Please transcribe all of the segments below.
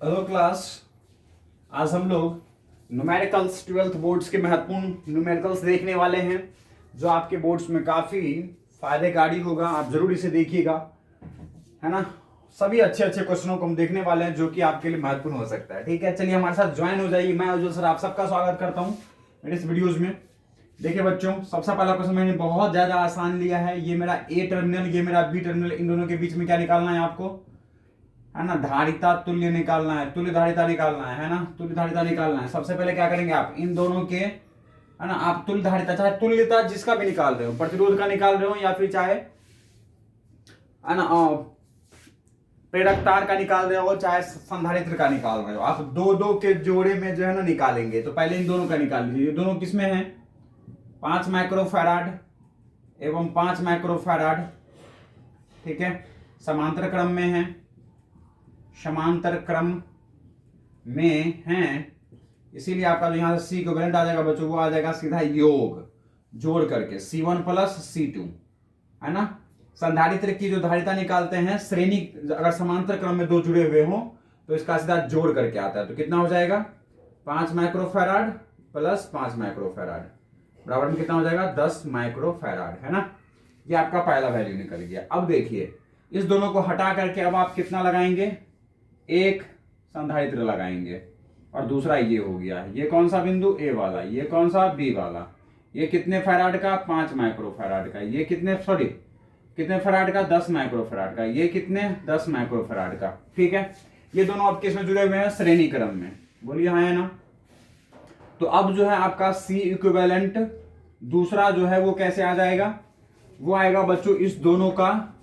Hello class. आज हम लोग न्यूमेरिकल्स 12th बोर्ड्स के महत्वपूर्ण न्यूमेरिकल्स देखने वाले हैं, जो आपके बोर्ड्स में काफ़ी फायदे कारी होगा। आप जरूर इसे देखिएगा, है ना। सभी अच्छे अच्छे क्वेश्चनों को हम देखने वाले हैं, जो कि आपके लिए महत्वपूर्ण हो सकता है। ठीक है, चलिए हमारे साथ ज्वाइन हो जाइए। मैं उज्जवल सर आप सबका स्वागत करता हूँ मेरे इस वीडियोज में। देखिए बच्चों, सबसे पहला क्वेश्चन मैंने बहुत ज़्यादा आसान लिया है। ये मेरा ए टर्मिनल, ये मेरा बी टर्मिनल, इन दोनों के बीच में क्या निकालना है आपको, है ना, धारिता तुल्य निकालना है, तुल्य धारिता निकालना है ना, तुल्य धारिता निकालना है। सबसे पहले क्या करेंगे आप, इन दोनों के, है ना, आप तुल्य धारिता, चाहे तुल्यता जिसका भी निकाल रहे हो, प्रतिरोध का निकाल रहे हो या फिर चाहे, है ना, प्रेरक तार का निकाल रहे हो, चाहे संधारित्र का निकाल रहे हो, आप दो दो के जोड़े में जो है ना निकालेंगे। तो पहले इन दोनों का निकाल लीजिए। ये दोनों किसमें है, 5 माइक्रोफैराड एवं 5 माइक्रोफैराड। ठीक है, समांतर क्रम में है, समांतर क्रम में हैं, इसीलिए आपका जो यहां से सी इक्विवेलेंट आ जाएगा बच्चों, वो आ जाएगा सीधा योग जोड़ करके C1 प्लस C2, है ना। संधारित्र की जो धारिता निकालते हैं श्रेणी, अगर समांतर क्रम में दो जुड़े हुए हों तो इसका सीधा जोड़ करके आता है। तो कितना हो जाएगा, 5 माइक्रोफैराड प्लस 5 माइक्रोफैराड बराबर में कितना हो जाएगा, 10 माइक्रोफैराड, है ना। ये आपका पहला वैल्यू निकल गया। अब देखिए, इस दोनों को हटा करके अब आप कितना लगाएंगे, एक संधारित्र लगाएंगे और दूसरा ये हो गया। ये कौन सा बिंदु, ए वाला, ये कौन सा, बी वाला। ये कितने फैराड का, 5 माइक्रोफैराड का। ये कितने, सॉरी कितने फैराड का, 10 माइक्रोफैराड का। ये कितने, 10 माइक्रोफैराड का। ठीक है, ये दोनों अब किसमें जुड़े हुए हैं, श्रेणी क्रम में। बोलिए हाँ है ना। तो अब जो है आपका सी इक्विवेलेंट दूसरा जो है वो कैसे आ जाएगा, वो आएगा बच्चों इस दोनों का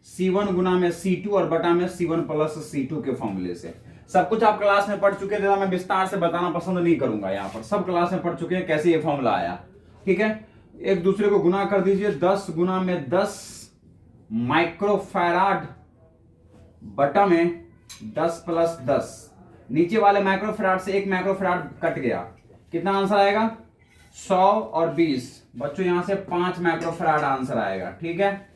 C1 गुना में C2 और बटा में C1 प्लस C2 के फॉर्मूले से। सब कुछ आप क्लास में पढ़ चुके थे, मैं विस्तार से बताना पसंद नहीं करूंगा। यहाँ पर सब क्लास में पढ़ चुके हैं कैसे ये फॉर्मूला आया। ठीक है, एक दूसरे को गुना कर दीजिए, 10 गुना में 10 माइक्रोफैराड बटा में 10 प्लस 10। नीचे वाले माइक्रोफैराड से एक माइक्रोफैराड कट गया, कितना आंसर आएगा, 100 और 20 बच्चों, यहां से 5 माइक्रोफैराड आंसर आएगा। ठीक है,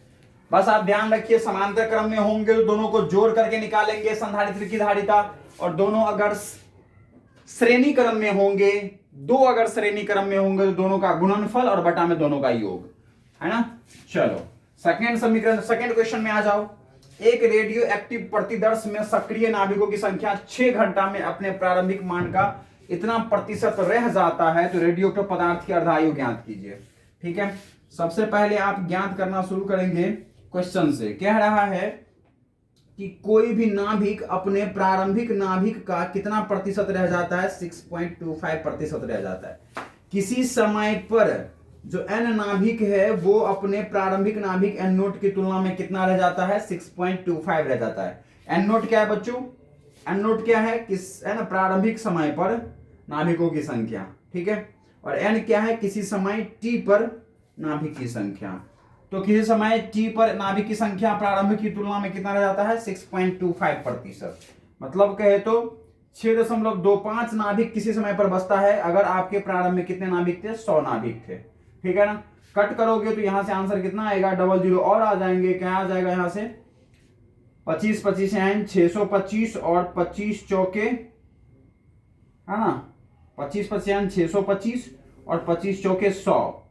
बस आप ध्यान रखिए, समांतर क्रम में होंगे तो दोनों को जोड़ करके निकालेंगे संधारित्र की धारिता, और दोनों अगर श्रेणी क्रम में होंगे, दो अगर श्रेणी क्रम में होंगे तो दोनों का गुणनफल और बटा में दोनों का योग, है ना। चलो सेकेंड समीकरण, सेकेंड क्वेश्चन में आ जाओ। एक रेडियो एक्टिव प्रतिदर्श में सक्रिय नाभिकों की संख्या 6 घंटा में अपने प्रारंभिक मान का इतना प्रतिशत रह जाता है, तो रेडियोक्टिव पदार्थ की अर्धायु ज्ञात कीजिए। ठीक है, सबसे पहले आप ज्ञात करना शुरू करेंगे क्वेश्चन से। कह रहा है कि कोई भी नाभिक अपने प्रारंभिक नाभिक का कितना प्रतिशत रह जाता है, 6.25 प्रतिशत रह जाता है। किसी समय पर जो एन नाभिक है वो अपने प्रारंभिक नाभिक एन नोट की तुलना में कितना रह जाता है, 6.25 रह जाता है। एन नोट क्या है बच्चों, एन नोट क्या है, किस, है ना, प्रारंभिक समय पर नाभिकों की संख्या। ठीक है, और एन क्या है, किसी समय टी पर नाभिक की संख्या। तो किसी समय टी पर नाभिक की संख्या प्रारंभिक की तुलना में कितना रह जाता है, 6.25 प्रतिशत। मतलब कहे तो 6.25 नाभिक किसी समय पर बचता है, अगर आपके प्रारंभ में कितने नाभिक थे, 100 नाभिक थे। ठीक है ना, कट करोगे तो यहां से आंसर कितना आएगा, डबल जीरो और आ जाएंगे, क्या आ जाएगा यहां से, 25 25 एन 625 और 25 चौके, है ना, 25 25 एन 625 और 25 चौके 100।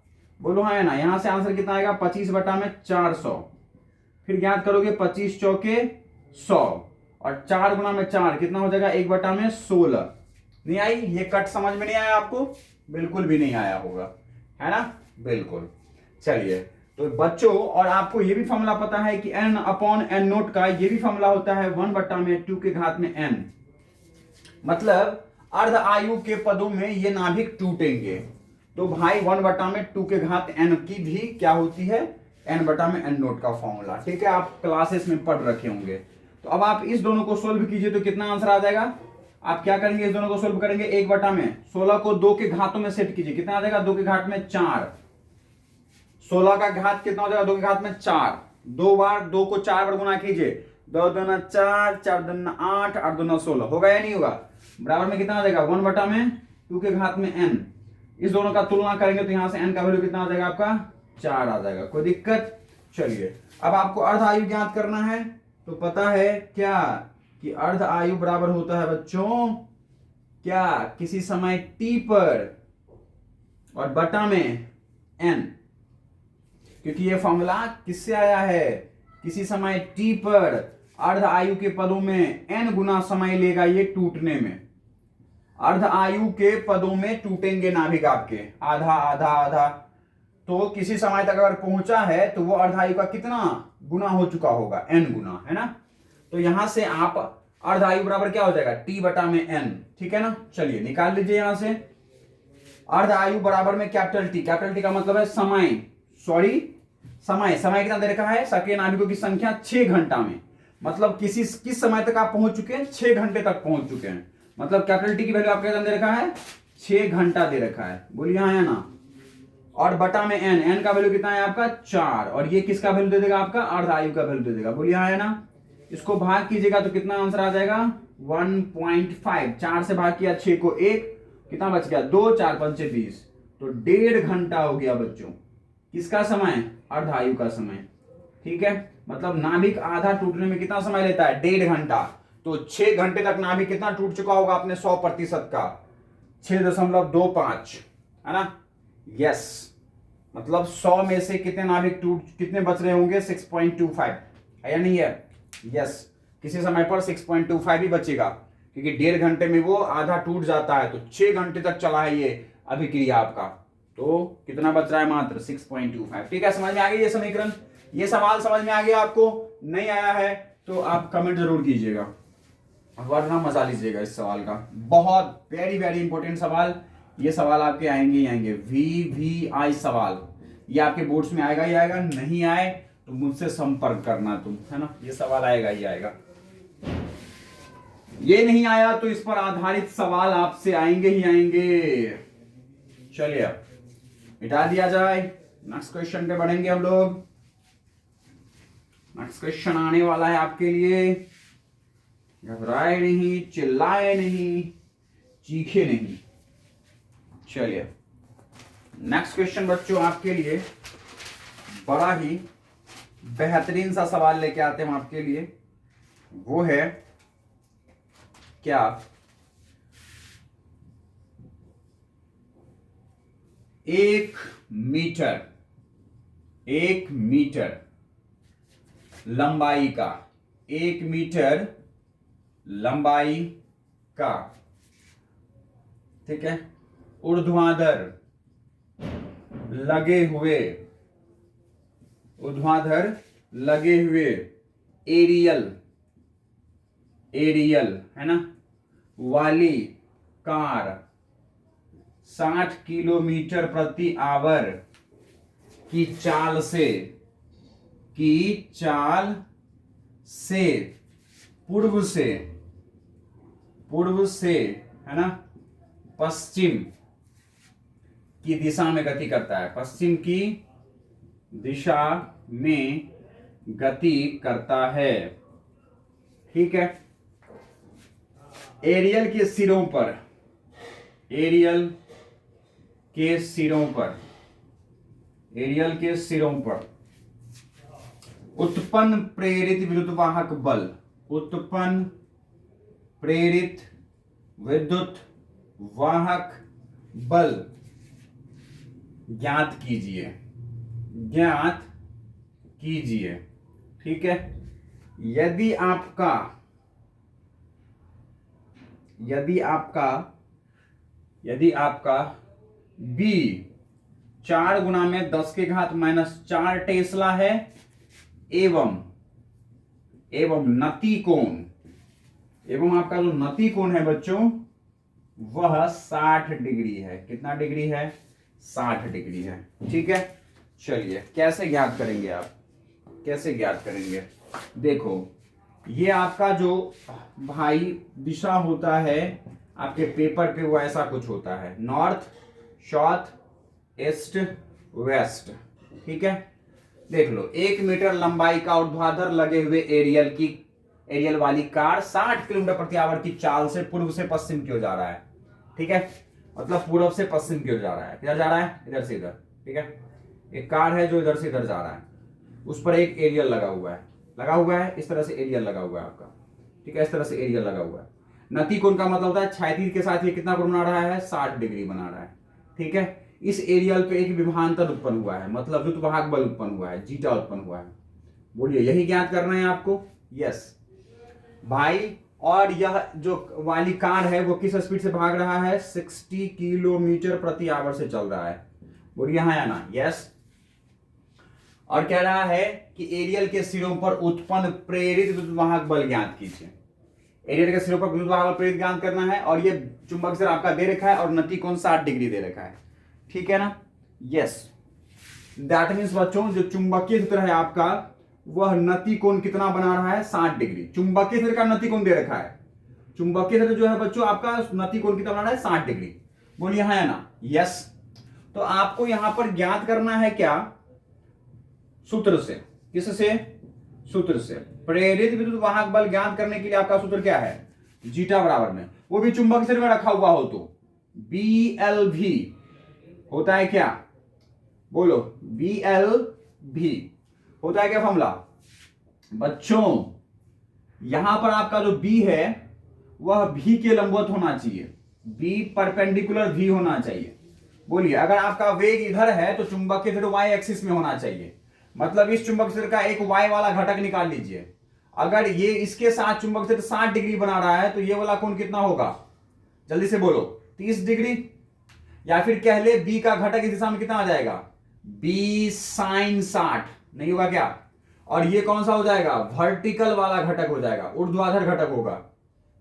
बोलो हाँ है ना, यहां से आंसर कितना आएगा, 25 बटा में 400। फिर ज्ञात करोगे 25 चौके 100 और 4 गुना में 4 कितना हो जाएगा, 1 बटा में 16। नहीं आई ये कट, समझ में नहीं आया आपको, बिल्कुल भी नहीं आया होगा, है ना, बिल्कुल। चलिए, तो बच्चों, और आपको ये भी फॉर्मूला पता है कि n अपॉन एन नोट का ये भी फॉर्मूला होता है 1 बटा में 2 के घात में n। मतलब अर्ध आयु के पदों में ये नाभिक टूटेंगे, तो भाई 1 बटा में 2 के घात n की भी क्या होती है, n बटा में n नोट का फॉर्मूला। ठीक है, आप क्लासेस में पढ़ रखे होंगे। तो अब आप इस दोनों को सोल्व कीजिए तो कितना आंसर आ जाएगा। आप क्या करेंगे, इस दोनों को सोल्व करेंगे, 1 बटा में 16 को 2 के घातों में सेट कीजिए, कितना आ जाएगा, 2 के घात में 4। 16 का घात कितना हो जाएगा, 2 के घात में 4। 2 बार 2 को 4 बार गुना कीजिए, 2 दूना 4, 4 दूना 8, 8 दूना 16, होगा या नहीं होगा, बराबर में कितना आ जाएगा, 1 बटा में 2 के घात में n। इस दोनों का तुलना करेंगे तो यहां से n का वैल्यू कितना आ जाएगा, आपका 4 आ जाएगा। कोई दिक्कत। चलिए, अब आपको अर्ध आयु ज्ञात करना है, तो पता है क्या कि अर्ध आयु बराबर होता है बच्चों क्या, किसी समय t पर और बटा में n, क्योंकि ये फॉर्मूला किससे आया है, किसी समय t पर अर्ध आयु के पदों में n गुना समय लेगा ये टूटने में। अर्ध आयु के पदों में टूटेंगे नाभिक आपके, आधा आधा आधा, तो किसी समय तक अगर पहुंचा है तो वो अर्ध आयु का कितना गुना हो चुका होगा, n गुना, है ना। तो यहां से आप अर्ध आयु बराबर क्या हो जाएगा, t बटा में n, ठीक है ना। चलिए निकाल लीजिए यहां से, अर्ध आयु बराबर में कैपिटल टी का मतलब है समय, सॉरी समय, समय कितना दे रखा है, सक्रिय नाभिकों की संख्या 6 घंटा में, मतलब किस समय तक आप पहुंच चुके हैं, 6 घंटे तक पहुंच चुके हैं, मतलब कैपिटल टी की वैल्यू आपके दे रखा है 6 घंटा दे रखा है, बोलिए हाँ या ना। और बटा में n का वैल्यू कितना है आपका 4, और ये किसका वैल्यू दे देगा आपका, अर्ध आयु का वैल्यू दे देगा, बोलिए हाँ या ना। इसको भाग कीजिएगा तो कितना आंसर आ जाएगा 1.5, 4 से भाग किया 6 को 1, कितना बच गया 2, 4 पंचे 20, तो 1.5 घंटा हो गया बच्चों, किसका समय, अर्ध आयु का समय, ठीक है। मतलब नाभिक आधा टूटने में कितना समय लेता है, 1.5 घंटा, तो 6 घंटे तक नाभिक कितना टूट चुका होगा अपने 100% का, 6.25, है ना। यस, मतलब 100 में से कितने नाभिक कितने बच रहे होंगे, 6.25, है या नहीं है। यस, किसी समय पर 6.25 ही बचेगा, क्योंकि 1.5 घंटे में वो आधा टूट जाता है, तो 6 घंटे तक चला है ये अभिक्रिया आपका, तो कितना बच रहा है, मात्र 6.25, ठीक है। समझ में आ गई ये समीकरण, ये सवाल समझ में आ गया आपको, नहीं आया है तो आप कमेंट जरूर कीजिएगा, वरना मजा लीजिएगा इस सवाल का, बहुत वेरी वेरी इंपॉर्टेंट सवाल, ये सवाल आपके आएंगे ही आएंगे, VVI सवाल, ये आपके बोर्ड्स में आएगा ही आएगा, नहीं आए तो मुझसे संपर्क करना तुम, है ना, ये सवाल आएगा ही आएगा। ये नहीं आया तो इस पर आधारित सवाल आपसे आएंगे ही आएंगे। चलिए मिटा दिया जाए, नेक्स्ट क्वेश्चन पे बढ़ेंगे हम लोग। नेक्स्ट क्वेश्चन आने वाला है आपके लिए, घबराए नहीं, चिल्लाए नहीं, चीखे नहीं। चलिए नेक्स्ट क्वेश्चन बच्चों आपके लिए बड़ा ही बेहतरीन सा सवाल लेके आते हैं हम आपके लिए, वो है क्या, 1 मीटर लंबाई का, 1 मीटर लंबाई का, ठीक है, ऊर्ध्वाधर लगे हुए एरियल, है ना, वाली कार 60 किलोमीटर प्रति आवर की चाल से पूर्व से, है ना, पश्चिम की दिशा में गति करता है, पश्चिम की दिशा में गति करता है, ठीक है। एरियल के सिरों पर उत्पन्न प्रेरित विद्युत वाहक बल ज्ञात कीजिए, ठीक है। यदि आपका B 4 गुना में 10 के घात -4 टेस्ला है, एवं आपका जो नति कोण है बच्चों वह 60 डिग्री है, कितना डिग्री है, 60 डिग्री है, ठीक है। चलिए कैसे ज्ञात करेंगे, देखो ये आपका जो भाई दिशा होता है आपके पेपर पे वो ऐसा कुछ होता है, नॉर्थ साउथ ईस्ट वेस्ट, ठीक है। देख लो 1 मीटर लंबाई का ऊर्ध्वाधर लगे हुए एरियल वाली कार 60 किलोमीटर प्रति आवर की चाल से पूर्व से पश्चिम की ओर जा रहा है, ठीक है, मतलब पूर्व से पश्चिम की ओर जा रहा है, किधर जा रहा है, इधर से इधर, ठीक है। एक कार है जो इधर से इधर जा रहा है, उस पर एक एरियल लगा हुआ है, इस तरह से एरियल लगा हुआ है आपका, ठीक है, इस तरह से एरियल लगा हुआ है। नति कोण का मतलब होता है क्षैतिज के साथ ये कितना कोण बना रहा है, 60 डिग्री बना रहा है। ठीक है, इस एरियल पे एक विभवांतर उत्पन्न हुआ है, मतलब द्रुतवाहक बल उत्पन्न हुआ है, जीटा उत्पन्न हुआ है। बोलिए, यही ज्ञात करना है आपको। यस भाई, और यह जो वाली कार है वो किस स्पीड से भाग रहा है, 60 किलोमीटर प्रति आवर से चल रहा है। बोलिए हाँ या ना। यस, और कह रहा है कि एरियल के सिरों पर उत्पन्न प्रेरित विद्युतवाहक बल ज्ञात कीजिए। एरियल के सिरों पर विद्युतवाहक बल प्रेरित ज्ञात करना है, और ये चुंबक सिर आपका दे रखा है और नति कोण 60 डिग्री दे रखा है। ठीक है ना। यस, दैट मीन्स बच्चों जो चुंबकीय क्षेत्र है आपका वह नति कोण कितना बना रहा है, 60 डिग्री। चुंबकीय क्षेत्र का नति कोण दे रखा है, चुंबकीय क्षेत्र जो है बच्चों आपका नति कोण कितना बना रहा है, 60 डिग्री। बोलिए हाँ या ना। यस, तो आपको यहां पर ज्ञात करना है क्या, सूत्र से। किससे, सूत्र से। प्रेरित विद्युत वाहक बल ज्ञात करने के लिए आपका सूत्र क्या है, जीटा बराबर में, वो भी चुंबक क्षेत्र में रखा हुआ हो तो BLV होता है क्या, बोलो BLV होता है क्या फॉर्मूला बच्चों। यहां पर आपका जो B है वह V के लंबवत होना चाहिए, B परपेंडिकुलर V होना चाहिए। बोलिए, अगर आपका वेग इधर है तो चुंबकीय क्षेत्र y एक्सिस में होना चाहिए, मतलब इस चुंबक क्षेत्र का एक y वाला घटक निकाल लीजिए। अगर ये इसके साथ चुंबक क्षेत्र 60 डिग्री बना रहा है तो ये वाला कोण कितना होगा, जल्दी से बोलो, 30 डिग्री। या फिर कह ले b का घटक इस दिशा में कितना आ जाएगा, b sin 60, नहीं होगा क्या। और ये कौन सा हो जाएगा, वर्टिकल वाला घटक हो जाएगा, ऊर्ध्वाधर घटक होगा।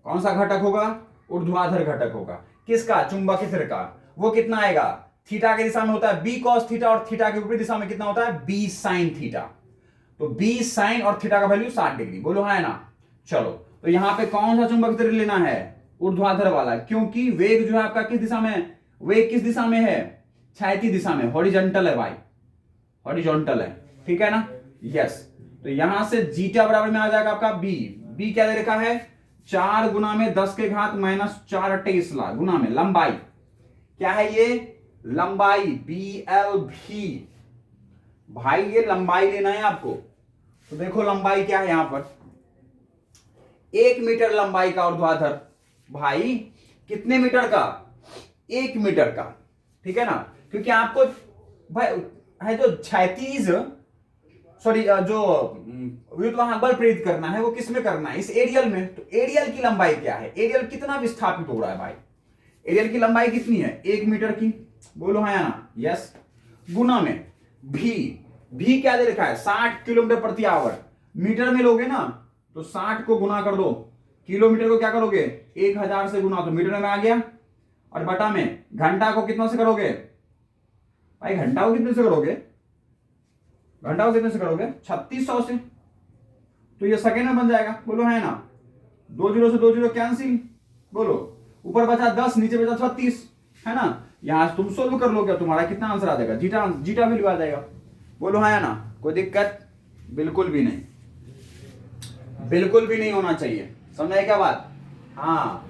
कौन सा घटक होगा, ऊर्ध्वाधर घटक होगा। किसका, चुंबकीय क्षेत्र का। वो कितना आएगा, थीटा की दिशा में होता है b cos थीटा, और थीटा के विपरीत दिशा में कितना होता है, b sin थीटा। तो b sin और थीटा का वैल्यू 60 डिग्री। बोलो हाँ ना। चलो, तो यहां पे कौन सा चुंबक क्षेत्र लेना है, ऊर्ध्वाधर वाला, क्योंकि वेग जो है आपका किस दिशा में, वेग किस दिशा में है, क्षैतिज दिशा में, हॉरिजॉन्टल है भाई, हॉरिजॉन्टल है। ठीक है ना। यस, तो यहां से जीटा बराबर में आ जाएगा आपका b क्या दे रखा है, 4 गुना में 10 के घात -4 टेस्ला गुना में लंबाई, क्या है ये, लंबाई BLV। भाई ये लंबाई लेना है आपको, तो देखो लंबाई क्या है यहां पर, 1 मीटर लंबाई का ऊर्ध्वाधर। भाई कितने मीटर का, 1 मीटर का। ठीक है ना, क्योंकि आपको भाई है जो क्षैतिज, सॉरी जो विद्युतवाहक बल प्रेरित करना है वो किस में करना है, इस एरियल में। तो एरियल की लंबाई क्या है, एरियल कितना विस्थापित हो रहा है भाई, एरियल की लंबाई कितनी है, 1 मीटर की। बोलो हाँ या ना। यस, गुना में भी क्या दे रखा है, 60 किलोमीटर प्रति आवर। मीटर में लोगे ना तो 60 को गुना कर दो, किलोमीटर को क्या करोगे 1000 से गुना, तो मीटर में आ गया। और बटा में घंटा को कितना से करोगे भाई, घंटा को कितने से करोगे, घंटा को कितने से करोगे 3600 से, तो ये सेकेंड में बन जाएगा। बोलो है ना, 2 जीरो से 2 जीरो कैंसिल, बोलो ऊपर बचा 10 नीचे बचा 36, है ना। यहां तुम सोल्व कर लोगे, तुम्हारा कितना आंसर आ जाएगा, जीटा जीटा वैल्यू आ जाएगा। बोलो हाँ या ना, कोई दिक्कत, बिल्कुल भी नहीं, बिल्कुल भी नहीं होना चाहिए। समझाए क्या बात। हाँ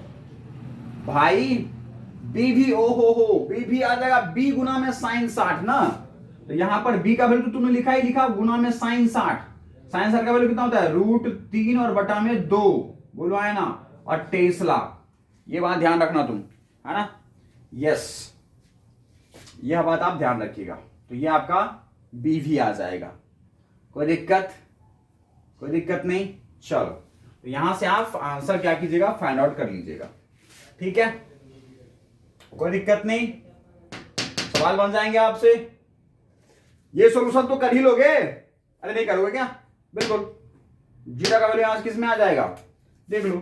भाई, बी भी ओ हो बी भी आ जाएगा, बी गुना में sin 60 ना, तो यहां पर बी का वैल्यू तुमने लिखा ही लिखा, गुना में sin 60। sin 60 का वैल्यू कितना होता है, √3 और बटा में 2। बोलो है ना, और टेस्ला, ये बात ध्यान रखना तुम, है ना। यस, यह बात आप ध्यान रखिएगा। तो ये आपका बी भी आ जाएगा, कोई दिक्कत, कोई दिक्कत नहीं। चलो, तो यहां से आप आंसर क्या कीजिएगा, फाइंड आउट कर लीजिएगा। ठीक है, कोई दिक्कत नहीं, सवाल बन जाएंगे आपसे। ये सॉल्यूशन तो कर ही लोगे, अरे नहीं करोगे क्या, बिल्कुल। जीटा का वैल्यू आज किस में आ जाएगा, देख लो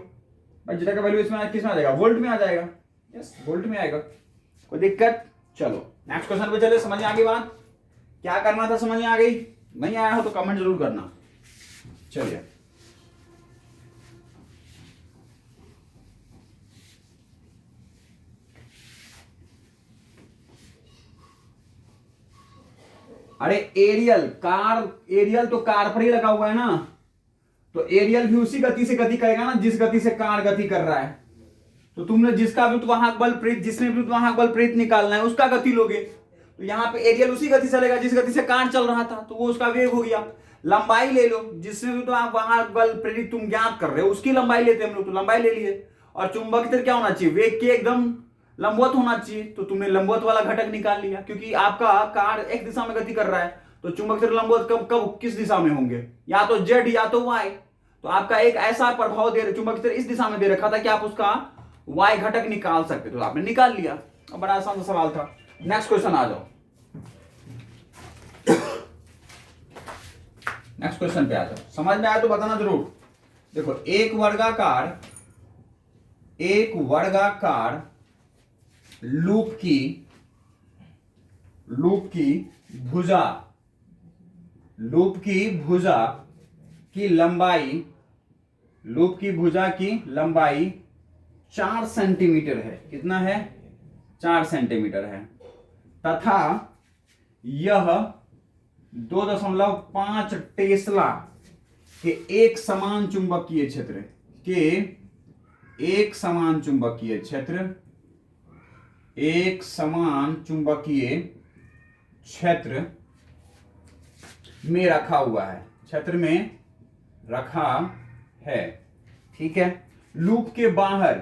भाई, जीटा का वैल्यू इसमें किस में आ जाएगा, वोल्ट में आ जाएगा। यस, वोल्ट में आएगा, कोई दिक्कत। चलो नेक्स्ट क्वेश्चन पे चले, समझ में आ गई बात, क्या करना था समझ में आ गई, नहीं आया हो तो कमेंट जरूर करना। चलिए, अरे एरियल कार, एरियल तो कार पर ही लगा हुआ है ना, तो एरियल भी उसी गति से गति करेगा ना जिस गति से कार गति कर रहा है। तो तुमने जिसका विद्युतवाहक बल प्रेरित, जिसने विद्युतवाहक बल प्रेरित निकालना है उसका गति लोगे, तो यहाँ पे एरियल उसी गति से चलेगा जिस गति से कार चल रहा था, तो वो उसका वेग हो गया। लंबाई ले लो, जिसमें भी तो आप वहां बल प्रेरित तुम ज्ञात कर रहे हो उसकी लंबाई लेते हम लोग, तो लंबाई ले लिए। और चुंबक क्षेत्र क्या होना चाहिए, वेग के एकदम लंबवत होना चाहिए, तो तुमने लंबवत वाला घटक निकाल लिया, क्योंकि आपका कार एक दिशा में गति कर रहा है, तो चुंबक क्षेत्र लंबवत कब कब किस दिशा में होंगे, या तो जेड या तो वाई। तो आपका एक ऐसा प्रभाव दे रहे, चुंबक क्षेत्र इस दिशा में दे रखा था कि आप उसका वाई घटक निकाल सकते, तो आपने निकाल लिया। अब बड़ा आसान सा सवाल था। नेक्स्ट क्वेश्चन आ जाओ, नेक्स्ट क्वेश्चन पे आ जाओ। समझ में आया तो बताना जरूर। देखो, एक वर्गाकार लूप की भुजा की लंबाई 4 सेंटीमीटर है। कितना है, 4 सेंटीमीटर है, तथा यह 2.5 टेस्ला के एक समान चुंबकीय क्षेत्र में रखा हुआ है, ठीक है। लूप के बाहर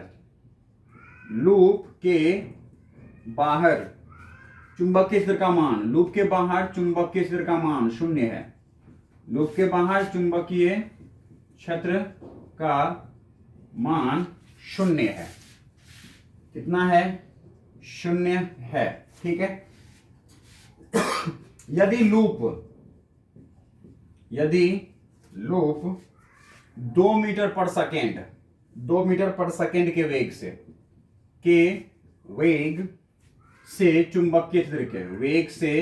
चुंबकीय क्षेत्र का मान, लूप के बाहर चुंबकीय क्षेत्र का मान 0 है। लूप के बाहर चुंबकीय क्षेत्र का मान 0 है। कितना है, 0 है, ठीक है। यदि लूप 2 मीटर पर सेकेंड के वेग से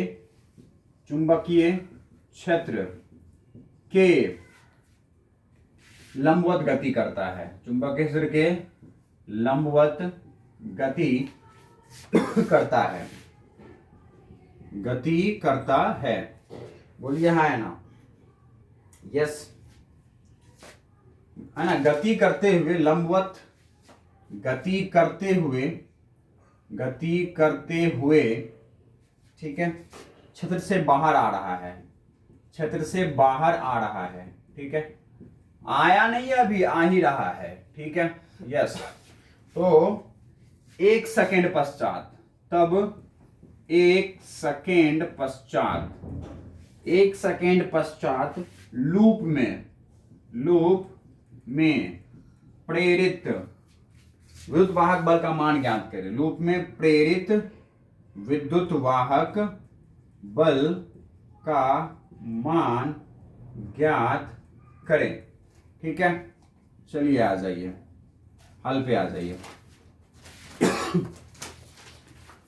चुंबकीय क्षेत्र के लंबवत गति करता है, चुंबकीय क्षेत्र के लंबवत गति करता है। बोलिए हाँ है ना, यस है ना। गति करते हुए लंबवत गति करते हुए ठीक है, क्षेत्र से बाहर आ रहा है, ठीक है। आया नहीं है अभी, आ ही रहा है, ठीक है, यस। तो 1 सेकेंड पश्चात लूप में प्रेरित विद्युत वाहक बल का मान ज्ञात करें। लूप में प्रेरित विद्युत वाहक बल का मान ज्ञात करें, ठीक है। चलिए आ जाइए, हल पे आ जाइए।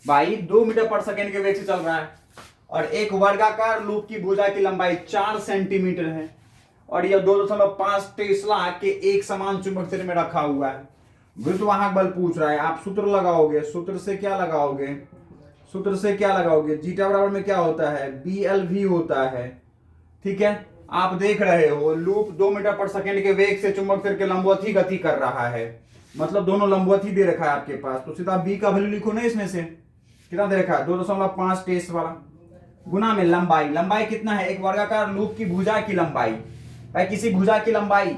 भाई 2 मीटर पर सेकेंड के वेग से चल रहा है और एक वर्गाकार लूप की भुजा की लंबाई 4 सेंटीमीटर है और यह 2.5 टेस्ला के एक समान चुंबक क्षेत्र में रखा हुआ है। विद्युत वाहक बल पूछ रहा है, आप सूत्र लगाओगे। सूत्र से क्या लगाओगे, जीटा बराबर में क्या होता है, BLV होता है, ठीक है। आप देख रहे हो लूप 2 मीटर पर सेकेंड के वेग से चुंबक क्षेत्र के लंबवत ही गति कर रहा है, मतलब दोनों लंबवत ही दे रखा है आपके पास, तो सीधा बी का वैल्यू लिखो ना। इसमें से कितना दे रखा है, 2.5 टेस्ट वाला, गुना में लंबाई कितना है, एक वर्गाकार लूप की भुजा की लंबाई। भाई किसी भुजा की लंबाई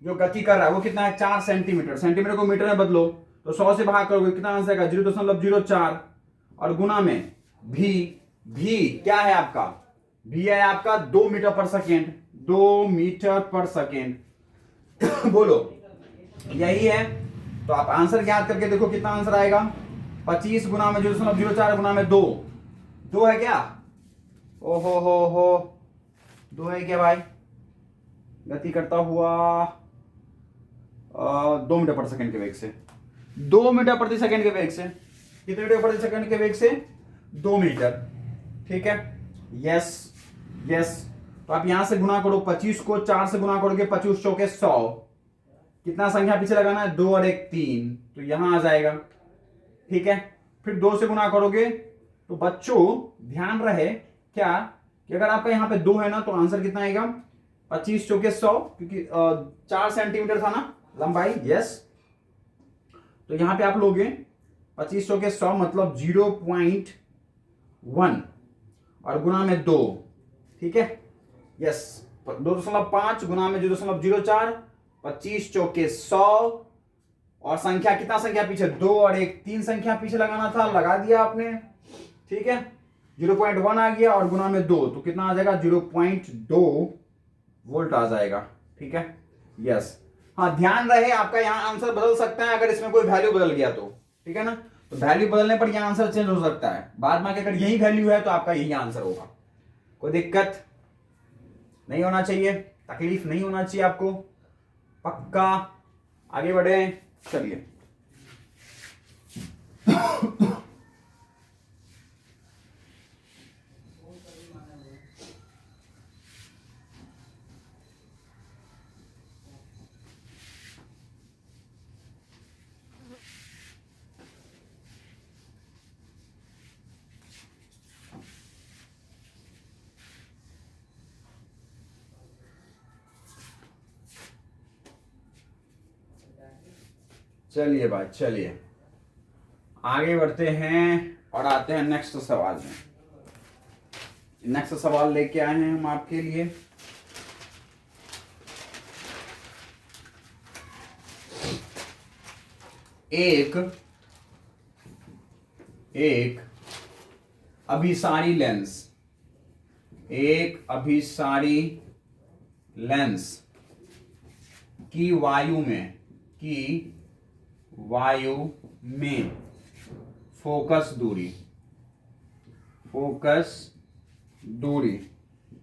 जो गति कर रहा है वो कितना है, 4 सेंटीमीटर। सेंटीमीटर को मीटर में बदलो तो 100 से भाग करोगे, कितना आंसर आएगा, 0.04, और गुना में भी क्या है आपका, भी है आपका 2 मीटर पर सेकेंड। बोलो यही है, तो आप आंसर ज्ञात करके देखो कितना आंसर आएगा। 25 गुना में 0.04 गुना में 2 है क्या, ओहो हो 2 है क्या भाई, गति करता हुआ 2 मीटर प्रति सेकंड के वेग से, 2 मीटर प्रति सेकंड के वेग से, कितने मीटर प्रति सेकंड के वेग से, 2 मीटर, ठीक है, यस। तो आप यहां से गुना करो, 25 को 4 से गुना करोगे, 25 चौके 100, कितना संख्या पीछे लगाना है, 2 और 1 3, तो यहां आ जाएगा, ठीक है। फिर 2 से गुना करोगे, तो बच्चों ध्यान रहे क्या कि अगर आपका यहाँ पे 2 है ना, तो आंसर कितना आएगा, 25 चौके 100, क्योंकि 4 सेंटीमीटर था ना लंबाई, यस। तो यहां पे आप लोगे 25 चौके 100 मतलब 0.1 और गुना में 2, ठीक है, यस। 2.5 गुना में 0.04, 25 चौके 100, और संख्या कितना संख्या पीछे 2 और 1, 3 संख्या पीछे लगाना था, लगा दिया आपने, ठीक है। 0.1 आ गया और गुना में 2, तो कितना आ जाएगा 0.2 वोल्ट आ जाएगा, ठीक है। यस, हाँ ध्यान रहे आपका यहाँ आंसर बदल सकता है अगर इसमें कोई वैल्यू बदल गया तो, ठीक है ना। तो वैल्यू बदलने पर यह आंसर चेंज हो सकता है, बाद में अगर यही वैल्यू है तो आपका यही आंसर होगा। कोई दिक्कत नहीं होना चाहिए, तकलीफ नहीं होना चाहिए आपको, पक्का। आगे बढ़े, चलिए। चलिए भाई, चलिए आगे बढ़ते हैं और आते हैं नेक्स्ट सवाल में। नेक्स्ट सवाल लेके आए हैं हम आपके लिए। एक अभिसारी लेंस, एक अभिसारी लेंस की वायु में फोकस दूरी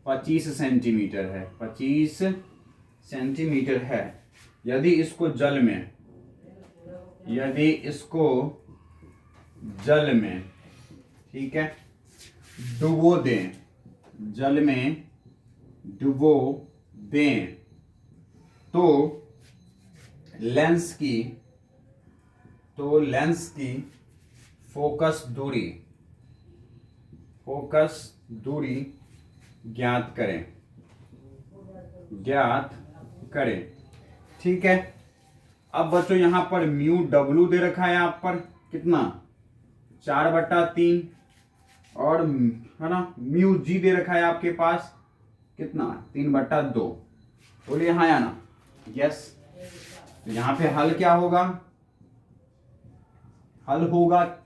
25 सेंटीमीटर है, 25 सेंटीमीटर है। यदि इसको जल में, ठीक है, डुबो दें, जल में डुबो दें, तो लेंस की फोकस दूरी ज्ञात करें, ठीक है। अब बच्चों यहां पर म्यू डब्ल्यू दे रखा है आप पर, कितना 4/3, और है ना म्यू जी दे रखा है आपके पास, कितना 3/2। बोलिए हाँ या ना, यस। तो यहां पे हल क्या होगा,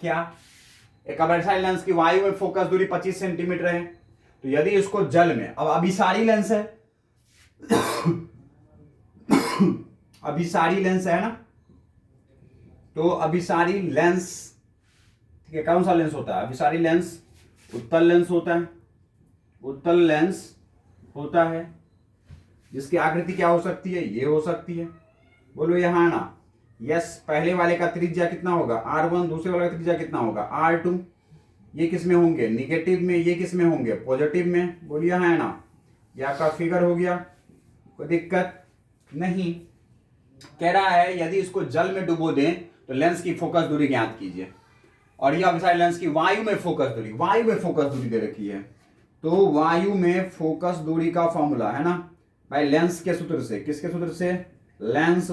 क्या, एक अभिसारी लेंस की वायु में फोकस दूरी 25 सेंटीमीटर है, तो यदि इसको जल में, अब अभिसारी लेंस है अभिसारी लेंस है ना, तो अभिसारी लेंस, ठीक है, कौन सा लेंस होता है अभिसारी लेंस? उत्तल लेंस होता है, जिसकी आकृति क्या हो सकती है, ये हो सकती है। बोलो यहां ना, यस। पहले वाले का त्रिज्या कितना होगा R1, दूसरे वाले का त्रिज्या कितना होगा R2। ये किस में होंगे, निगेटिव में, ये किस में होंगे, पॉजिटिव में। बोलिए हाँ है ना, यह आपका फिगर हो गया, कोई दिक्कत नहीं। कह रहा है यदि इसको जल में डुबो दें तो लेंस की फोकस दूरी ज्ञात कीजिए, और यह अभिसारी लेंस की वायु में फोकस दूरी दे रखी है। तो वायु में फोकस दूरी का फॉर्मूला है ना भाई, लेंस के सूत्र से, किसके सूत्र से, लेंस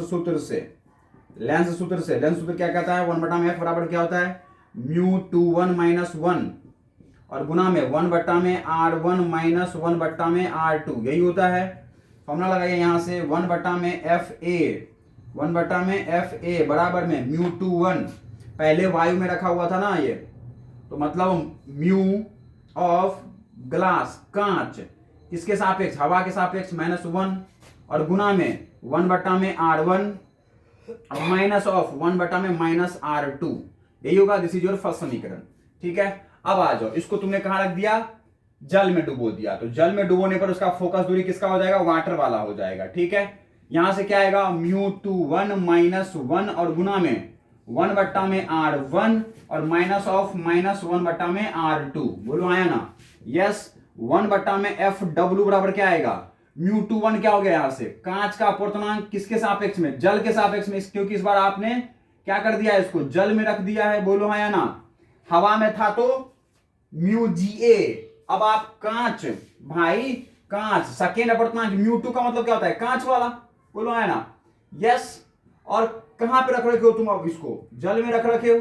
सूत्र क्या कहता है, 1/f बराबर क्या होता है, μ21 - 1, और गुना में 1/r1 - 1/r2, यही होता है। फॉर्मूला लगाइए यहां से, 1/fa बराबर में μ21, पहले वायु में रखा हुआ था ना ये, तो मतलब म्यू ऑफ ग्लास, कांच, किसके सापेक्ष, हवा के सापेक्ष -1, और गुना में 1/r1 माइनस ऑफ 1/-r2, यही होगा। दिस इज योर फर्स्ट समीकरण, ठीक है। अब आ जाओ, इसको तुमने कहां रख दिया, जल में डुबो दिया, तो जल में डुबोने पर उसका फोकस दूरी किसका हो जाएगा, वाटर वाला हो जाएगा, ठीक है। यहां से क्या आएगा, μ21 - 1, और गुना में 1/r1 और माइनस ऑफ -1/r2। बोलो आया ना, यस। 1/fw बराबर क्या आएगा, μ21 क्या हो गया, यहां से कांच का अपूर्णांक किसके सापेक्ष में, जल के सापेक्ष में, क्योंकि इस बार आपने क्या कर दिया है, इसको जल में रख दिया है। बोलो हाँ या ना, हवा में था तो μga, अब आप कांच, भाई कांच, सेकेंड अपूर्णांक μ2 का मतलब क्या होता है, कांच वाला। बोलो हाँ या ना, यस। और कहां पे रख रखे हो तुम, अब इसको जल में रख रखे हो।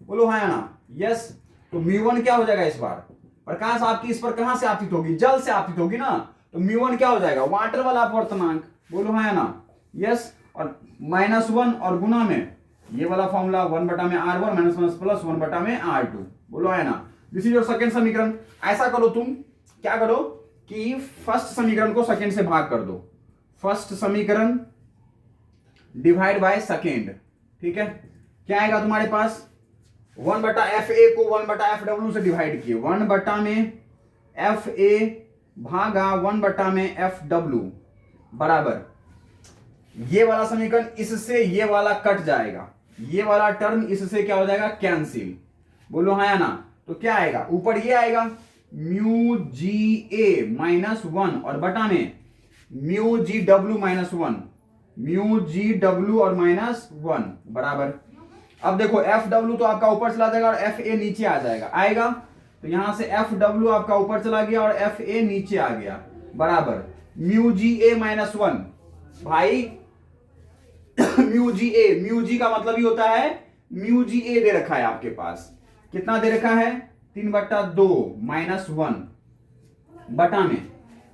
बोलो हाँ या ना, यस। तो μ1 क्या हो जाएगा, इस बार प्रकाश आपकी इस पर कहां से आपतित होगी, जल से आपतित होगी ना, तो μ1 क्या हो जाएगा, वाटर वाला अपवर्तनांक, बोलो हाँ या ना, यस। और -1 और गुना में ये वाला फॉर्मूला 1/r1 -1 प्लस 1/r2, बोलो है ना। दिस इज योर सेकंड समीकरण। ऐसा करो तुम, क्या करो कि फर्स्ट समीकरण को सेकंड से भाग कर दो, फर्स्ट समीकरण डिवाइड बाय सेकंड, ठीक है। क्या आएगा तुम्हारे पास, 1/FA को 1/FW से डिवाइड किए, 1 में FA भागा 1 में FW बराबर, ये वाला समीकरण इससे ये वाला कट जाएगा, ये वाला टर्म इससे क्या हो जाएगा, कैंसिल, बोलो हाँ या ना। तो क्या आएगा, ऊपर ये आएगा μGA -1 और बटा में μGW -1, μGW और -1 बराबर। अब देखो FW तो आपका ऊपर चला जाएगा और FA नीचे आ जाएगा, आएगा तो यहां से FW आपका ऊपर चला गया और FA नीचे आ गया बराबर μGA -1 भाई μG का मतलब ही होता है μGA दे रखा है आपके पास, कितना दे रखा है 3/2 -1 बटा में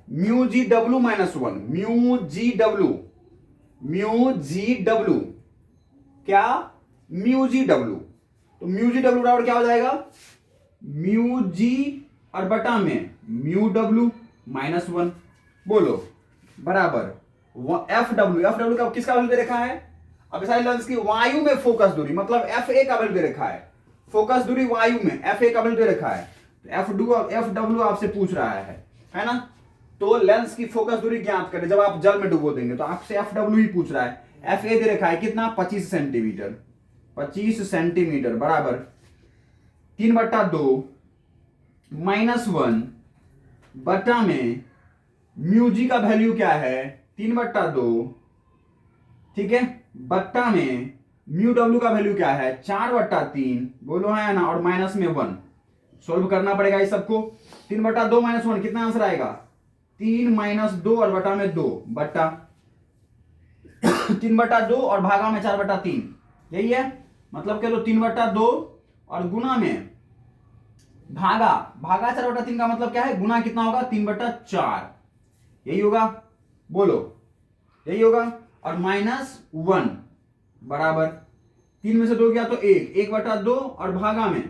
μGW -1, μGW क्या μGW, तो μGW बराबर क्या हो जाएगा, μG और बटा में μW -1, बोलो बराबर FW का किसका वैल्यू दे रखा है, अब सारे लेंस की वायु में फोकस दूरी, मतलब FA का वैल्यू दे रखा है, फोकस दूरी वायु में FA का वैल्यू दे रखा है, तो FW आपसे पूछ रहा है ना। तो लेंस की फोकस दूरी ज्ञात करें जब आप जल में डुबो देंगे, तो आपसे FW ही पूछ रहा है, FA दे रखा है कितना 25 सेंटीमीटर, 25 सेंटीमीटर बराबर 3/2 -1 बटा में μG का वैल्यू क्या है 3/2, ठीक है, बट्टा में μW का वैल्यू क्या है 4/3, बोलो हाँ ना, और माइनस में 1, सोल्व करना पड़ेगा इस सबको। 3/2 -1 कितना आंसर आएगा 3 - 2 और बटा में 2 बट्टा 3/2 और भागा में 4/3, यही है मतलब क्या, तो 3/2 और गुना में भागा 4/3 का मतलब क्या है, गुना कितना होगा 3/4, यही होगा, बोलो यही होगा, और -1 बराबर 3 में से 2 गया तो 1/2 और भागा में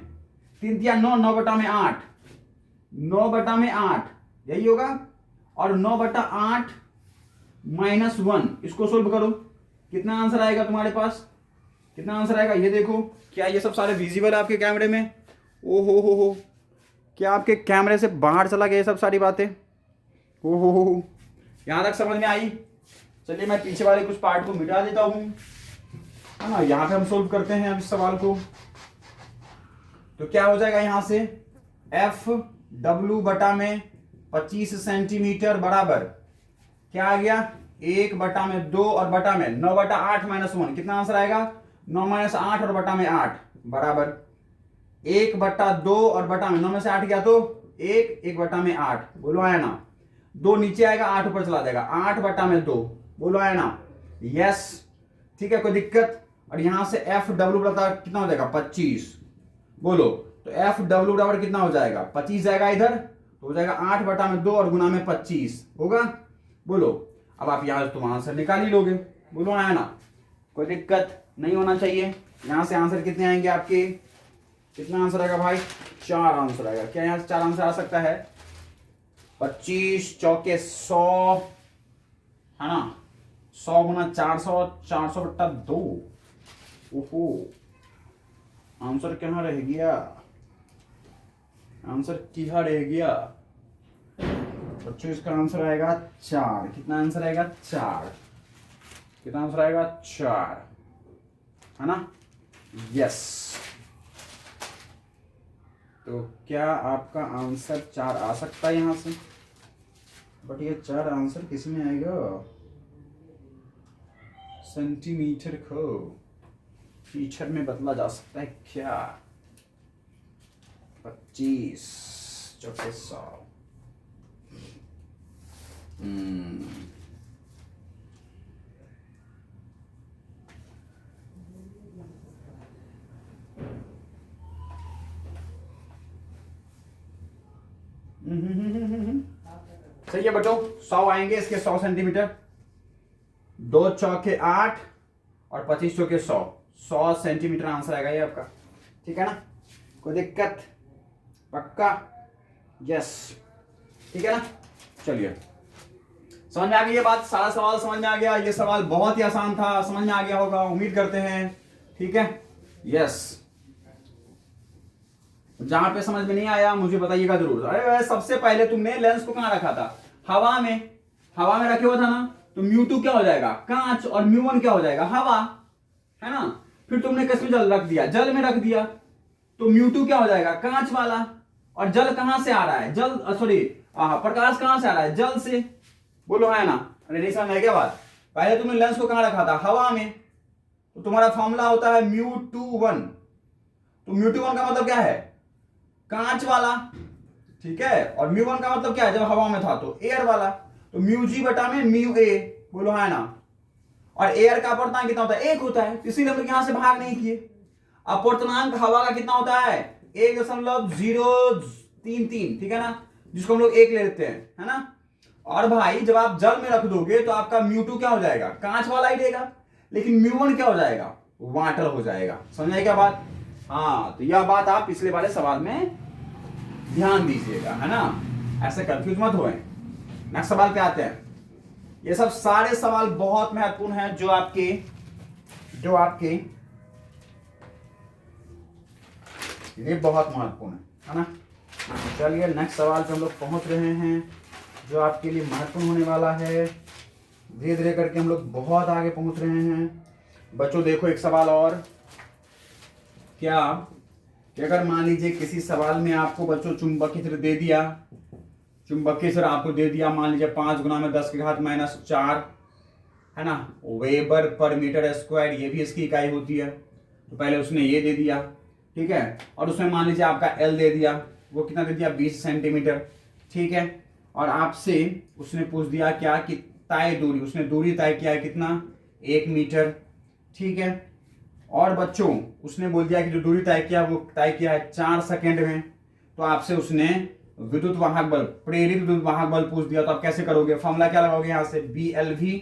3 दिया 9, 9/8, 9/8 यही होगा, और 9/8 -1 इसको सोल्व करो, कितना आंसर आएगा तुम्हारे पास, कितना आंसर आएगा, ये देखो, क्या ये सब सारे विजिबल है आपके कैमरे में, ओ हो, क्या आपके कैमरे से बाहर चला गया ये सब सारी बातें, ओ हो, यहां तक समझ में आई। चलिए मैं पीछे वाले कुछ पार्ट को मिटा देता हूं, है ना, यहां पे हम सोल्व करते हैं अब इस सवाल को। तो क्या हो जाएगा यहां से FW बटा में 25 सेंटीमीटर बराबर क्या आ गया 1/2 और बटा में 9/8 -1, कितना आंसर आएगा 9 - 8 और बटा में 8 बराबर 1/2 और बटा में 9 में से 8 गया तो 1/8, बोलो आया ना, 2 नीचे आएगा 8 ऊपर चला जाएगा 8/2, बोलो आया ना, यस, ठीक है, कोई दिक्कत। और यहां से FW बता कितना हो जाएगा 25, बोलो, तो FW बराबर कितना हो जाएगा 25 जाएगा इधर, तो हो जाएगा 8/2 और गुना में 25 होगा, बोलो। अब आप यहां तुम आंसर निकाल ही लोगे, बोलो आया ना, कोई दिक्कत नहीं होना चाहिए। यहां से आंसर कितने आएंगे आपके, कितना आंसर आएगा भाई 4 आंसर आएगा, क्या यहां से 4 आंसर आ सकता है, 25 चौके 100 है ना, 100 गुना 400, 400/2, ओहो, आंसर कहाँ रह गया, आंसर किधर रह गया बच्चों, इसका आंसर आएगा 4, कितना आंसर आएगा 4, कितना आंसर आएगा 4, है ना, यस। तो क्या आपका आंसर 4 आ सकता है यहां से, बट ये 4 आंसर किस में आएगा, सेंटीमीटर को फीचर में बदला जा सकता है क्या, 25 चौके 100, सही है बच्चों, 100 आएंगे इसके 100 सेंटीमीटर, 2 चौके 8 और 25 चौके 100 सेंटीमीटर आंसर आएगा ये आपका। ठीक है ना, कोई दिक्कत? पक्का? यस, ठीक है ना। चलिए, समझ में आ गई ये बात, सारा सवाल समझ में आ गया। ये सवाल बहुत ही आसान था, समझ में आ गया होगा, उम्मीद करते हैं। ठीक है, यस। जहां पे समझ में नहीं आया मुझे बताइएगा जरूर। अरे सबसे पहले तुमने लेंस को कहां रखा था? हवा में, हवा में रखे हुआ था ना, तो म्यू2 क्या हो जाएगा? कांच, और म्यू1 क्या हो जाएगा? हवा, है ना। फिर तुमने किसमें जल रख दिया? जल में रख दिया, तो म्यू2 क्या हो जाएगा? कांच वाला। और जल कहां से आ रहा है? जल, सॉरी, प्रकाश कहां से आ रहा है? जल से। बोलो है ना। अरे नहीं समझ में क्या बात? पहले तुमने लेंस को कहां रखा था? हवा में, तो तुम्हारा फॉर्मूला होता है म्यू21। तो म्यू21 का मतलब क्या है? कांच वाला। ठीक है, और म्यू1 का मतलब क्या है? जब हवा में था तो एयर वाला। तो म्यू जी बटा में म्यू ए, बोलो है ना। और एयर का अपवर्तनांक कितना होता है? 1 होता है, इसीलिए हम लोग यहां से भाग नहीं किए। अपवर्तनांक हवा का कितना होता है? 1.033, ठीक है ना, जिसको हम लोग 1 ले लेते हैं, है ना। और भाई जब आप जल में रख दोगे तो आपका म्यू2 क्या हो जाएगा? कांच वाला ही देगा, लेकिन म्यू1 क्या हो जाएगा? वाटर हो जाएगा। समझ आई क्या बात? हाँ, तो यह बात आप पिछले वाले सवाल में ध्यान दीजिएगा, है ना, ऐसे कंफ्यूज मत होए। नेक्स्ट सवाल पे आते हैं। ये सब सारे सवाल बहुत महत्वपूर्ण हैं, जो आपके ये बहुत महत्वपूर्ण है ना। चलिए नेक्स्ट सवाल पे हम लोग पहुंच रहे हैं, जो आपके लिए महत्वपूर्ण होने वाला है। धीरे धीरे करके हम लोग बहुत आगे पहुंच रहे हैं बच्चों। देखो एक सवाल और, क्या कि अगर मान लीजिए किसी सवाल में आपको बच्चों चुंबकीय क्षेत्र दे दिया, चुंबकीय क्षेत्र आपको दे दिया, मान लीजिए 5 × 10⁻⁴, है ना, वेबर पर मीटर स्क्वायर, ये भी इसकी इकाई होती है। तो पहले उसने ये दे दिया, ठीक है, और उसमें मान लीजिए आपका एल दे दिया, वो कितना दे दिया? 20 सेंटीमीटर, ठीक है। और आपसे उसने पूछ दिया क्या कि तय दूरी, उसने दूरी तय किया है कितना? 1 मीटर, ठीक है। और बच्चों उसने बोल दिया कि जो दूरी तय किया वो तय किया है 4 सेकेंड में। तो आपसे उसने विद्युत वाहक बल, प्रेरित विद्युत वाहक बल पूछ दिया, तो आप कैसे करोगे? फॉर्मूला क्या लगाओगे यहाँ से? BLV।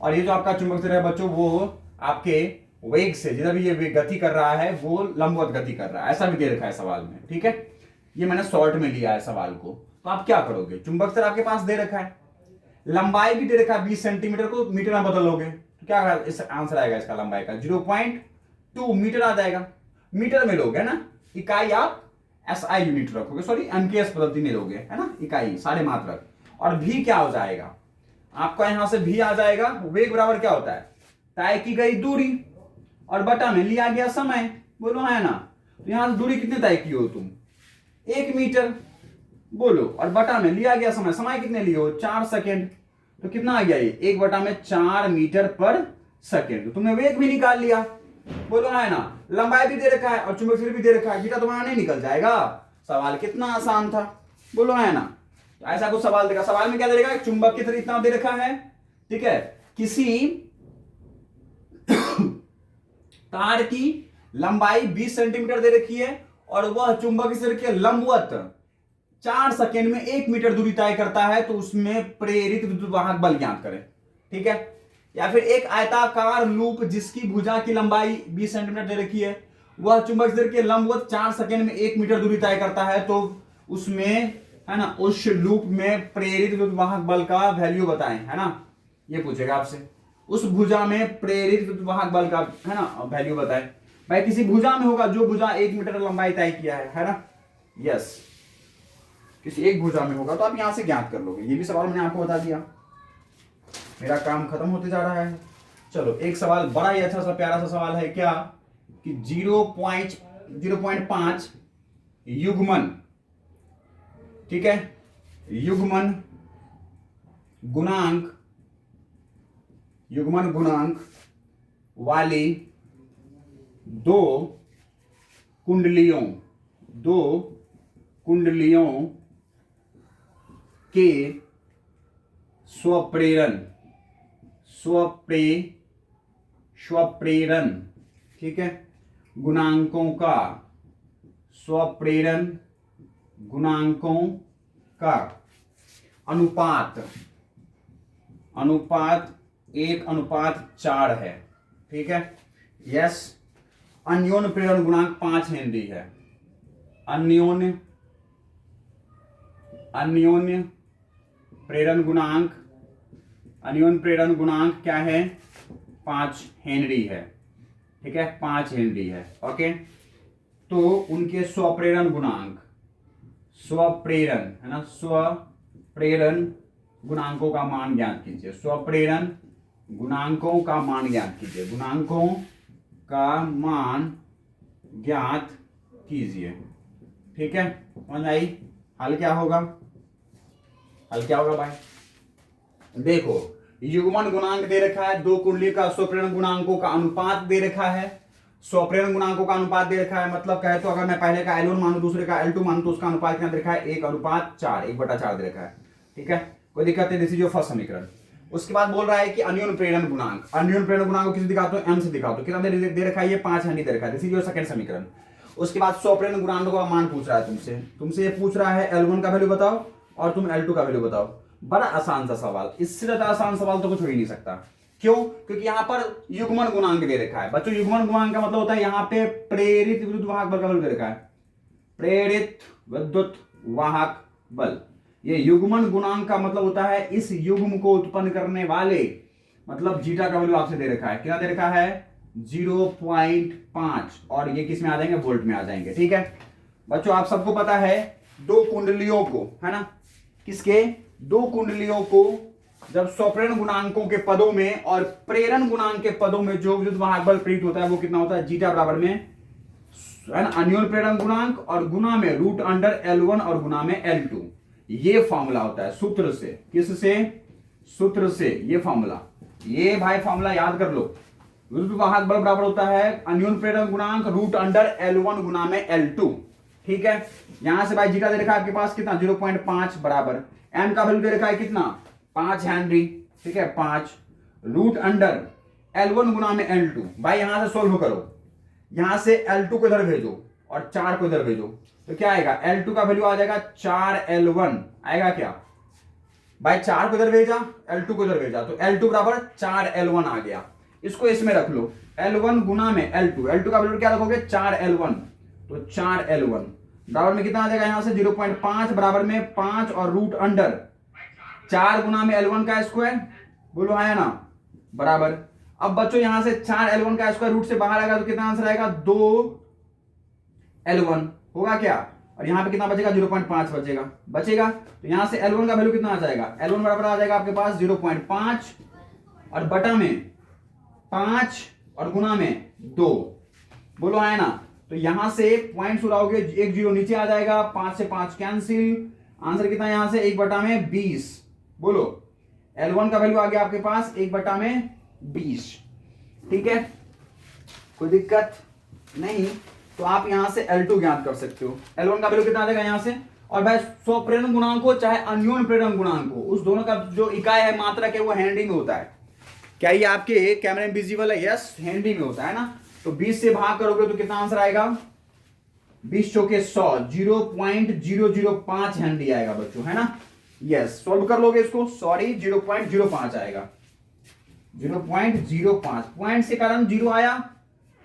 और ये जो आपका चुंबक क्षेत्र है बच्चों, वो आपके वेग से, जिधर भी ये गति कर रहा है वो लंबवत गति कर रहा है, ऐसा भी दे रखा है सवाल में, ठीक है। ये मैंने शॉर्ट में लिया है सवाल को। तो आप क्या करोगे? चुंबक क्षेत्र आपके पास दे रखा है, लंबाई भी दे रखा है 20 सेंटीमीटर, को मीटर में बदल लोगे तो क्या आंसर आएगा इसका? लंबाई का 0.2 मीटर आ जाएगा। मीटर में लोगे, है ना, इकाई आप SI यूनिट रखोगे, सॉरी MKS पद्धति में लोगे, है ना, इकाई सारे मात्रक। और भी क्या हो जाएगा आपका? यहां से भी आ जाएगा। वेग बराबर क्या होता है? तय की गई दूरी और बटा में लिया गया समय, बोलो है ना। तो यहां से दूरी कितने तय की हो तुम? 1 मीटर, बोलो, और बटा में लिया गया समय, समय कितने लिए हो? 4 सेकेंड। तो कितना आ गया ये? 1/4 मीटर पर सेकेंड। तो तुमने वेग भी निकाल लिया, बोलो है ना। लंबाई भी दे रखा है और चुंबक क्षेत्र भी दे रखा है, बेटा तुम्हारा नहीं निकल जाएगा। सवाल कितना आसान था, बोलो है ना। तो ऐसा कुछ सवाल देगा, सवाल में क्या दे रखा? चुंबक क्षेत्र इतना दे रखा है, ठीक है, किसी तार की लंबाई 20 सेंटीमीटर दे रखी है और वह चुंबक क्षेत्र के लंबवत 4 सेकेंड में 1 मीटर दूरी तय करता है, तो उसमें प्रेरित विद्युत वाहक बल ज्ञात करें, ठीक है। या फिर एक आयताकार लूप जिसकी भुजा की लंबाई 20 सेंटीमीटर दे रखी है, वह चुंबक क्षेत्र के लंबवत 4 सेकेंड में 1 मीटर दूरी तय करता है, तो उसमें, है ना, उस लूप में प्रेरित विद्युत वाहक बल का वैल्यू बताएं, है ना, ये पूछेगा आपसे। उस भुजा में प्रेरित विद्युत वाहक बल का, है ना, वैल्यू बताएं। भाई किसी भुजा में होगा जो भुजा 1 मीटर लंबाई तय किया है ना, यस, किसी एक भुजा में होगा, तो आप यहां से ज्ञात कर लोगे। ये भी सवाल मैंने आपको बता दिया, मेरा काम खत्म होते जा रहा है। चलो एक सवाल बड़ा ही अच्छा सा प्यारा सा सवाल है, क्या कि 0.5 युग्मन, ठीक है, युग्मन गुणांक वाली दो कुंडलियों के स्वप्रेरण, ठीक है, गुणांकों का, स्वप्रेरण गुणांकों का अनुपात 1:4 है, ठीक है। यस, अन्योन्य प्रेरण गुणांक 5 हेनरी है। अन्योन्य प्रेरण गुणांक क्या है? 5 हेनरी है, ठीक है, 5 हेनरी है। ओके, तो उनके स्वप्रेरण गुणांक, स्वप्रेरण है ना, स्वप्रेरण गुणांकों का मान ज्ञात कीजिए। स्वप्रेरण गुणांकों का मान ज्ञात कीजिए, गुणांकों का मान ज्ञात कीजिए, ठीक है। समझ आई? हल क्या होगा? भाई देखो, युग्मन गुणांक दे रखा है, दो कुंडली का स्वप्रेरण गुणांकों का अनुपात दे रखा है। स्वप्रेरण गुणांकों का अनुपात दे रखा है, मतलब कहे तो अगर मैं पहले का L1 मानू दूसरे का L2 मानू तो उसका अनुपात क्या दे रखा है? 1:4, 1/4 दे रखा है, ठीक है, कोई दिक्कत नहीं। दिस इज योर फर्स्ट समीकरण। उसके बाद बोल रहा है कि अन्योन्य प्रेरण गुणांक, अन्योन्य प्रेरण गुणांक को किसे दिखाता हूं? M से दिखाता हूं। कितना दे रखा है? ये 5 हेनरी दे रखा है। दिस इज योर सेकंड समीकरण। उसके बाद स्वप्रेरण गुणांकों का मान पूछ रहा है तुमसे ये पूछ रहा है L1 का वैल्यू बताओ और तुम L2 का वैल्यू बताओ। बड़ा आसान सा सवाल, इससे ज्यादा आसान सवाल तो कुछ हो ही नहीं सकता। क्यों? क्योंकि यहां पर युग्मन गुणांक दे रखा है। बच्चों, युग्मन गुणांक का मतलब होता है यहां पे प्रेरित विद्युत वाहक बल का वैल्यू दे रखा है, प्रेरित विद्युत वाहक बल। ये युग्मन गुणांक का मतलब होता है इस युग्म को उत्पन्न करने वाले, मतलब जीटा का वैल्यू आपसे दे रखा है। कितना दे रखा है? 0.5, और ये किस में आ जाएंगे? वोल्ट में आ जाएंगे, ठीक है। बच्चों, आप सबको पता है दो कुंडलियों को, है ना, किसके? दो कुंडलियों को जब स्वप्रेरण गुणांकों के पदों में और प्रेरण गुणांक के पदों में जो विद्युत वाहक बल प्रेरित होता है वो कितना होता है? जीटा बराबर में, है ना, अन्योन्य प्रेरण गुणांक और गुना में √L1 और गुना में L2। ये फॉर्मूला होता है सूत्र से। किससे? सूत्र से। ये फॉर्मूला, ये भाई फॉर्मूला याद कर लो। विद्युत वाहक बल बराबर होता है अन्योन्य प्रेरण गुणांक √L1 गुना में L2, ठीक है। यहां से भाई जीटा दे रखा है आपके पास कितना? 0.5 बराबर एम का वैल्यू दे रखा है कितना? 5 हेनरी, ठीक है, 5 √L1 गुना में L2। भाई यहां से सोल्व करो, यहां से L2 को इधर भेजो और 4 को इधर भेजो, तो क्या आएगा? L2 का वैल्यू आ जाएगा 4L1 आएगा क्या? भाई 4 को इधर भेजा, L2 को इधर भेजा, तो L2 बराबर 4L1 आ गया। इसको इसमें रख लो, L1 गुना में L2, L2 का वैल्यू क्या रखोगे? 4L1, तो 4L1 बराबर में कितना आ जाएगा? यहां से 0.5 बराबर में 5 और √4 गुना में L1 का स्क्वायर, बोलो हाँ या ना, बराबर। अब बच्चों यहां से 4L1 का स्क्वायर रूट से बाहर आएगा तो कितना आंसर आएगा? 2L1 होगा क्या? और यहां पे कितना बचेगा? 0.5 बचेगा। तो यहां से L1 का वैल्यू कितना आ जाएगा? L1 बराबर आ जाएगा आपके पास 0.5 और बटा में 5 और गुना में 2, बोलो है ना। तो यहां से पॉइंट उड़ाओगे, एक जीरो नीचे आ जाएगा, 5 से 5 कैंसिल, आंसर कितना यहां से? 1/20, बोलो L1 का वैल्यू आ गया आपके पास 1/20, ठीक है, कोई दिक्कत नहीं। तो आप यहां से L2 ज्ञात कर सकते हो। L1 का वैल्यू कितना आ जाएगा यहां से? और भाई स्वप्रेरण गुणांक हो चाहे अन्योन्य प्रेरण गुणांक हो, उस दोनों का जो इकाई है मात्रक है वो हेनरी में होता है। क्या ये आपके कैमरे में विजिबल है? यस, हेनरी में होता है ना। तो 20 से भाग करोगे तो कितना आंसर आएगा? 20 चौके 100, 0.005 हेनरी आएगा बच्चों, है ना। यस, सॉल्व कर लोगे इसको, सॉरी 0.05 आएगा, 0.05। पॉइंट से कारण 0 आया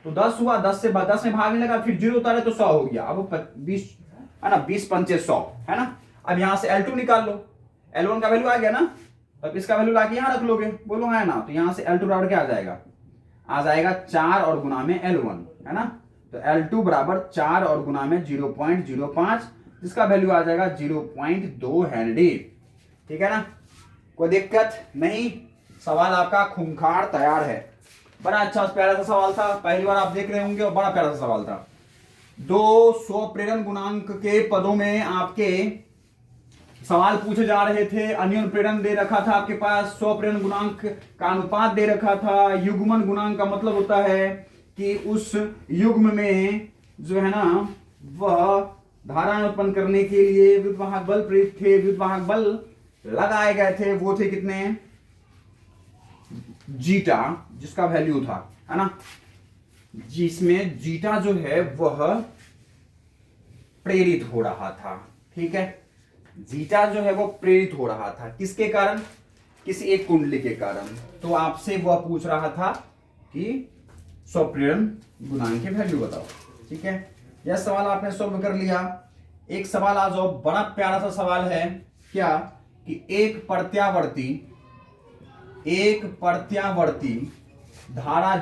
तो 10 हुआ, 10 में भागने लगा, फिर 0 उतारे तो 100 हो गया। अब 20 है ना, 20 पंचे 100, है ना। अब यहां से L2 निकाल लो, L1 का वैल्यू आ गया ना, अब इसका वैल्यू लाके यहां रख लोगे, बोलो है ना। तो यहां से L2 बराबर क्या आ जाएगा? आ जाएगा 4 और गुना में L1, है ना। तो L2 बराबर 4 और गुना में 0.05, जिसका वैल्यू आ जाएगा 0.2 हेनरी, ठीक है ना, कोई दिक्कत नहीं। सवाल आपका खूंखार तैयार है। बड़ा अच्छा प्यारा सा सवाल था, पहली बार आप देख रहे होंगे और बड़ा प्यारा सा सवाल था। दो स्वप्रेरण गुणांक के पदों में आपके सवाल पूछे जा रहे थे। अन्योन्य प्रेरण दे रखा था आपके पास, स्वप्रेरण गुणांक का अनुपात दे रखा था। युग्मन गुणांक का मतलब होता है कि उस युग्म में जो है ना वह धारा उत्पन्न करने के लिए विद्युत वाहक बल प्रेरित थे, विद्युत वाहक बल लगाए गए थे, वो थे कितने? जीटा, जिसका वैल्यू था, है ना, जिसमें जीटा जो है वह प्रेरित हो रहा था, ठीक है। जीटा जो है वो प्रेरित हो रहा था, किसके कारण? किसी एक कुंडली के कारण। तो आपसे वह पूछ रहा था कि स्वप्रेरण गुणांक की वैल्यू बताओ। ठीक है, यह सवाल आपने सॉल्व कर लिया। एक सवाल आ जाओ, बड़ा प्यारा सा सवाल है, क्या कि एक प्रत्यावर्ती धारा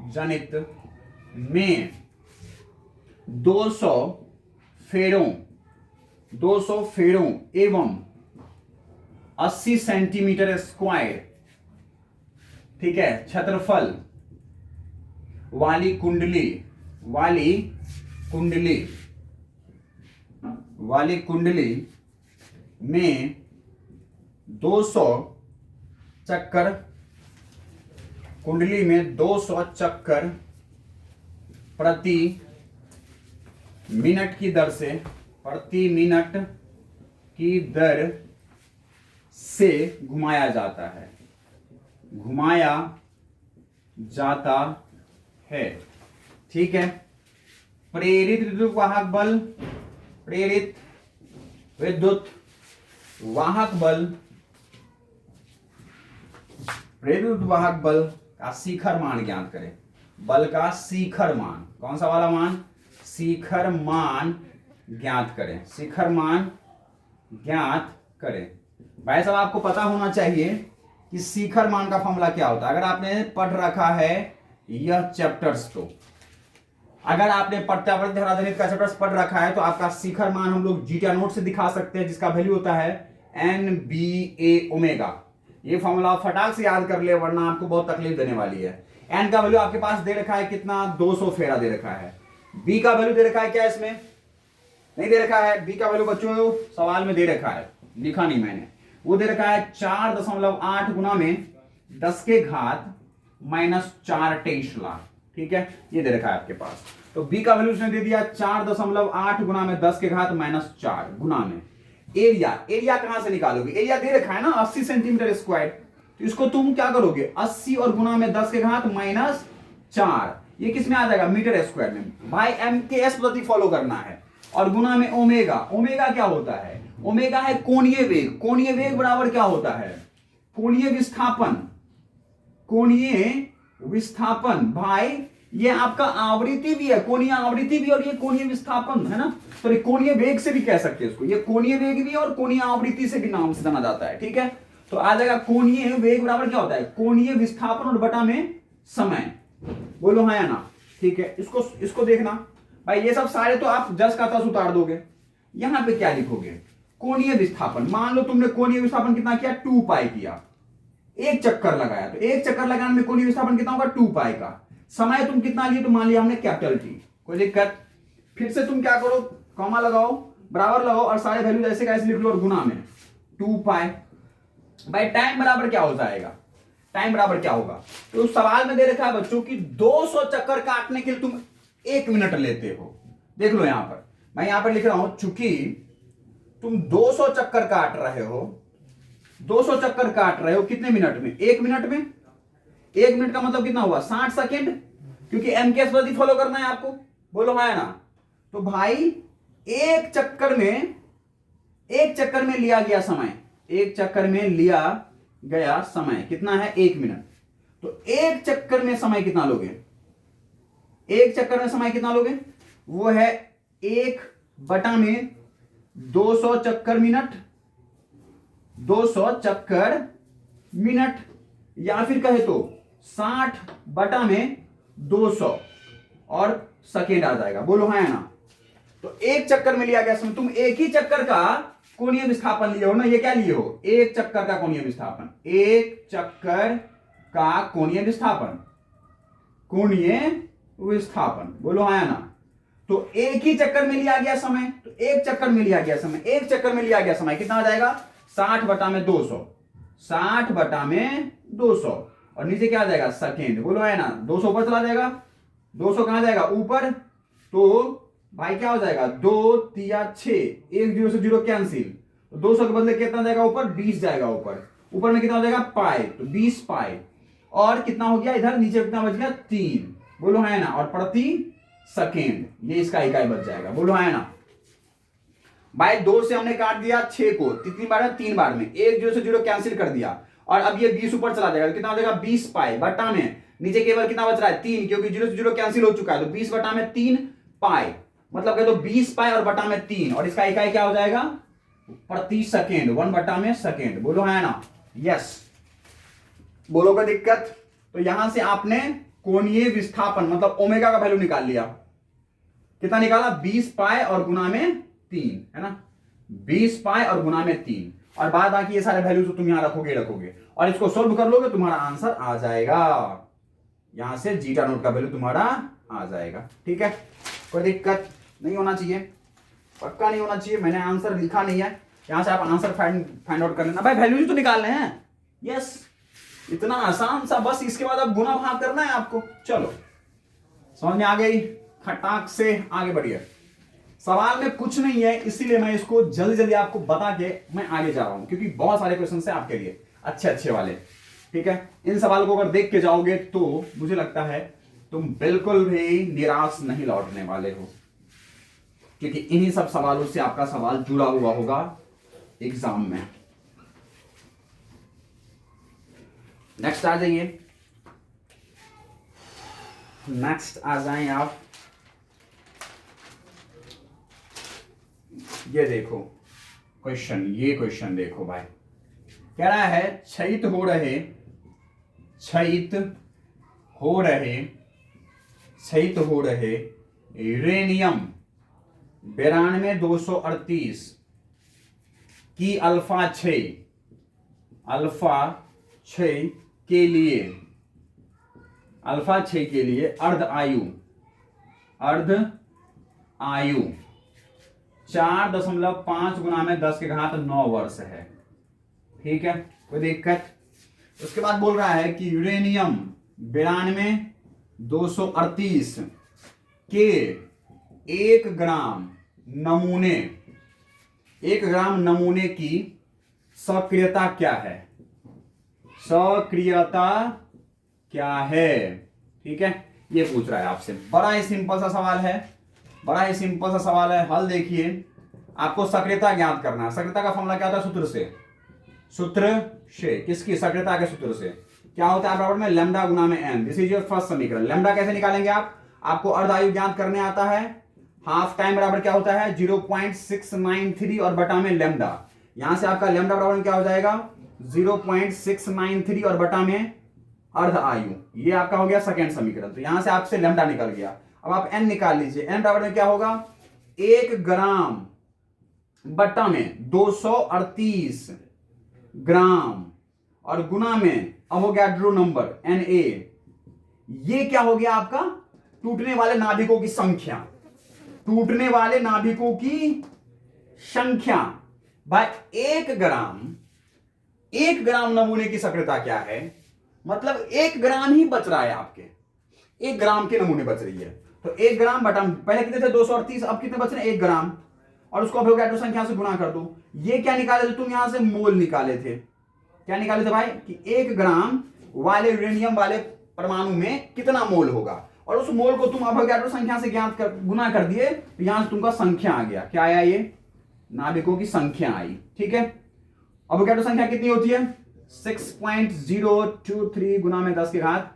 जनित में 200 फेरों एवं 80 सेंटीमीटर स्क्वायर, ठीक है, क्षेत्रफल वाली कुंडली में 200 चक्कर प्रति मिनट की दर से घुमाया जाता है। ठीक है, प्रेरित विद्युत वाहक बल का शिखर मान ज्ञात करें। बल का शिखर मान, कौन सा वाला मान? शिखर मान ज्ञात करें। भाई साहब आपको पता होना चाहिए कि शिखर मान का फॉर्मूला क्या होता है। अगर आपने पढ़ रखा है यह चैप्टर्स, तो अगर आपने प्रत्यावर्ती धारा जनित का चैप्टर्स पढ़ रखा है तो आपका शिखर मान हम लोग जीटा नोट से दिखा सकते हैं, जिसका वैल्यू होता है NBA ओमेगा। ये फॉर्मूला फटाक से याद कर ले, वरना आपको बहुत तकलीफ देने वाली है। एन का वैल्यू आपके पास दे रखा है कितना? 200 फेरा दे रखा है। बी का वैल्यू दे रखा है क्या? इसमें नहीं दे रखा है। बी का वैल्यू बच्चों सवाल में दे रखा है, लिखा नहीं मैंने। वो दे रखा है 4.8 गुना में 10 के घात -4 टेस्ला। ठीक है, ये दे रखा है आपके पास। तो बी का वैल्यू उसने दे दिया 4.8 गुना में 10 के घात -4 गुना में एरिया कहां से निकालोगे? एरिया दे रखा है ना 80 सेंटीमीटर स्क्वायर। तो इसको तुम क्या करोगे? 80 और गुना में 10 के घात -4, ये किस में आ जाएगा? मीटर स्क्वायर में। भाई MKS पद्धति फॉलो करना है। और गुना में ओमेगा। ओमेगा क्या होता है? ओमेगा है कोणीय वेग। कोणीय वेग बराबर क्या होता है? कोणीय विस्थापन। भाई ये आपका आवृत्ति भी है, कोणीय आवृत्ति भी, और ये कोणीय विस्थापन है ना। तो कोणीय वेग से भी कह सकते हैं इसको। ये कोणीय वेग भी और कोणीय आवृत्ति से भी नाम से जाना जाता है। ठीक है, तो आ जाएगा कोणीय वेग बराबर क्या होता है? कोणीय विस्थापन और बटा में समय। बोलो हाँ या ना? ठीक है, इसको देखना भाई। ये सब सारे तो आप जस का तस उतार दोगे। यहां पे क्या लिखोगे? कोणीय विस्थापन। मान लो तुमने कोणीय विस्थापन कितना किया? 2 पाई किया, एक चक्कर लगाया। तो एक चक्कर लगाने में कोणीय विस्थापन कितना होगा? 2 पाई का। समय तुम कितना लिए? तो मान लिया हमने कैपिटल T। कोई दिक्कत? फिर से तुम क्या करो? कॉमा लगाओ, बराबर लगाओ, और सारे वैल्यू जैसे कैसे लिख लो, और गुना में 2 पाई। भाई टाइम बराबर क्या हो जाएगा? टाइम बराबर क्या होगा? तो सवाल में दे रखा है बच्चों की 200 चक्कर काटने के लिए तुम 1 मिनट लेते हो। देख लो यहां पर, मैं यहां पर लिख रहा हूं, चूंकि तुम 200 चक्कर काट रहे हो, 200 चक्कर काट रहे हो कितने मिनट में? 1 मिनट में। 1 मिनट का मतलब कितना हुआ? 60 सेकेंड, क्योंकि MKS पद्धति फॉलो करना है आपको। बोलो हाँ ना? तो भाई एक चक्कर में लिया गया समय, एक चक्कर में लिया गया समय कितना है? 1 मिनट। तो एक चक्कर में समय कितना लोगे? एक चक्कर में समय कितना लोगे? वो है 1/200 चक्कर मिनट, 200 चक्कर मिनट, या फिर कहे तो 60/200 और सेकेंड आ जाएगा। बोलो हाँ या ना? तो एक चक्कर में लिया गया समय, तुम एक ही चक्कर का कोणीय विस्थापन लिए हो ना। ये क्या लिए हो? एक चक्कर का कोणीय विस्थापन। एक चक्कर का कोणीय विस्थापन। बोलो हाँ या ना? तो एक ही चक्कर में लिया गया समय, तो एक चक्कर में लिया गया समय कितना आ जाएगा? 60/200। 60/200 और नीचे क्या आ जाएगा? सेकेंड। बोलो है ना? 200 ऊपर चला जाएगा, 200 कहां जाएगा? ऊपर। तो भाई क्या हो जाएगा? 2 3 6, 1 0 से 0 कैंसिल। तो 200 के बदले कितना जाएगा ऊपर? 20 जाएगा ऊपर। ऊपर में कितना हो जाएगा? पाई। तो 20 पाई। और कितना हो गया इधर? नीचे कितना बच गया? 3। बोलो है ना? और प्रति सेकेंड, ये इसका इकाई बच जाएगा। बोलो है ना? भाई 2 से हमने काट दिया 6 को, कितनी बार है, 3 बार में, एक 0 से 0 कैंसिल कर दिया, और अब ये 20 ऊपर चला जाएगा, कितना हो जाएगा 20 पाई बटा में नीचे केवल कितना बच रहा है 3, क्योंकि 0 से 0 कैंसिल हो चुका है, तो 20 बटा में 3 पाई, मतलब कह दो 20 पाई और बटा में 3, और इसका इकाई क्या हो जाएगा प्रति सेकेंड, 1 बटा में सेकेंड, बोलो है ना, यस, बोलो कोई दिक्कत। तो यहां से आपने कोणीय विस्थापन मतलब ओमेगा का वैल्यू निकाल लिया, कितना निकाला 20 पाई और गुना में 3, है ना, 20 पाई और गुना में 3, और बाद बाकी ये सारे वैल्यू तो तुम यहां रखोगे और इसको सोल्व कर लोगे, तुम्हारा आंसर आ जाएगा, यहां से जीटा नोट का वैल्यू तुम्हारा आ जाएगा, ठीक है, कोई दिक्कत नहीं होना चाहिए, पक्का नहीं होना चाहिए, मैंने आंसर लिखा नहीं है, यहां से आप आंसर फाइंड आउट कर लेना, भाई वैल्यू तो निकालने हैं, यस, इतना आसान सा, बस इसके बाद अब गुना भाग करना है आपको, चलो समझ में आ गई, खटाक से आगे बढ़िए, सवाल में कुछ नहीं है, इसीलिए मैं इसको जल्दी जल्दी आपको बता के मैं आगे जा रहा हूं, क्योंकि बहुत सारे क्वेश्चन है आपके लिए अच्छे वाले, ठीक है, इन सवाल को अगर देख के जाओगे तो मुझे लगता है तुम बिल्कुल भी निराश नहीं लौटने वाले हो, क्योंकि इन्हीं सब सवालों से आपका सवाल जुड़ा हुआ होगा एग्जाम में। नेक्स्ट आ जाइए, नेक्स्ट आ जाएं आप, ये देखो क्वेश्चन, ये क्वेश्चन देखो भाई, कह रहा है क्षयित हो रहे 9238 यूरेनियम 92238 की अल्फा 6 के लिए अर्ध आयु 4.5 गुना में 10 के घात 9 वर्ष है, ठीक है, कोई दिक्कत। उसके बाद बोल रहा है कि यूरेनियम 92238 के 1 ग्राम नमूने की सक्रियता क्या है, ठीक है, ये पूछ रहा है आपसे, बड़ा ही सिंपल सा सवाल है, हल देखिए, आपको सक्रियता ज्ञात करना है, सक्रियता का फॉर्मूला क्या होता है, सूत्र से किसकी, सक्रियता के सूत्र से क्या होता है, बराबर में लैम्डा गुना में N, this is your first समीकरण। लैम्डा कैसे निकालेंगे आपको अर्ध आयु ज्ञात करने आता है, हाफ टाइम बराबर क्या होता है 0.693 और बटा में लैम्डा, यहां से आपका लैम्डा बराबर में क्या हो जाएगा 0.693 और बटा में अर्ध आयु, ये आपका हो गया सेकेंड समीकरण, तो यहां से आपसे लैम्डा निकल गया। अब आप एन निकाल लीजिए, एन बराबर में क्या होगा 1 ग्राम बटा में 238 ग्राम और गुना में अवोगाड्रो नंबर Na, ये क्या हो गया आपका टूटने वाले नाभिकों की संख्या भाई 1 ग्राम नमूने की सक्रियता क्या है, मतलब 1 ग्राम ही बच रहा है आपके, 1 ग्राम के नमूने बच रही है, तो 1 ग्राम बटा पहले कितने थे 238, अब कितने बच रहे हैं 1 ग्राम, और उसको अवोगाड्रो संख्या से गुणा कर दो, ये क्या निकाले थे तुम यहां से मोल निकाले थे, क्या निकाले थे भाई कि 1 ग्राम वाले यूरेनियम वाले परमाणु में कितना मोल होगा, और उस मोल को तुम अवोगाड्रो संख्या से गुना कर दिए, तो यहां से तुमका संख्या आ गया, क्या आया ये नाभिकों की संख्या आई, ठीक है, अवोगाड्रो संख्या कितनी होती है 6.023 गुना में 10 के घात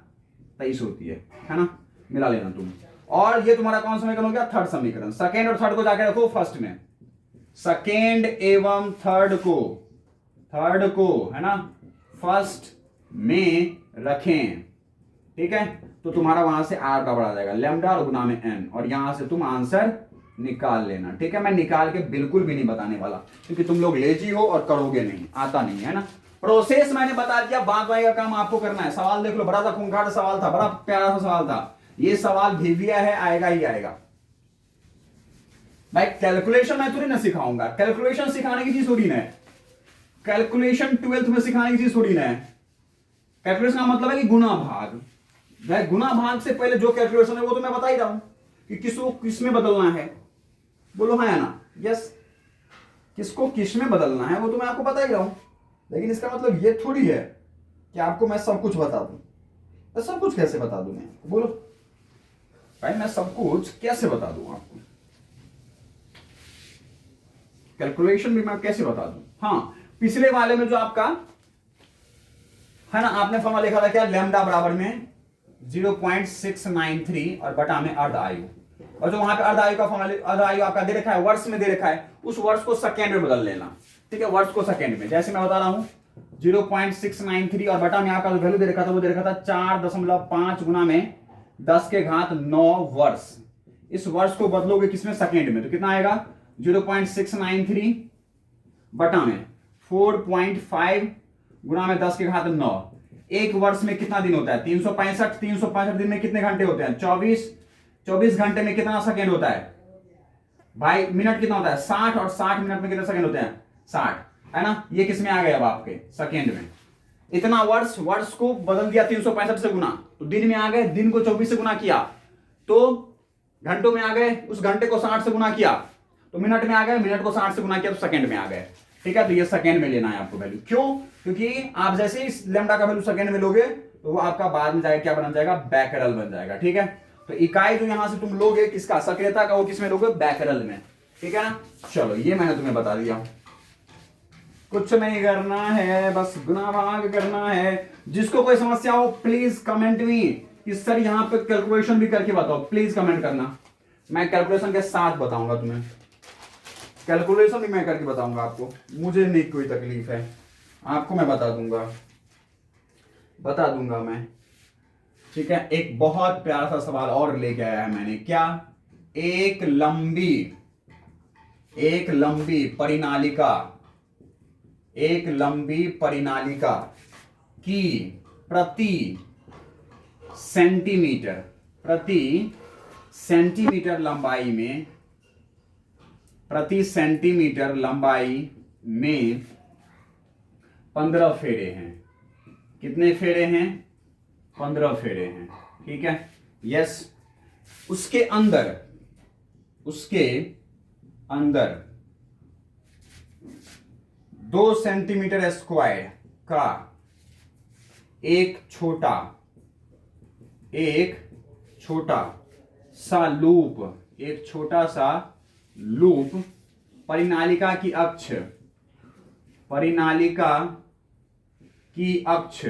23 होती है ना, मिला लेना तुम, और ये तुम्हारा कौन सा समीकरण हो गया थर्ड समीकरण, सेकेंड और थर्ड को जाके रखो फर्स्ट में, सेकेंड एवं थर्ड को है ना फर्स्ट में रखें, ठीक है, तो तुम्हारा वहां से आर का बड़ा जाएगा लैम्डा और गुना में एन, और यहां से तुम आंसर निकाल लेना, ठीक है, मैं निकाल के बिल्कुल भी नहीं बताने वाला, क्योंकि तुम लोग लेजी हो और करोगे नहीं, आता नहीं है ना, प्रोसेस मैंने बता दिया, बाद का काम आपको करना है। सवाल देख लो, बड़ा सा खूंखार सवाल था, बड़ा प्यारा सा सवाल था, ये सवाल भेजिया है, आएगा ही आएगा भाई। कैलकुलेशन मैं थोड़ी ना सिखाऊंगा, कैलकुलेशन सिखाने की चीज थोड़ी ना है, कैलकुलेशन 12th में सिखाने की चीज थोड़ी ना है, कैलकुलेशन का मतलब है कि गुना भाग, गुना भाग से पहले जो कैलकुलेशन है वो तो मैं बता ही रहा हूं कि किसको किस में बदलना है, बोलो है ना, यस, किसको किस में बदलना है वो तो मैं आपको बता ही रहा हूं, लेकिन इसका मतलब ये थोड़ी है कि आपको मैं सब कुछ बता दूं, तो सब कुछ कैसे बता दूं मैं, बोलो भाई मैं सब कुछ कैसे बता दूं आपको, कैलकुलेशन भी मैं कैसे बता दूं। हाँ, पिछले वाले में जो आपका है ना, आपने फॉर्मूला लिखा था क्या, लैम्डा बराबर में 0.693 और बटा में अर्ध आयु, और जो वहां पे अर्ध आयु का फॉर्मूला, अर्ध आयु आपका दे रखा है, वर्ष में दे रखा है, उस वर्ष को सेकेंड में बदल लेना। ठीक है, वर्ष को सेकेंड में, जैसे मैं बता रहा हूं 0.693 और बटा में आपका जो वैल्यू दे रखा था वो दे रखा था 4.5 गुना में 10 के घात 9 वर्ष। इस वर्ष को बदलोगे किसमें, सेकेंड में, तो कितना आएगा 0.693 बटा में 4.5 गुना में 10 के घात 9। एक वर्ष में कितना दिन होता है, 365। 365 दिन में कितने घंटे होते हैं, 24। 24 घंटे में कितना सेकेंड होता है भाई, मिनट कितना होता है 60, और 60 मिनट में कितने सेकेंड होते हैं 60, है ना। ये किसमें आ गया अब आपके, सेकेंड में। इतना वर्ष, वर्ष को बदल दिया 365 से गुना, तो दिन में आ गए, दिन को 24 से गुना किया तो घंटों में आ गए, उस घंटे को 60 से गुना किया तो मिनट में आ गए, मिनट को 60 से गुना किया तो सेकंड में आ गए। ठीक है, तो ये सेकंड में लेना है आपको वैल्यू। क्यों, क्योंकि आप जैसे ही लैम्डा का वैल्यू सेकंड में लोगे तो वो आपका बाद में जाएगा क्या बन जाएगा, बैकरल बन जाएगा। ठीक है, तो इकाई जो यहां से तुम लोगे किसका, सक्रियता का, वो किसमें लोगे, बैकरल में। ठीक है ना, चलो ये मैंने तुम्हें बता दिया, कुछ नहीं करना है, बस गुना भाग करना है। जिसको कोई समस्या हो प्लीज कमेंट में कि सर यहाँ पे कैलकुलेशन भी करके बताओ, प्लीज कमेंट करना, मैं कैलकुलेशन के साथ बताऊंगा तुम्हें, कैलकुलेशन भी मैं करके बताऊंगा आपको, मुझे नहीं कोई तकलीफ है, आपको मैं बता दूंगा मैं। ठीक है, एक बहुत प्यारा सा सवाल और लेके आया है मैंने, क्या, एक लंबी परिनालिका की प्रति सेंटीमीटर लंबाई में 15 फेरे हैं। कितने फेरे हैं, 15 फेरे हैं। ठीक है, यस। उसके अंदर 2 सेंटीमीटर स्क्वायर का एक छोटा सा लूप परिनालिका की अक्ष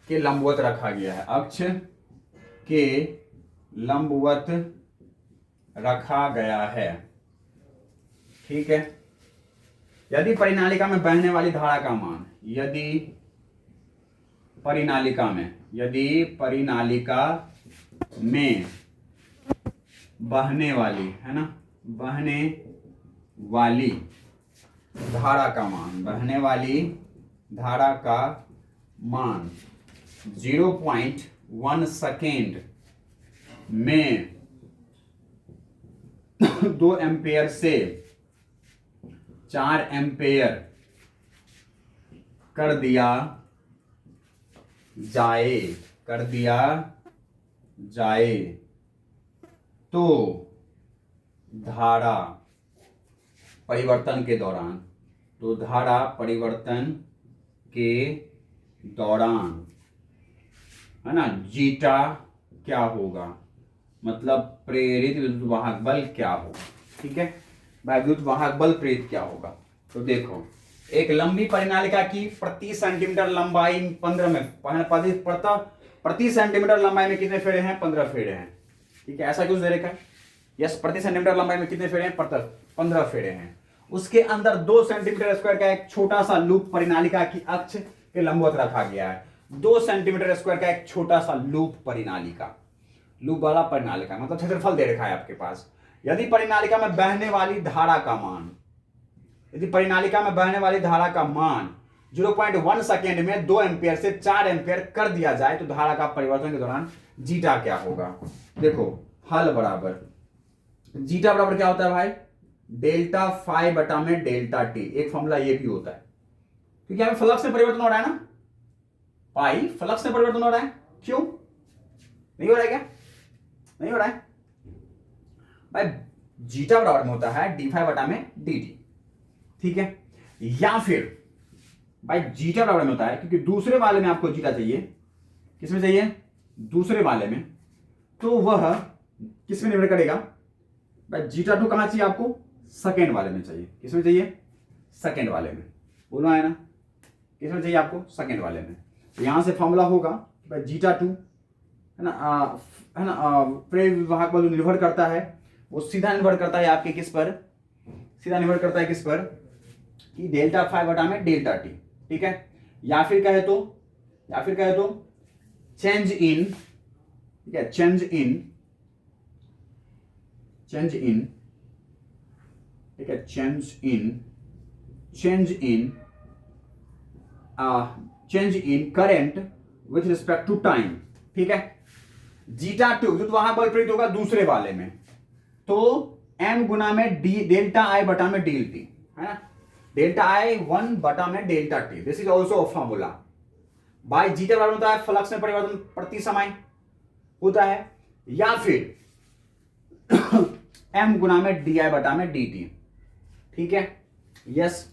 के लंबवत रखा गया है, अक्ष के लंबवत रखा गया है। ठीक है, यदि परिनालिका में बहने वाली धारा का मान, यदि परिनालिका में बहने वाली, है ना, बहने वाली धारा का मान 0.1 सेकेंड में 2 एम्पेयर से 4 एम्पेयर कर दिया जाए तो धारा परिवर्तन के दौरान है ना, जीटा क्या होगा, मतलब प्रेरित विद्युत वाहक बल क्या होगा। ठीक है, विद्युत वाहक बल प्रेरित क्या होगा, तो देखो, एक लंबी परिनालिका की प्रति सेंटीमीटर लंबाई 15 में, प्रति सेंटीमीटर लंबाई में कितने फेरे हैं, 15 फेरे हैं। ठीक है, ऐसा क्यों दे रखा है, यस, प्रति सेंटीमीटर लंबाई में कितने फेरे हैं, 15 फेरे हैं। उसके अंदर 2 सेंटीमीटर स्क्वायर का एक छोटा सा लूप परिनालिका की अक्ष के लंबवत रखा गया है। 2 सेंटीमीटर स्क्वायर का एक छोटा सा लूप वाला परिनालिका, मतलब क्षेत्रफल दे रखा है आपके पास। यदि परिनालिका में बहने वाली धारा का मान 0.1 सेकेंड में 2 एम्पियर से 4 एम्पियर कर दिया जाए तो धारा का परिवर्तन के दौरान जीटा क्या होगा। देखो, हल बराबर जीटा बराबर क्या होता है भाई, डेल्टा फाई बटा में डेल्टा टी। एक फॉर्मूला ये भी होता है, क्योंकि हमें फ्लक्स में परिवर्तन हो रहा है ना, पाई फ्लक्स में परिवर्तन हो रहा है। क्यों नहीं हो रहा है, क्या नहीं हो रहा है भाई, जीटा बराबर में होता है डी फाई बटा में डी टी। ठीक है, या फिर भाई जीटा बराबर में होता है, क्योंकि दूसरे वाले में आपको जीटा चाहिए, किसमें चाहिए, दूसरे वाले में, तो वह किसमें निर्भर करेगा भाई, जीटा टू कहां चाहिए आपको, सेकेंड वाले में चाहिए। किसमें चाहिए? सेकेंड वाले में। बोलो है ना, किसमें चाहिए आपको? सेकेंड वाले में। तो यहाँ से फॉर्मूला होगा भाई जीटा 2 है ना, है ना, प्रेरक विभाग पर जो निर्भर करता है वो सीधा निर्भर करता है आपके किस पर? सीधा निर्भर करता है किस पर? कि डेल्टा 5 बटा में डेल्टा टी। ठीक है, या फिर कहे तो चेंज इन, ठीक है, चेंज इन, ठीक है, change in current with respect to time. ठीक है, जीटा 2 जो वहां बल प्रेरित होगा दूसरे वाले में, तो m गुना में डी डेल्टा आई बटा में डेल टी, है ना, डेल्टा आई 1 बटा में delta T. This is also a formula. By zeta बराबर होता है फ्लक्स में परिवर्तन प्रति समय होता है, या फिर m गुना में डी आई बटा में डी टी। ठीक है, यस,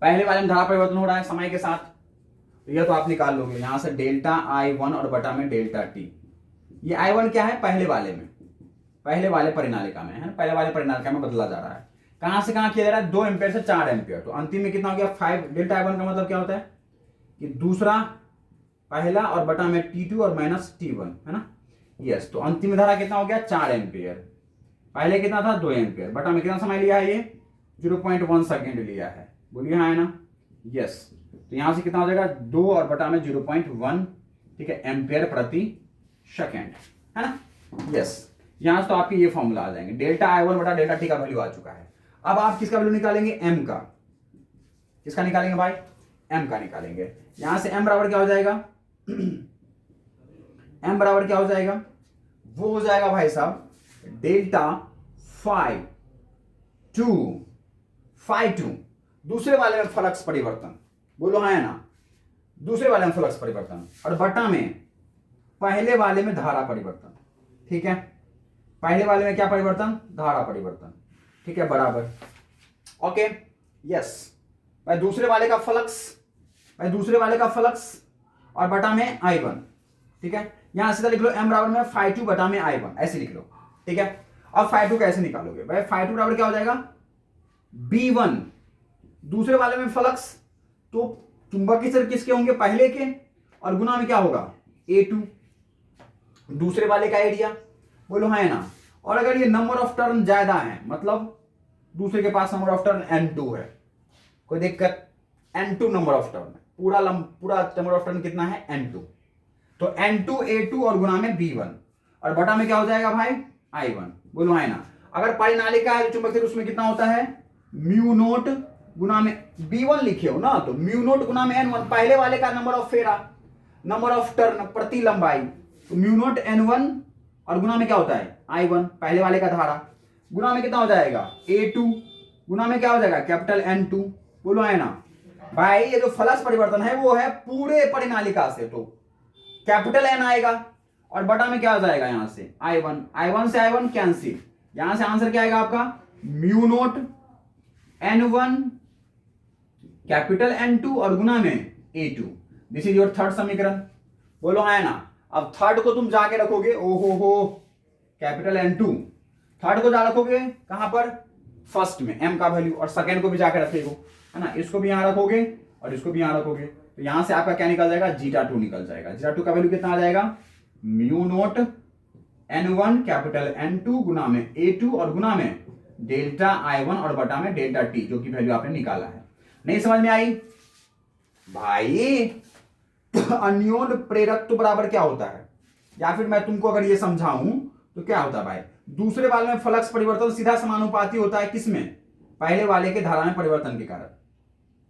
पहले वाले में धारा परिवर्तन हो रहा है समय के साथ, तो यह तो आप निकाल लोगे यहां से डेल्टा I1 और बटा में डेल्टा टी। ये I1 क्या है? पहले वाले में, पहले वाले परिनालिका में, है ना, पहले वाले परिनालिका में बदला जा रहा है। कहां से कहां किया जा रहा है? 2 एम्पियर से 4 एम्पियर। तो अंतिम में कितना हो गया? 5। डेल्टा I1 का मतलब क्या होता है कि दूसरा, पहला और बटा में T2 और माइनस T1, है ना, यस। तो अंतिम धारा कितना हो गया? 4 एम्पियर। पहले कितना था? 2 एम्पियर। बटा में कितना समय लिया है? ये 0.1 सेकेंड लिया है। बोलिए हाँ है ना, यस। तो यहां से कितना हो जाएगा? 2 और बटा में 0.1, ठीक है, एम्पियर प्रति सेकेंड, है ना, यस। यहां से तो आपके ये फॉर्मूला आ जाएंगे। डेल्टा I1 बटा डेल्टा टी का वैल्यू आ चुका है। अब आप किसका वैल्यू निकालेंगे? m का। किसका निकालेंगे भाई? m का निकालेंगे। यहां से m बराबर क्या हो जाएगा? m बराबर क्या हो जाएगा? वो हो जाएगा भाई साहब डेल्टा 5 2 दूसरे वाले में फ्लक्स परिवर्तन। बोलो हाँ है ना, दूसरे वाले में फ्लक्स परिवर्तन, और बटा में पहले वाले में धारा परिवर्तन। ठीक है, पहले वाले में क्या परिवर्तन? धारा परिवर्तन। ठीक है, बराबर, ओके, यस। भाई दूसरे वाले का फ्लक्स और बटा में I1। ठीक है, यहां सीधा लिख लो m बराबर में 5 2 बटा में I1, ऐसे लिख लो। ठीक है, अब 5 2 कैसे निकालोगे भाई? 5 2 बराबर क्या हो जाएगा? B1। दूसरे वाले में फ्लक्स, तो चुंबकीय क्षेत्र किसके होंगे? पहले के, और गुना में क्या होगा? A2, दूसरे वाले का एरिया। बोलो हाँ है ना। और अगर ये नंबर ऑफ टर्न ज्यादा है, मतलब दूसरे के पास नंबर ऑफ टर्न N2 है, कोई दिक्कत? N2 नंबर ऑफ टर्न, पूरा नंबर ऑफ टर्न कितना है? N2। तो N2 A2 और गुना में B1, और बटा में क्या हो जाएगा भाई? I1। बोलो हाँ है ना। अगर परिनालिका है चुंबक क्षेत्र, उसमें कितना होता है? म्यू नोट गुना में B1 लिखे हो ना, तो म्यू नोट गुना में N1, पहले वाले का नंबर ऑफ फेरा, नंबर ऑफ टर्न प्रति लंबाई, तो म्यू नोट N1 और गुना में क्या होता है? I1, पहले वाले का धारा, गुना में कितना हो जाएगा? A2, गुना में क्या हो जाएगा? Capital N2। बोलो है ना भाई, ये जो फ्लक्स परिवर्तन है वो है पूरे परिनालिका से, तो कैपिटल N आएगा, और बटा में क्या हो जाएगा? यहां से I1 से I1 कैंसिल, यहां से आंसर क्या आएगा आपका? Mu naught N1 capital N2 और गुना में A2। This is your third समीकरण। बोलो हाँ है ना। अब थर्ड को तुम जाके रखोगे, ओहो हो, कैपिटल N2, थर्ड को जा रखोगे कहां पर? फर्स्ट में m का वैल्यू, और सेकेंड को भी जाके रखेगो, है ना, इसको भी यहां रखोगे और इसको भी यहां रखोगे, तो यहां से आपका क्या निकल जाएगा? जीटा 2 निकल जाएगा। जीटा 2 का वैल्यू कितना आ जाएगा? Mu naught N1 capital N2 गुना में A2 और गुना में डेल्टा I1 और बटा में डेल्टा टी, जो कि वैल्यू आपने निकाला है। नहीं समझ में आई भाई? अन्योन्य प्रेरकत्व बराबर क्या होता है? या फिर मैं तुमको अगर ये समझाऊं तो क्या होता है भाई? दूसरे वाले में फ्लक्स परिवर्तन सीधा समानुपाती होता है किसमें? पहले वाले के धारा में परिवर्तन के कारण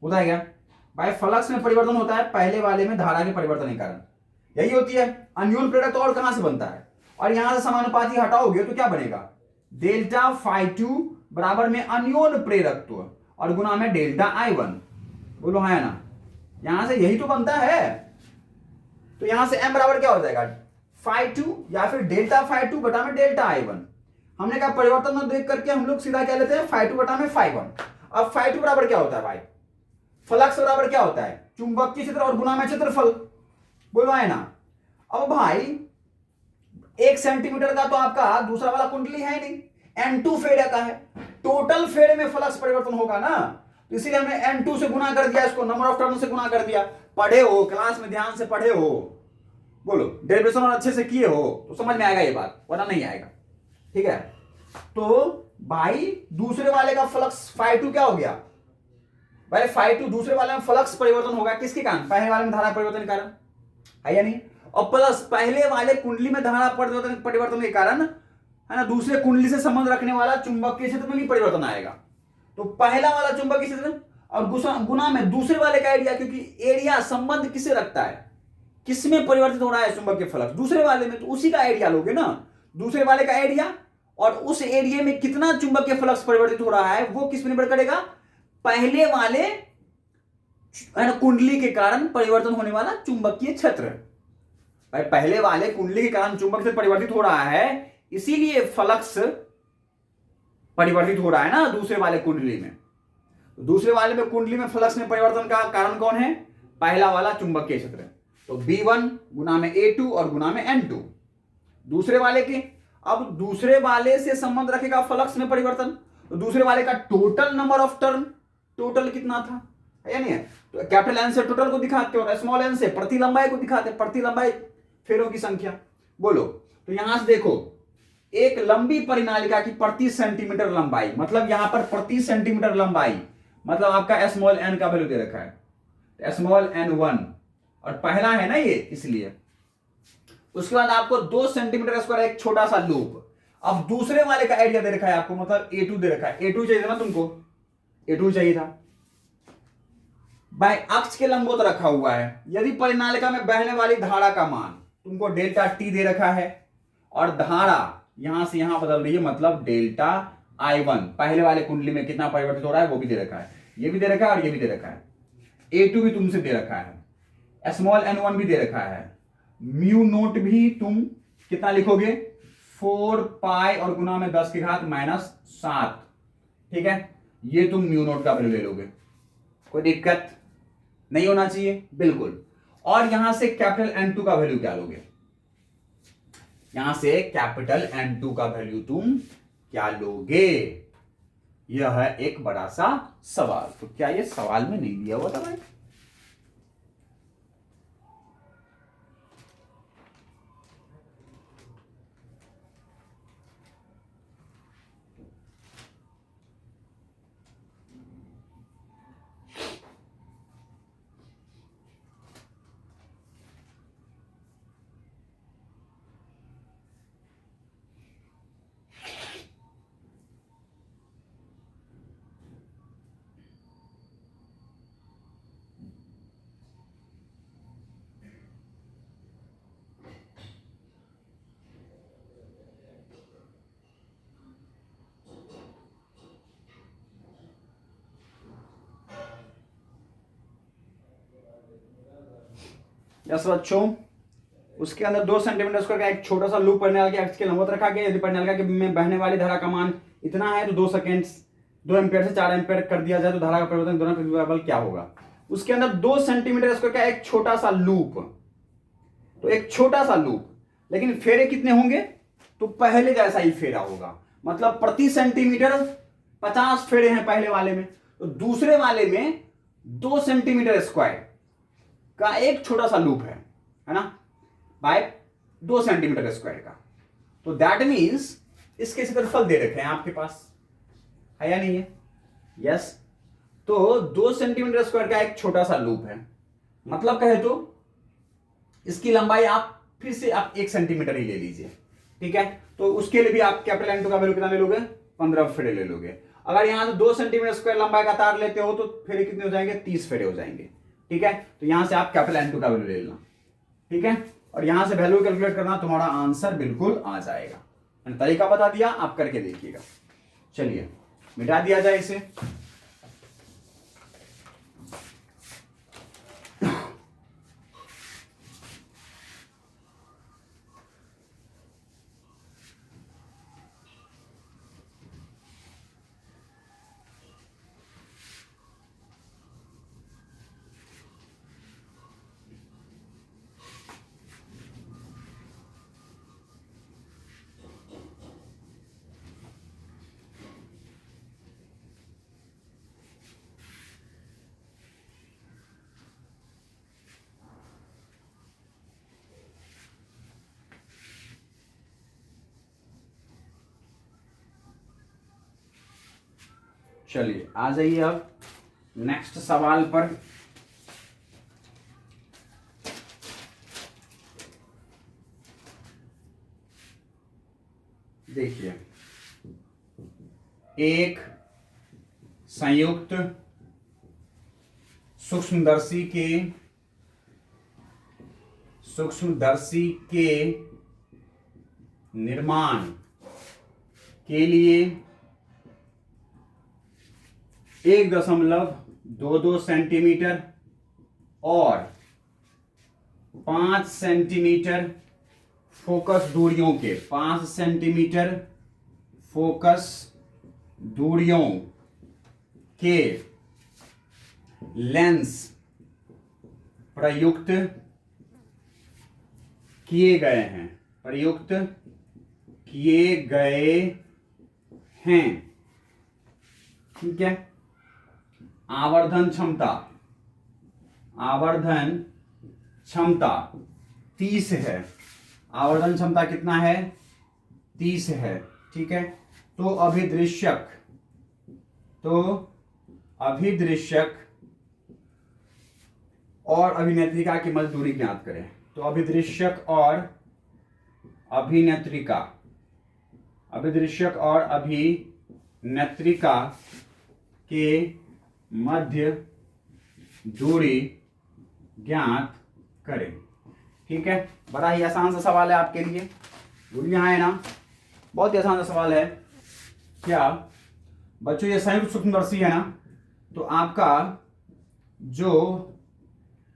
होता है क्या भाई? फ्लक्स में परिवर्तन होता है पहले वाले में धारा के परिवर्तन के कारण, यही होती है अन्योन्य प्रेरक। तो और कहां से बनता है? और यहां से समानुपाती हटाओगे तो क्या बनेगा? डेल्टा फाई 2 बराबर में अन्योन्य प्रेरकत्व और गुना में डेल्टा I1। बोलो हाँ है ना, यहां से यही तो बनता है। तो यहां से m बराबर क्या हो जाएगा? फाई 2 या फिर डेल्टा फाई 2 बटा में डेल्टा I1। हमने कहा परिवर्तन देख करके हम लोग सीधा क्या लेते हैं? फाई 2 बटा में फाई 1। अब फाई 2 बराबर क्या होता है भाई? फ्लक्स बराबर क्या होता है? चुंबकीय क्षेत्र और गुना में क्षेत्रफल। बोलो है ना। अब भाई 1 सेंटीमीटर का तो आपका दूसरा वाला कुंडली है नहीं, N2 फेरा का है, टोटल फेरे में फ्लक्स परिवर्तन होगा ना, तो इसीलिए हमने N2 से गुना कर दिया, इसको नंबर ऑफ टर्न से गुना कर दिया। पढ़े हो क्लास में, ध्यान से पढ़े हो, बोलो डेरिवेशन और अच्छे से किए हो तो समझ में आएगा ये बात, वरना नहीं आएगा। ठीक है, तो भाई दूसरे वाले का फ्लक्स φ2 क्या हो गया भाई, φ2 दूसरे वाले में फ्लक्स परिवर्तन होगा किसके कारण, पहले वाले में धारा परिवर्तन के कारण, है या नहीं। और प्लस पहले वाले कुंडली में धारा परिवर्तन के कारण, है ना, दूसरे कुंडली से संबंध रखने वाला चुंबकीय क्षेत्र में भी परिवर्तन आएगा। तो पहला वाला चुंबकीय क्षेत्र और गुना में दूसरे वाले का एरिया, क्योंकि एरिया संबंध किसे रखता है, किसमें परिवर्तित हो रहा है चुंबकीय फ्लक्स, दूसरे वाले में, तो उसी का एरिया लोगे ना, दूसरे वाले का एरिया, और उस एरिया में कितना चुंबकीय फ्लक्स परिवर्तित हो रहा है वो किस पर निर्भर करेगा, पहले वाले, है ना, कुंडली के कारण परिवर्तन होने वाला चुंबकीय क्षेत्र। भाई पहले वाले कुंडली के कारण चुंबक से परिवर्तित हो रहा है, इसीलिए फ्लक्स परिवर्तित हो रहा है ना दूसरे वाले कुंडली में। दूसरे वाले में कुंडली में फ्लक्स में परिवर्तन का कारण कौन है, पहला वाला चुंबकीय क्षेत्र। तो B1 गुना में A2 और गुना में N2 दूसरे वाले के। अब दूसरे वाले से संबंध रखेगा फ्लक्स में परिवर्तन, तो दूसरे वाले का total number of turn, total कितना था, है या नहीं है। तो कैपिटल एन से टोटल को दिखाते और स्मॉल एन से प्रति लंबाई को दिखाते, प्रति लंबाई फेरों की संख्या। बोलो, तो यहां से देखो, एक लंबी परिनालिका की प्रति सेंटीमीटर लंबाई, मतलब यहां पर प्रति सेंटीमीटर लंबाई, मतलब आपका स्मॉल एन का वैल्यू दे रखा है, स्मॉल n1, और पहला है ना ये, इसलिए। उसके बाद आपको 2 सेंटीमीटर स्क्वायर एक छोटा सा लूप। अब दूसरे वाले का एरिया दे रखा है आपको, मतलब A2 दे रखा है, A2 चाहिए था ना तुमको, A2 चाहिए था, बाय अक्ष के लंबवत रखा हुआ है। यदि परिनालिका में बहने वाली धारा का मान तुमको डेल्टा T दे रखा है, और धारा यहां से यहां बदल रही है, मतलब डेल्टा I1, पहले वाले कुंडली में कितना परिवर्तित हो रहा है वो भी दे रखा है, ये भी दे रखा है और ये भी दे रखा है, A2 भी तुमसे दे रखा है, स्मॉल n1 भी दे रखा है, म्यू नोट भी तुम कितना लिखोगे, 4 पाई और गुना में 10 की घात -7। ठीक है, ये तुम म्यू नोट का वैल्यू ले लोगे, कोई दिक्कत नहीं होना चाहिए, बिल्कुल। और यहां से कैपिटल N2 का वैल्यू क्या लोगे, यहां से कैपिटल N2 का वैल्यू तुम क्या लोगे, यह है एक बड़ा सा सवाल। तो क्या ये सवाल में नहीं दिया हुआ था भाई, यस बच्चों। उसके अंदर 2 सेंटीमीटर स्क्वायर का एक छोटा सा लूप परिनालिका के अक्ष के लंबवत रखा गया। यदि परिनालिका में बहने वाली धारा का मान इतना है तो 2 एम्पियर से 4 एम्पियर कर दिया जाए तो धारा का परिवर्तन दोनों प्रतिबिंब बल क्या होगा। उसके अंदर 2 सेंटीमीटर स्क्वायर का एक छोटा सा लूप, तो एक छोटा सा लूप, लेकिन फेरे कितने होंगे, तो पहले जैसा ही फेरा होगा, मतलब प्रति सेंटीमीटर 50 फेरे हैं पहले वाले में, तो दूसरे वाले में 2 सेंटीमीटर स्क्वायर का एक छोटा सा लूप है ना, बाय 2 सेंटीमीटर स्क्वायर का। तो दैट मीन्स इसके क्षेत्रफल दे रखे हैं आपके पास, है या नहीं है, यस। तो 2 सेंटीमीटर स्क्वायर का एक छोटा सा लूप है, मतलब कहे तो इसकी लंबाई आप फिर से आप 1 सेंटीमीटर ही ले लीजिए, ठीक है। तो उसके लिए भी आप कैपिटल N2 का वैल्यू कितना ले लोगे, 15 फेरे ले लोगे। अगर यहां से 2 सेंटीमीटर स्क्वायर लंबाई का तार लेते हो तो फेरे कितने हो जाएंगे, 30 फेरे हो जाएंगे, ठीक है। तो यहां से आप कैपिटल N2 का वैल्यू ले लेना, ठीक है। और यहां से वैल्यू कैलकुलेट करना, तुम्हारा आंसर बिल्कुल आ जाएगा। मैंने तरीका बता दिया, आप करके देखिएगा। चलिए मिटा दिया जाए इसे। चलिए आ जाइए अब नेक्स्ट सवाल पर। देखिए, एक संयुक्त सूक्ष्मदर्शी के निर्माण के लिए 1.22 सेंटीमीटर और 5 सेंटीमीटर फोकस दूरियों के 5 सेंटीमीटर फोकस दूरियों के लेंस प्रयुक्त किए गए हैं। ठीक है। आवर्धन क्षमता 30 है। आवर्धन क्षमता कितना है? 30 है। ठीक है। तो अभिदृश्यक और अभिनेत्रिका की मध्य दूरी ज्ञात करें। तो अभिदृश्यक और अभिनेत्रिका के मध्य दूरी ज्ञात करें। ठीक है। बड़ा ही आसान सा सवाल है आपके लिए। दूरियां है ना, बहुत ही आसान सा सवाल है। क्या बच्चों, ये संयुक्त सूक्ष्मदर्शी है ना, तो आपका जो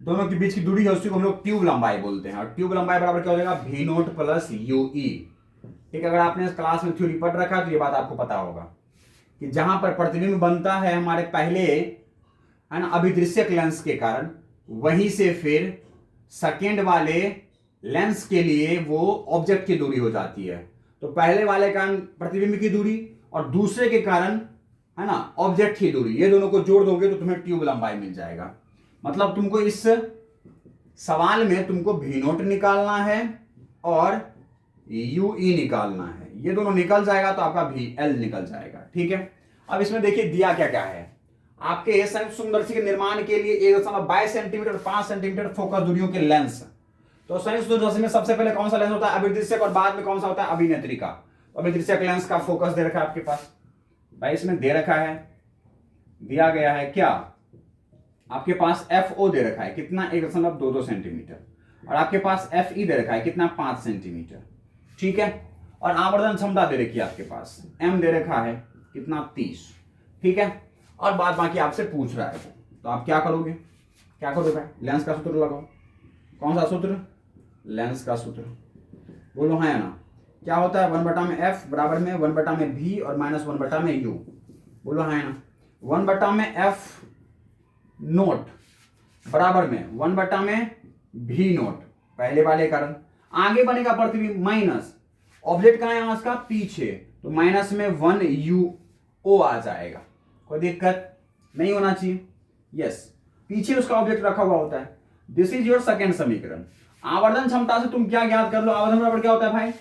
दोनों के बीच की दूरी है उसको हम लोग ट्यूब लंबाई बोलते हैं। और ट्यूब लंबाई बराबर क्या हो जाएगा? V note plus UE। ठीक है। अगर आपने इस क्लास में थ्योरी पढ़ रखा है तो ये बात आपको पता होगा कि जहां पर प्रतिबिंब बनता है हमारे पहले, है ना, अभिदृश्यक लेंस के कारण, वहीं से फिर सेकेंड वाले लेंस के लिए वो ऑब्जेक्ट की दूरी हो जाती है। तो पहले वाले कारण प्रतिबिंब की दूरी और दूसरे के कारण, है ना, ऑब्जेक्ट की दूरी, ये दोनों को जोड़ दोगे तो तुम्हें ट्यूब लंबाई मिल जाएगा। मतलब तुमको इस सवाल में तुमको V नोट निकालना है और UE निकालना है। ये दोनों निकल जाएगा तो आपका VL निकल जाएगा। ठीक है। अब इसमें देखिए दिया क्या क्या है। आपके संयुक्त सूक्ष्मदर्शी के निर्माण के लिए 1.22 सेंटीमीटर 5 सेंटीमीटर फोकस दूरियों के लेंस। तो संयुक्त सूक्ष्मदर्शी में सबसे पहले कौन सा लेंस होता है? अभिदृश्यक। और बाद में कौन सा होता है? अभिनेत्रिका। अभिदृश्यक लेंस का फोकस दे रखा है आपके पास भाई, इसमें दे रखा है, दिया गया है क्या? आपके पास FO दे रखा है कितना? 1.22 सेंटीमीटर। और आपके पास FE दे रखा है कितना? 5 सेंटीमीटर। ठीक है। और आवर्धन क्षमता दे रखी है आपके पास, M दे रखा है कितना? 30। ठीक है। और बाद बाकी आपसे पूछ रहा है, तो आप क्या करोगे? लेंस का सूत्र लगाओ। कौन सा सूत्र? लेंस का सूत्र। बोलो हाँ या ना। क्या होता है? 1/F बराबर में 1/V और -1/U। बोलो हाँ या ना। 1/F नोट बराबर में 1/V नोट, पहले वाले कारण। आगे बनेगा प्रतिबिंब माइनस, ऑब्जेक्ट कहां है उसका? पीछे, तो माइनस में 1UO आ जाएगा। कोई दिक्कत नहीं होना चाहिए। यस, पीछे उसका ऑब्जेक्ट रखा हुआ होता है। दिस इज योर सेकेंड समीकरण। आवर्धन क्षमता से तुम क्या ज्ञात कर लो? आवर्धन बराबर क्या होता है भाई?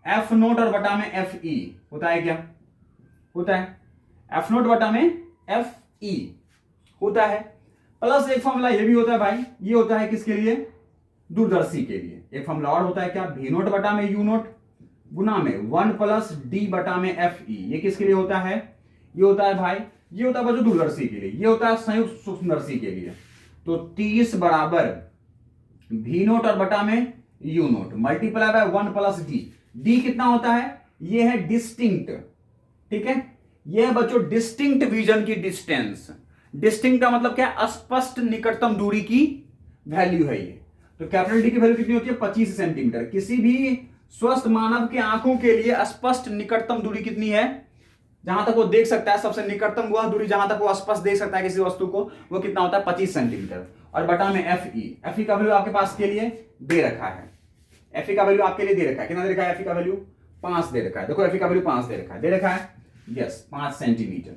F नोट और बटा में FE होता है। क्या होता है? F नोट बटा में FE होता है। प्लस एक फॉर्मूला ये भी होता है भाई, ये होता है किसके लिए? दूरदर्शी के लिए। एक फॉर्मूला और होता है क्या? V नोट बटा में U नोट गुना में 1 + D बटा में FE। ये किसके लिए होता है? ये होता है भाई, ये होता है बच्चों दूरदर्शी के लिए, ये होता है संयुक्त सूक्ष्मदर्शी के लिए। तो 30 बराबर V नोट और बटा में U note multiply by 1 + D। D कितना होता है? ये है डिस्टिंक्ट। ठीक है। ये है बच्चों डिस्टिंक्ट विजन की डिस्टेंस। डिस्टिंक्ट का मतलब क्या है? स्पष्ट निकटतम दूरी की वैल्यू है ये। तो कैपिटल डी की वैल्यू कितनी होती है? 25 सेंटीमीटर। किसी भी स्वस्थ मानव के आंखों के लिए स्पष्ट निकटतम दूरी कितनी है? जहां तक वो देख सकता है, सबसे निकटतम वह दूरी जहां तक वो स्पष्ट देख सकता है किसी वस्तु को, वो कितना होता है? 25 सेंटीमीटर। और बटा में FE का वैल्यू आपके पास के लिए दे रखा है। FE का वैल्यू आपके लिए दे रखा है। कितना दे रखा है? FE का वैल्यू 5 दे रखा है। देखो FE का वैल्यू 5 दे रखा है। Yes, 5 centimetre.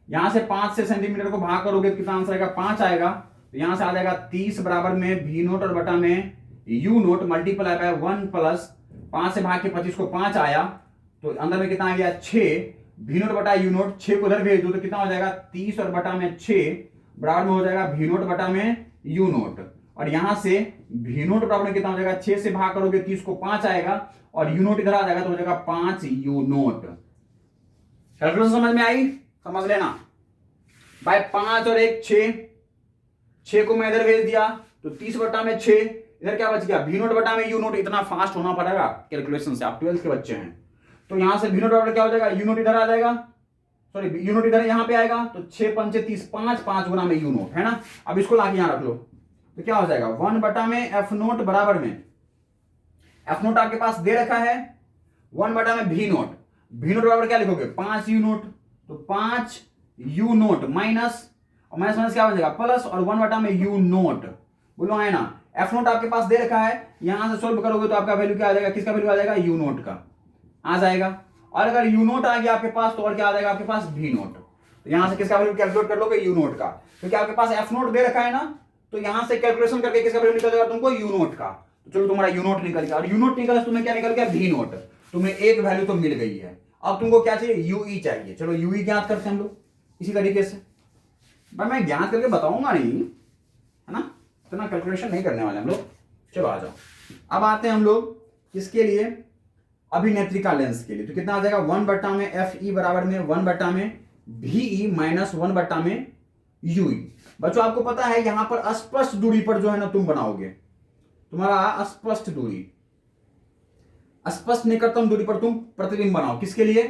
यहां से 5 से सेंटीमीटर को भाग करोगे तो कितना आंसर आएगा? 5 आएगा। तो यहां से आ जाएगा 30 बराबर में V नोट और बटा में U नोट मल्टीप्लाई बाय 1 + 5 से भाग के 25 को 5 आया, तो अंदर में कितना आ गया? 6। भी नोट बटा यू नोट, 6 को उधर भेज दो तो कितना हो जाएगा 30 और बटा में 6 बराबर में हो जाएगा भी नोट बटा में यू नोट। और यहां से भी नोट बराबर में कितना हो जाएगा 6 से भाग करोगे 30 को 5 आएगा और यू नोट इधर आ जाएगा तो हो जाएगा 5 यू नोट। कैलकुलेशन समझ में आई? समझ लेना भाई, 5 और 1 6 को मैं इधर भेज दिया तो 30 बटा में 6, इधर क्या बच गया भी नोट बटा में यू नोट। इतना फास्ट होना पड़ेगा कैलकुलेशन से, आप 12th के बच्चे हैं। तो यहां से भी नोट बराबर क्या हो जाएगा यू नोट इधर आ जाएगा, सॉरी यू नोट इधर यहां पे आएगा तो 6 पंचे 30, 5 गुना में यू नोट है ना। अब इसको लाके यहां रख लो तो क्या हो जाएगा 1 बटा में एफ नोट बराबर में, एफ नोट आपके पास दे रखा है 1 बटा में भी नोट, भी नोट बराबर क्या लिखोगे 5 यू नोट, तो 5 यू नोट माइनस, और माइनस माइनस क्या हो जाएगा प्लस, और 1 बटा में यू नोट, बोलो है ना। एफ नोट आपके पास दे रखा है, यहां से सोल्व करोगे तो आपका वैल्यू क्या आ जाएगा, किसका वैल्यू आ जाएगा यू नोट का आ जाएगा। और अगर यू नोट आ गया आपके पास तो और क्या आ जाएगा आपके पास भी नोट, तो यहां से किसका वैल्यू कैलकुलेट कर लोगे यू नोट का, क्योंकि आपके पास एफ नोट दे रखा है ना, तो यहां से कैलकुलेशन करके किसका वैल्यू निकल जाएगा तुमको यू नोट का। तो चलो तुम्हारा यू नोट निकल गया, और यू नोट निकला तुम्हें क्या निकल गया भी नोट, तुम्हें एक वैल्यू तो मिल गई है। अब तुमको क्या चाहिए यूई चाहिए, चलो यूई ज्ञात करते हैं हम लोग इसी तरीके से। भाई मैं ज्ञात करके बताऊंगा नहीं है ना, इतना कैलकुलेशन नहीं करने वाले हम लोग। चलो आ जाओ, अब आते हैं हम लोग किसके लिए अभिनेत्रिका लेंस के लिए। तो कितना आ जाएगा 1 बटा में एफ ई बराबर में 1 बटा में भी ई माइनस 1 बटा में यूई। बच्चों आपको पता है यहां पर अस्पष्ट दूरी पर जो है ना तुम बनाओगे, तुम्हारा अस्पष्ट दूरी, अस्पष्ट निकटतम दूरी पर तुम प्रतिबिंब बनाओ, किसके लिए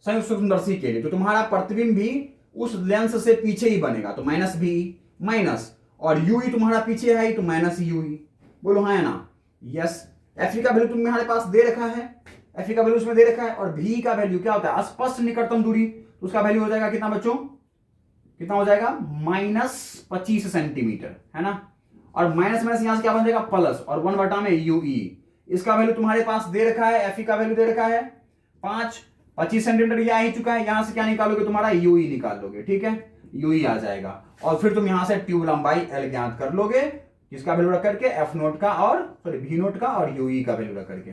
संयुक्त सूक्ष्मदर्शी के लिए। तो तुम्हारा प्रतिबिंब भी उस लेंस से पीछे ही बनेगा, तो माइनस भी माइनस, और यूई तुम्हारा पीछे है तो माइनस यूई, बोलो हाँ है ना। यस, एफ ई का वैल्यू तुम्हारे पास दे रखा है, एफ ई का वैल्यू उसमें दे रखा है, और भी का वैल्यू क्या होता है अस्पष्ट निकटतम दूरी, तो उसका वैल्यू हो जाएगा कितना बच्चों, कितना हो जाएगा -25 सेंटीमीटर है ना। और माइनस माइनस यहां से क्या बन जाएगा प्लस, और 1 बटा में यूई, इसका वैल्यू तुम्हारे पास दे रखा है, एफ ई का वैल्यू दे रखा है 25 सेंटीमीटर, ये आ ही चुका है। यहां से क्या निकालोगे तुम्हारा यूई निकाल लोगे, ठीक है यूई आ जाएगा। और फिर तुम यहां से ट्यूब लंबाई एल ज्ञात कर लोगे, जिसका वैल्यू रख करके एफ नोट का और सॉरी भी नोट का और यूई का वैल्यू रख करके,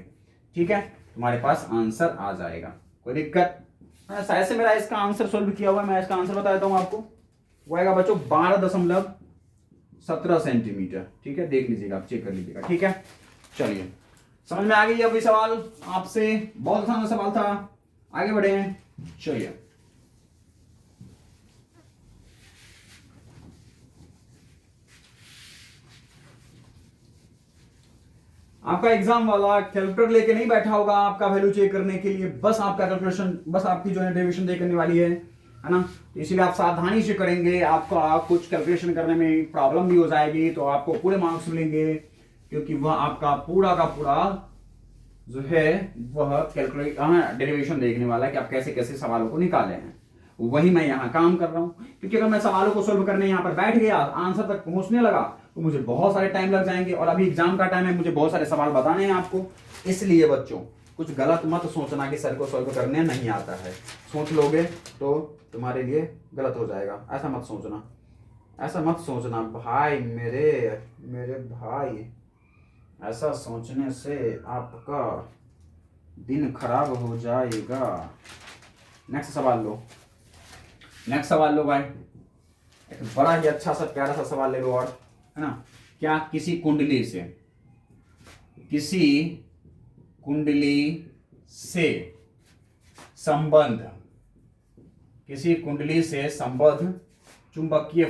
ठीक है तुम्हारे पास आंसर आ जाएगा। कोई दिक्कत? शायद से मेरा इसका आंसर सोल्व किया हुआ है, मैं इसका आंसर बता देता हूं आपको। वो आएगा बच्चों 12.17 सेंटीमीटर, ठीक है देख लीजिएगा आप, चेक कर लीजिएगा, ठीक है। चलिए समझ में आ गई अभी सवाल आपसे, बहुत आसान सवाल था, आगे बढ़े हैं। चलिए आपका एग्जाम वाला कैलकुलेटर लेके नहीं बैठा होगा आपका वैल्यू चेक करने के लिए, बस आपका कैलकुलेशन, बस आपकी जो है डेरिवेशन देख करने वाली है ना। तो इसीलिए आप सावधानी से करेंगे, आपका कुछ कैलकुलेशन करने में प्रॉब्लम भी हो जाएगी तो आपको पूरे मार्क्स मिलेंगे, क्योंकि वह आपका पूरा का पूरा जो है वह कैलकुलेट डेरिवेशन देखने वाला है कि आप कैसे कैसे सवालों को निकाले हैं। वही मैं यहाँ काम कर रहा हूँ, क्योंकि अगर मैं सवालों को सोल्व करने यहाँ पर बैठ गया, आंसर तक पहुंचने लगा तो मुझे बहुत सारे टाइम लग जाएंगे, और अभी एग्जाम का टाइम है, मुझे बहुत सारे सवाल बताने हैं आपको। इसलिए बच्चों कुछ गलत मत सोचना कि सर को सोल्व करने नहीं आता है, सोच लोगे तो तुम्हारे लिए गलत हो जाएगा। ऐसा मत सोचना, ऐसा मत सोचना भाई, मेरे भाई, ऐसा सोचने से आपका दिन खराब हो जाएगा। नेक्स्ट सवाल लो, नेक्स्ट सवाल लो भाई, एक बड़ा ही अच्छा सा प्यारा सा सवाल ले लो, और है ना, क्या किसी कुंडली से संबद्ध चुंबकीय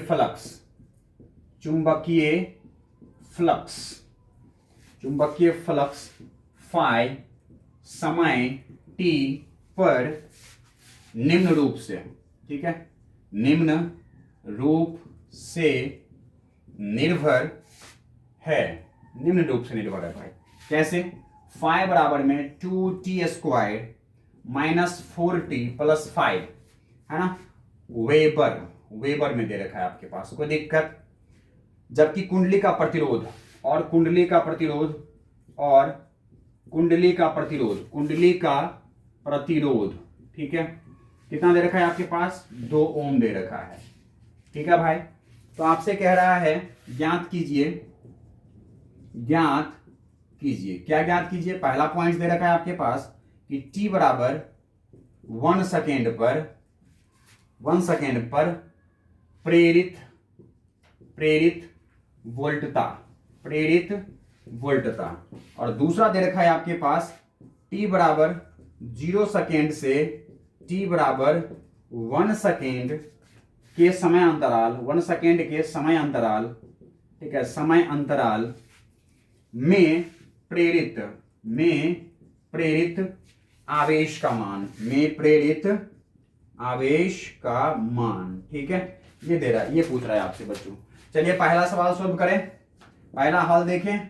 फ्लक्स फाई समय t पर निम्न रूप से, ठीक है निम्न रूप से निर्भर है, निम्न रूप से निर्भर है भाई। कैसे? फाई बराबर में 2t square minus 4t plus 5 है ना, वेबर में दे रखा है आपके पास, कोई दिक्कत? जबकि कुंडली का प्रतिरोध और कुंडली का प्रतिरोध ठीक है कितना दे रखा है आपके पास 2 ओम दे रखा है, ठीक है भाई। तो आपसे कह रहा है ज्ञात कीजिए, क्या ज्ञात कीजिए? पहला पॉइंट दे रखा है आपके पास कि t बराबर 1 सेकेंड पर 1 सेकेंड पर प्रेरित प्रेरित वोल्टता, प्रेरित वोल्टता। और दूसरा दे रखा है आपके पास t बराबर 0 सेकेंड से t बराबर 1 सेकेंड के समय अंतराल, 1 सेकेंड के समय अंतराल, ठीक है, समय अंतराल में प्रेरित आवेश का मान, में प्रेरित आवेश का मान। ठीक है, ये दे रहा है, ये पूछ रहा है आपसे बच्चों। चलिए पहला सवाल सोल्व करें। पहला हल देखें।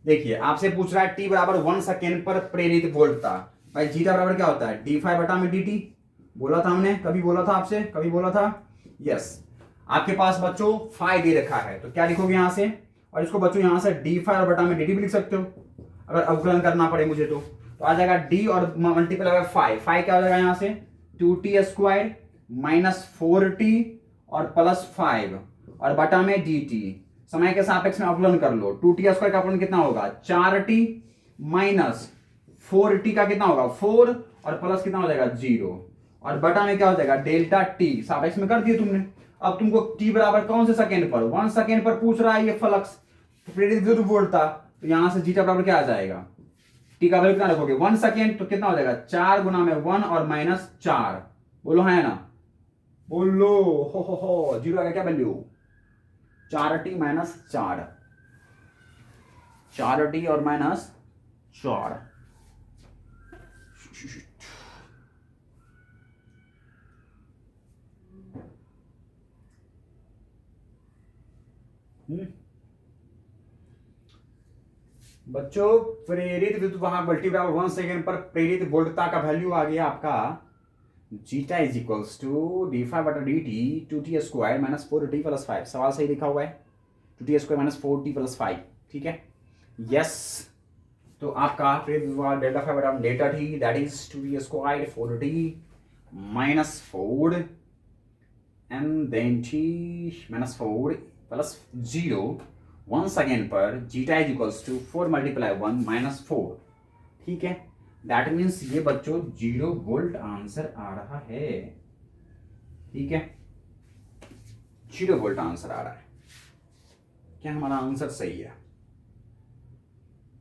देखिए आपसे पूछ रहा है t बराबर 1 सेकेंड पर प्रेरित वोल्टता। भाई जीटा बराबर क्या होता है, d5 बटा में dt। बोला था हमने, कभी बोला था आपसे, कभी बोला था? यस। आपके पास बच्चों फाइ दे रखा है, तो क्या लिखोगे यहां से, और इसको बच्चों यहां से d5 और बटा में dt भी लिख सकते हो अगर अवकलन करना पड़े मुझे तो आ जाएगा d और मल्टीपल होगा फाइ। फाइ क्या हो जाएगा यहां से 2t स्क्वायर माइनस 4t और प्लस 5 और बटा में dt। समय के सापेक्ष में अवकलन कर लो। 2t स्क्वायर का अवकलन कितना होगा 4t माइनस 4t का कितना होगा 4 और प्लस कितना हो जाएगा 0 और बटा में क्या हो जाएगा डेल्टा t। सापेक्ष में कर दिए तुमने। अब तुमको t बराबर कौन से सेकंड पर 1 सेकंड पर पूछ रहा है, ये फ्लक्स प्रेरित विद्युत वोल्टता, तो यहां से जीटा बराबर क्या आ जाएगा, t का वैल्यू कितना रखोगे 1 सेकंड, तो कितना हो जाएगा 4 गुना में 1 और माइनस 4। बोलो है ना, बोलो हो जीरो आ गया क्या वैल्यू 4t माइनस 4, 4t और माइनस 4। बच्चों प्रेरित विद्युत वाहक वोल्टेज बराबर 1 सेकेंड पर प्रेरित वोल्टता का वैल्यू आ गया आपका zeta is equals to d5 बटा dt 2t square minus 4t plus 5। सवाल सही लिखा हुआ है 2t square minus 4t plus 5। ठीक है, यस। तो आपका प्रेरित विद्युत डेल्टा 5 बटा delta t that is 2t square 4t minus 4 and then t minus 4 plus 0 1 second पर zeta is equals to 4 multiply 1 minus 4। ठीक है, दैट मीन्स ये बच्चों 0 वोल्ट आंसर आ रहा है। ठीक है, 0 वोल्ट आंसर आ रहा है। क्या हमारा आंसर सही है,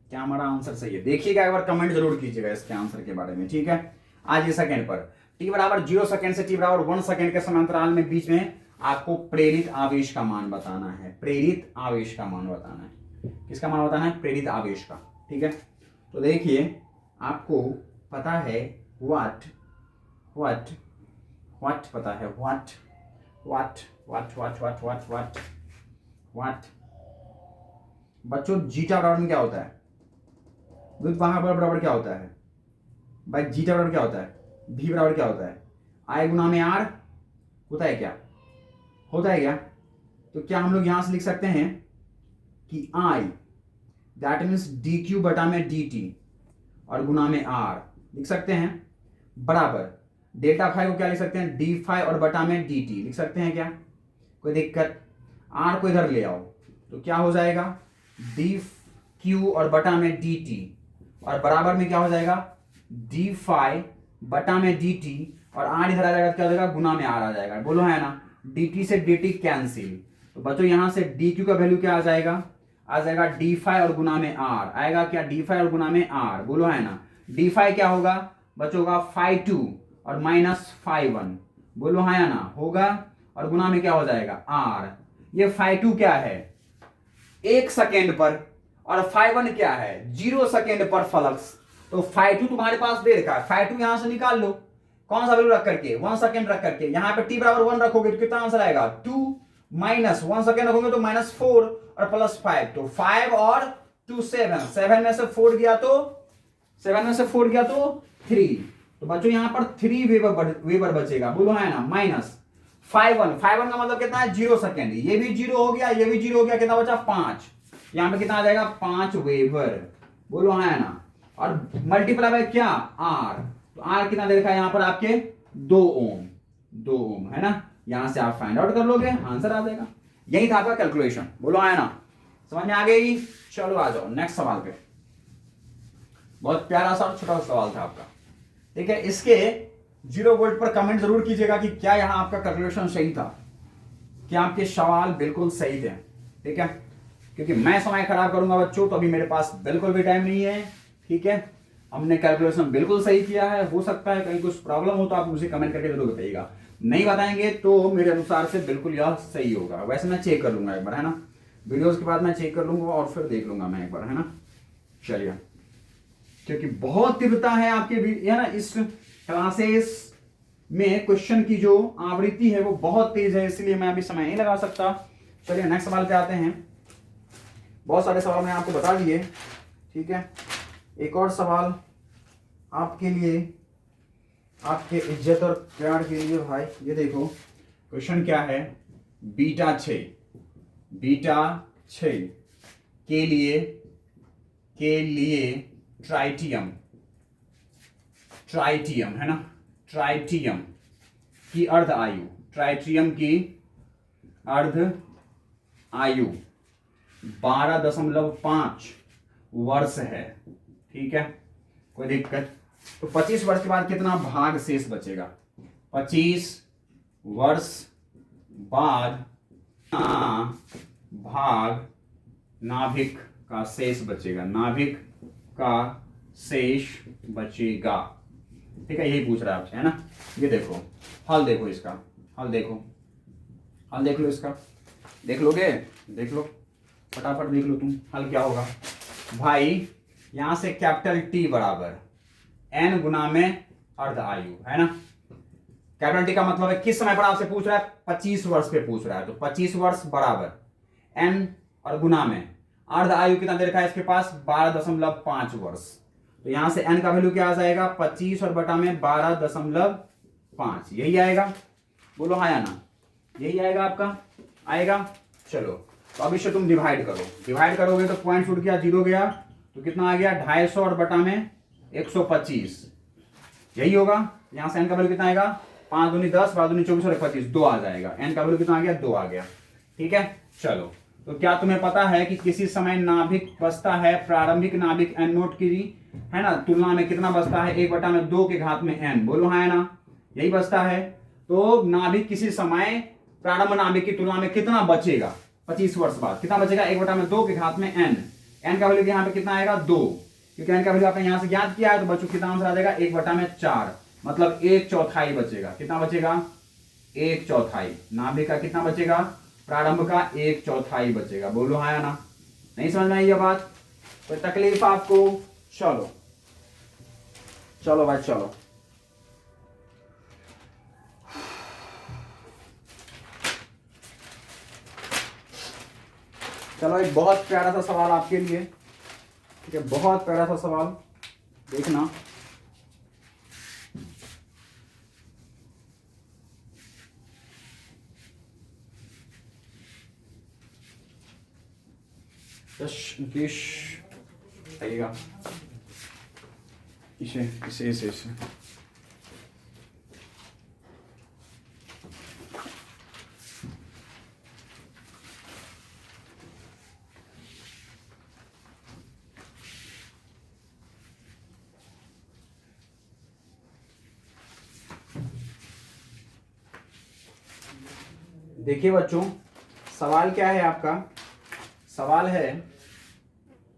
क्या हमारा आंसर सही है? देखिएगा एक बार, कमेंट जरूर कीजिएगा इसके आंसर के बारे में। ठीक है, आज ये सेकेंड पर t बराबर 0 सेकेंड से t बराबर 1 सेकेंड के समांतराल में बीच में आपको प्रेरित आवेश का मान बताना है। प्रेरित आवेश का मान बताना है। किसका मान बताना है? प्रेरित आवेश का। ठीक है, तो देखिए आपको पता है व्हाट पता है व्हाट बच्चों जीटा बराबर में क्या होता है, विद्युत वाहक बराबर क्या होता है भाई, जीटा बराबर क्या होता है, भी बराबर क्या होता है आई गुना में आर होता है क्या, होता है क्या? तो क्या हम लोग यहां से लिख सकते हैं कि आई दैट मीन्स डी क्यू बटा में डी टी और गुना में आर लिख सकते हैं, बराबर डेल्टा 5 को क्या लिख सकते हैं d5 और बटा में dt लिख सकते हैं क्या, कोई दिक्कत? r को इधर ले आओ तो क्या हो जाएगा dq और बटा में dt और बराबर में क्या हो जाएगा d5 बटा में dt और r इधर आ जाएगा, क्या हो जाएगा गुना में r आ जाएगा। बोलो है ना, dt से dt कैंसिल, तो बच्चों यहां से dq का वैल्यू क्या आ जाएगा d5 और गुना में r आएगा क्या, d5 और गुना में r। बोलो है ना, d5 क्या होगा बच्चों होगा phi 2 और माइनस phi 1। बोलो हाँ या ना, होगा और गुना में क्या हो जाएगा r। ये phi 2 क्या है 1 सेकेंड पर और phi 1 क्या है 0 सेकेंड पर फ्लक्स, तो phi 2 तुम्हारे पास दे रखा है, phi 2 यहां से निकाल लो, कौन सा वैल्यू रख करके 1 सेकेंड रख करके, यहां पे t बराबर 1 रखोगे तो कितना आंसर आएगा 2 माइनस 1 सेकेंड रखोगे तो माइनस 4 और प्लस 5, तो 5 और 2 7 में से 4 गया तो 7 में से 4 गया तो 3, तो बच्चों यहां पर 3 वेबर बचेगा। बोलो है ना, माइनस 5 1 का मतलब कितना है 0 सेकेंड, ये भी 0 हो गया, ये भी 0 हो गया, कितना बचा 5, यहां पे कितना आ जाएगा 5 वेबर। बोलो है ना, और मल्टीप्लाई बाय क्या r, तो r कितना दे रखा है यहां पर आपके 2 ओम है ना, यहां से आप फाइंड आउट कर लोगे आंसर आ जाएगा। यही था आपका कैलकुलेशन। बोलो है ना, समझ में आ गई? चलो आ जाओ नेक्स्ट सवाल पे। बहुत प्यारा सा छोटा सवाल था आपका। ठीक है, इसके 0 वोल्ट पर कमेंट जरूर कीजिएगा कि क्या यहां आपका कैलकुलेशन सही था, क्या आपके सवाल बिल्कुल सही थे। ठीक है, क्योंकि मैं समय खराब करूंगा बच्चों तो अभी मेरे पास बिल्कुल भी टाइम नहीं है। ठीक है, हमने कैलकुलेशन बिल्कुल सही किया है। हो सकता है कहीं कुछ प्रॉब्लम हो तो आप मुझे कमेंट करके जरूर बताइएगा, नहीं बताएंगे तो मेरे अनुसार से बिल्कुल यह सही होगा। वैसे मैं चेक कर लूंगा एक बार, है ना, वीडियोस के बाद मैं चेक कर लूंगा और फिर देख लूंगा मैं एक बार, है ना। चलिए, क्योंकि बहुत तीव्रता है आपके भी, है ना, इस क्लासेस में क्वेश्चन की जो आवृत्ति है वो बहुत तेज है, इसलिए मैं अभी समय नहीं लगा सकता। चलिए नेक्स्ट सवाल पे आते हैं। बहुत सारे सवाल मैंने आपको बता दिए। ठीक है, एक और सवाल आपके लिए, आपके इज्जत और प्यार के लिए भाई। ये देखो क्वेश्चन क्या है, बीटा 6, बीटा 6 के लिए ट्राइटियम, ट्राइटियम है ना, ट्राइटियम की अर्ध आयु, ट्राइटियम की अर्ध आयु 12.5 वर्ष है। ठीक है, कोई दिक्कत? तो 25 वर्ष के बाद कितना भाग शेष बचेगा? 25 वर्ष बाद भाग नाभिक का शेष बचेगा, नाभिक का शेष बचेगा। ठीक है, यही पूछ रहा है आपसे, है ना। ये देखो हल, देखो इसका हल, देखो हल, देख लो इसका, देख लोगे, देख लो फटाफट, देख लो तुम हल क्या होगा भाई। यहां से कैपिटल टी बराबर एन गुना में अर्ध आयु, है ना। कैपिटल टी का मतलब है किस समय पर आपसे पूछ रहा है, 25 वर्ष पे पूछ रहा है, तो 25 वर्ष बराबर एन और गुना में अर्ध आयु कितना दे रखा है इसके पास, 12.5 वर्ष। तो यहां से एन का वैल्यू क्या आ जाएगा, 25 और बटा में 12.5, यही आएगा। बोलो हाँ या ना, यही आएगा आपका, आएगा। चलो तो अब इसे तुम डिवाइड करो, डिवाइड करोगे तो पॉइंट छूट गया, 0 गया, तो कितना आ गया, 250 और बटा में 125, यही होगा। यहां से एन का वैल्यू कितना आएगा, 5 दूनी 10, 12 दूनी 24 और 25, 2 आ जाएगा। एन का वैल्यू कितना आ गया, 2 आ गया। ठीक है, चलो तो क्या तुम्हें पता है कि किसी समय नाभिक बचता है, प्रारंभिक नाभिक एन नोट की, है ना, तुलना में कितना बचता है, 1/2 के घात में एन। बोलो हाँ या ना, यही बचता है। तो नाभिक किसी समय प्रारंभ नाभिक की तुलना में कितना बचेगा, 25 वर्ष बाद कितना बचेगा, 1/2 के घात में एन। एन का वैल्यू यहाँ पे कितना आएगा, 2, क्योंकि एन का वैल्यू आपने यहां से ज्ञात किया है। तो बच्चों कितना आंसर आ जाएगा, 1/4, मतलब 1/4 बचेगा। कितना बचेगा, 1/4। नाभिक का कितना बचेगा, प्रारंभ का 1/4 बचेगा। बोलो हाँ या ना, नहीं समझ में आई ये बात, कोई तकलीफ आपको? चलो चलो भाई चलो, चलो एक बहुत प्यारा सा सवाल आपके लिए। ठीक है, बहुत प्यारा सा सवाल, देखना। इंग्लिश आइएगा, इसे इसे इसे इसे देखिए बच्चों, सवाल क्या है आपका, सवाल है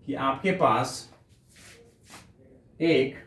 कि आपके पास एक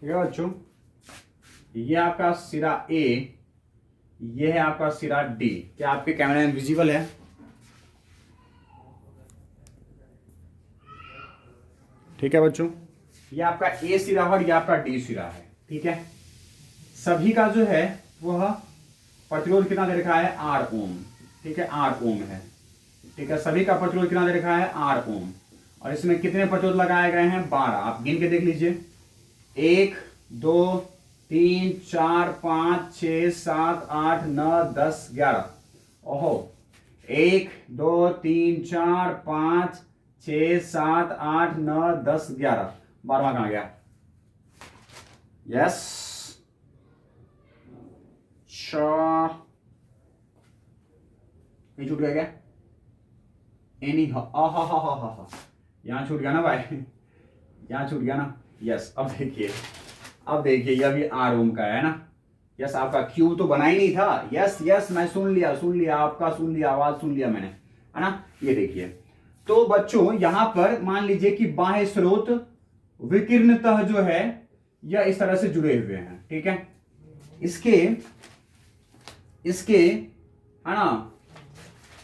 ठीक है बच्चों, ये आपका सिरा ए, ये है आपका सिरा डी। क्या आपके कैमरे में विजिबल है? ठीक है बच्चों, ये आपका ए सिरा और ये आपका डी सिरा है। ठीक है, सभी का जो है वह प्रतिरोध कितना दे रखा है? 8 ओम। ठीक है, 8 ओम है। ठीक है, सभी का प्रतिरोध कितना दे रखा है? 8 ओम। और इसमें कितने प्रतिरोध लगाए गए हैं? 12। आप गिन के देख लीजिए, 1 2 3 4 5 6 7 8 9 10 11। ओहो, 1 2 3 4 5 6 7 8 9 10 11, 12वां कहां गया? यस, ये छूट गया क्या? एनी हा यहां छूट गया ना भाई, यहां छूट गया ना। यस, अब देखिए, अब देखिए, ये अभी 8 ओम का है ना। यस, आपका क्यू तो बना ही नहीं था। यस यस, मैं सुन लिया आपका, सुन लिया, आवाज सुन लिया मैंने, है ना। ये देखिए, तो बच्चों यहां पर मान लीजिए कि बाह्य स्रोत विकिरणतः जो है यह इस तरह से जुड़े हुए हैं। ठीक है, इसके है ना,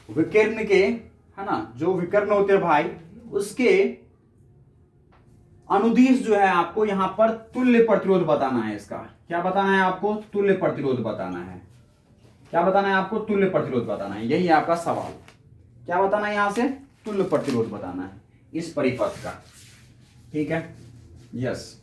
विकिरण के, है ना, जो विकर्ण होते हैं भाई, उसके अनुदिश जो है आपको यहां पर तुल्य प्रतिरोध बताना है। इसका क्या बताना है आपको? तुल्य प्रतिरोध बताना है। क्या बताना है आपको? तुल्य प्रतिरोध बताना है। यही आपका सवाल, क्या बताना है यहां से? तुल्य प्रतिरोध बताना है इस परिपथ का। ठीक है, यस।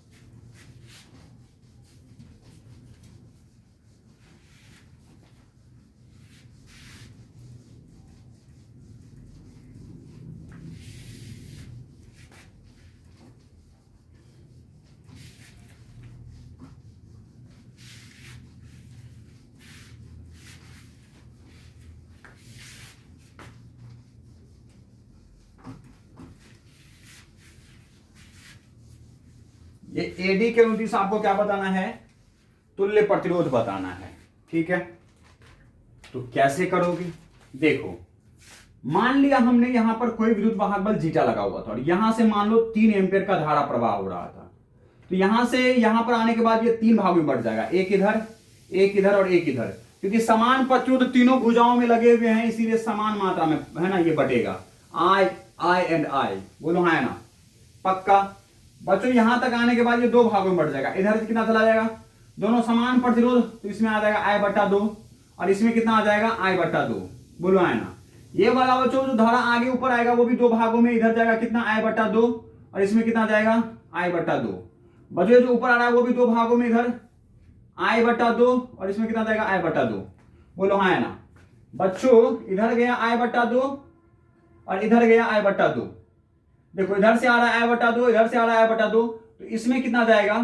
ये एडी के अनुदिश आपको क्या बताना है? तुल्य प्रतिरोध बताना है। ठीक है, तो कैसे करोगे? देखो, मान लिया हमने यहां पर कोई विद्युत वाहक बल जीटा लगा हुआ था और यहां से मान लो 3 एम्पियर का धारा प्रवाह हो रहा था। तो यहां से यहां पर आने के बाद ये 3 भागों में बढ़ जाएगा, एक इधर, एक इधर और एक इधर, क्योंकि समान प्रतिरोध तीनों भुजाओं में लगे हुए हैं, इसीलिए समान मात्रा में, है ना, ये बढ़ेगा। आई एंड आई, बोलो हाँ है ना, पक्का। बच्चों यहां तक आने के बाद ये 2 भागों में बढ़ जाएगा। इधर कितना चला जाएगा? दोनों समान प्रतिरोध, तो इसमें आ जाएगा I/2 और इसमें कितना आ जाएगा? I/2। बोलो है ना। ये वाला बच्चों जो धारा आगे ऊपर आएगा वो भी 2 भागों में, इधर जाएगा कितना? I/2 और इसमें कितना जाएगा? I/2। बच्चों जो ऊपर आ रहा है वो भी 2 भागों में, इधर I/2 और इसमें कितना जाएगा? I/2। बोलो हाँ है ना। बच्चों इधर गया I/2 और इधर गया I/2। देखो, इधर से आ रहा है I/2, इधर से आ रहा है I/2, तो इसमें कितना जाएगा?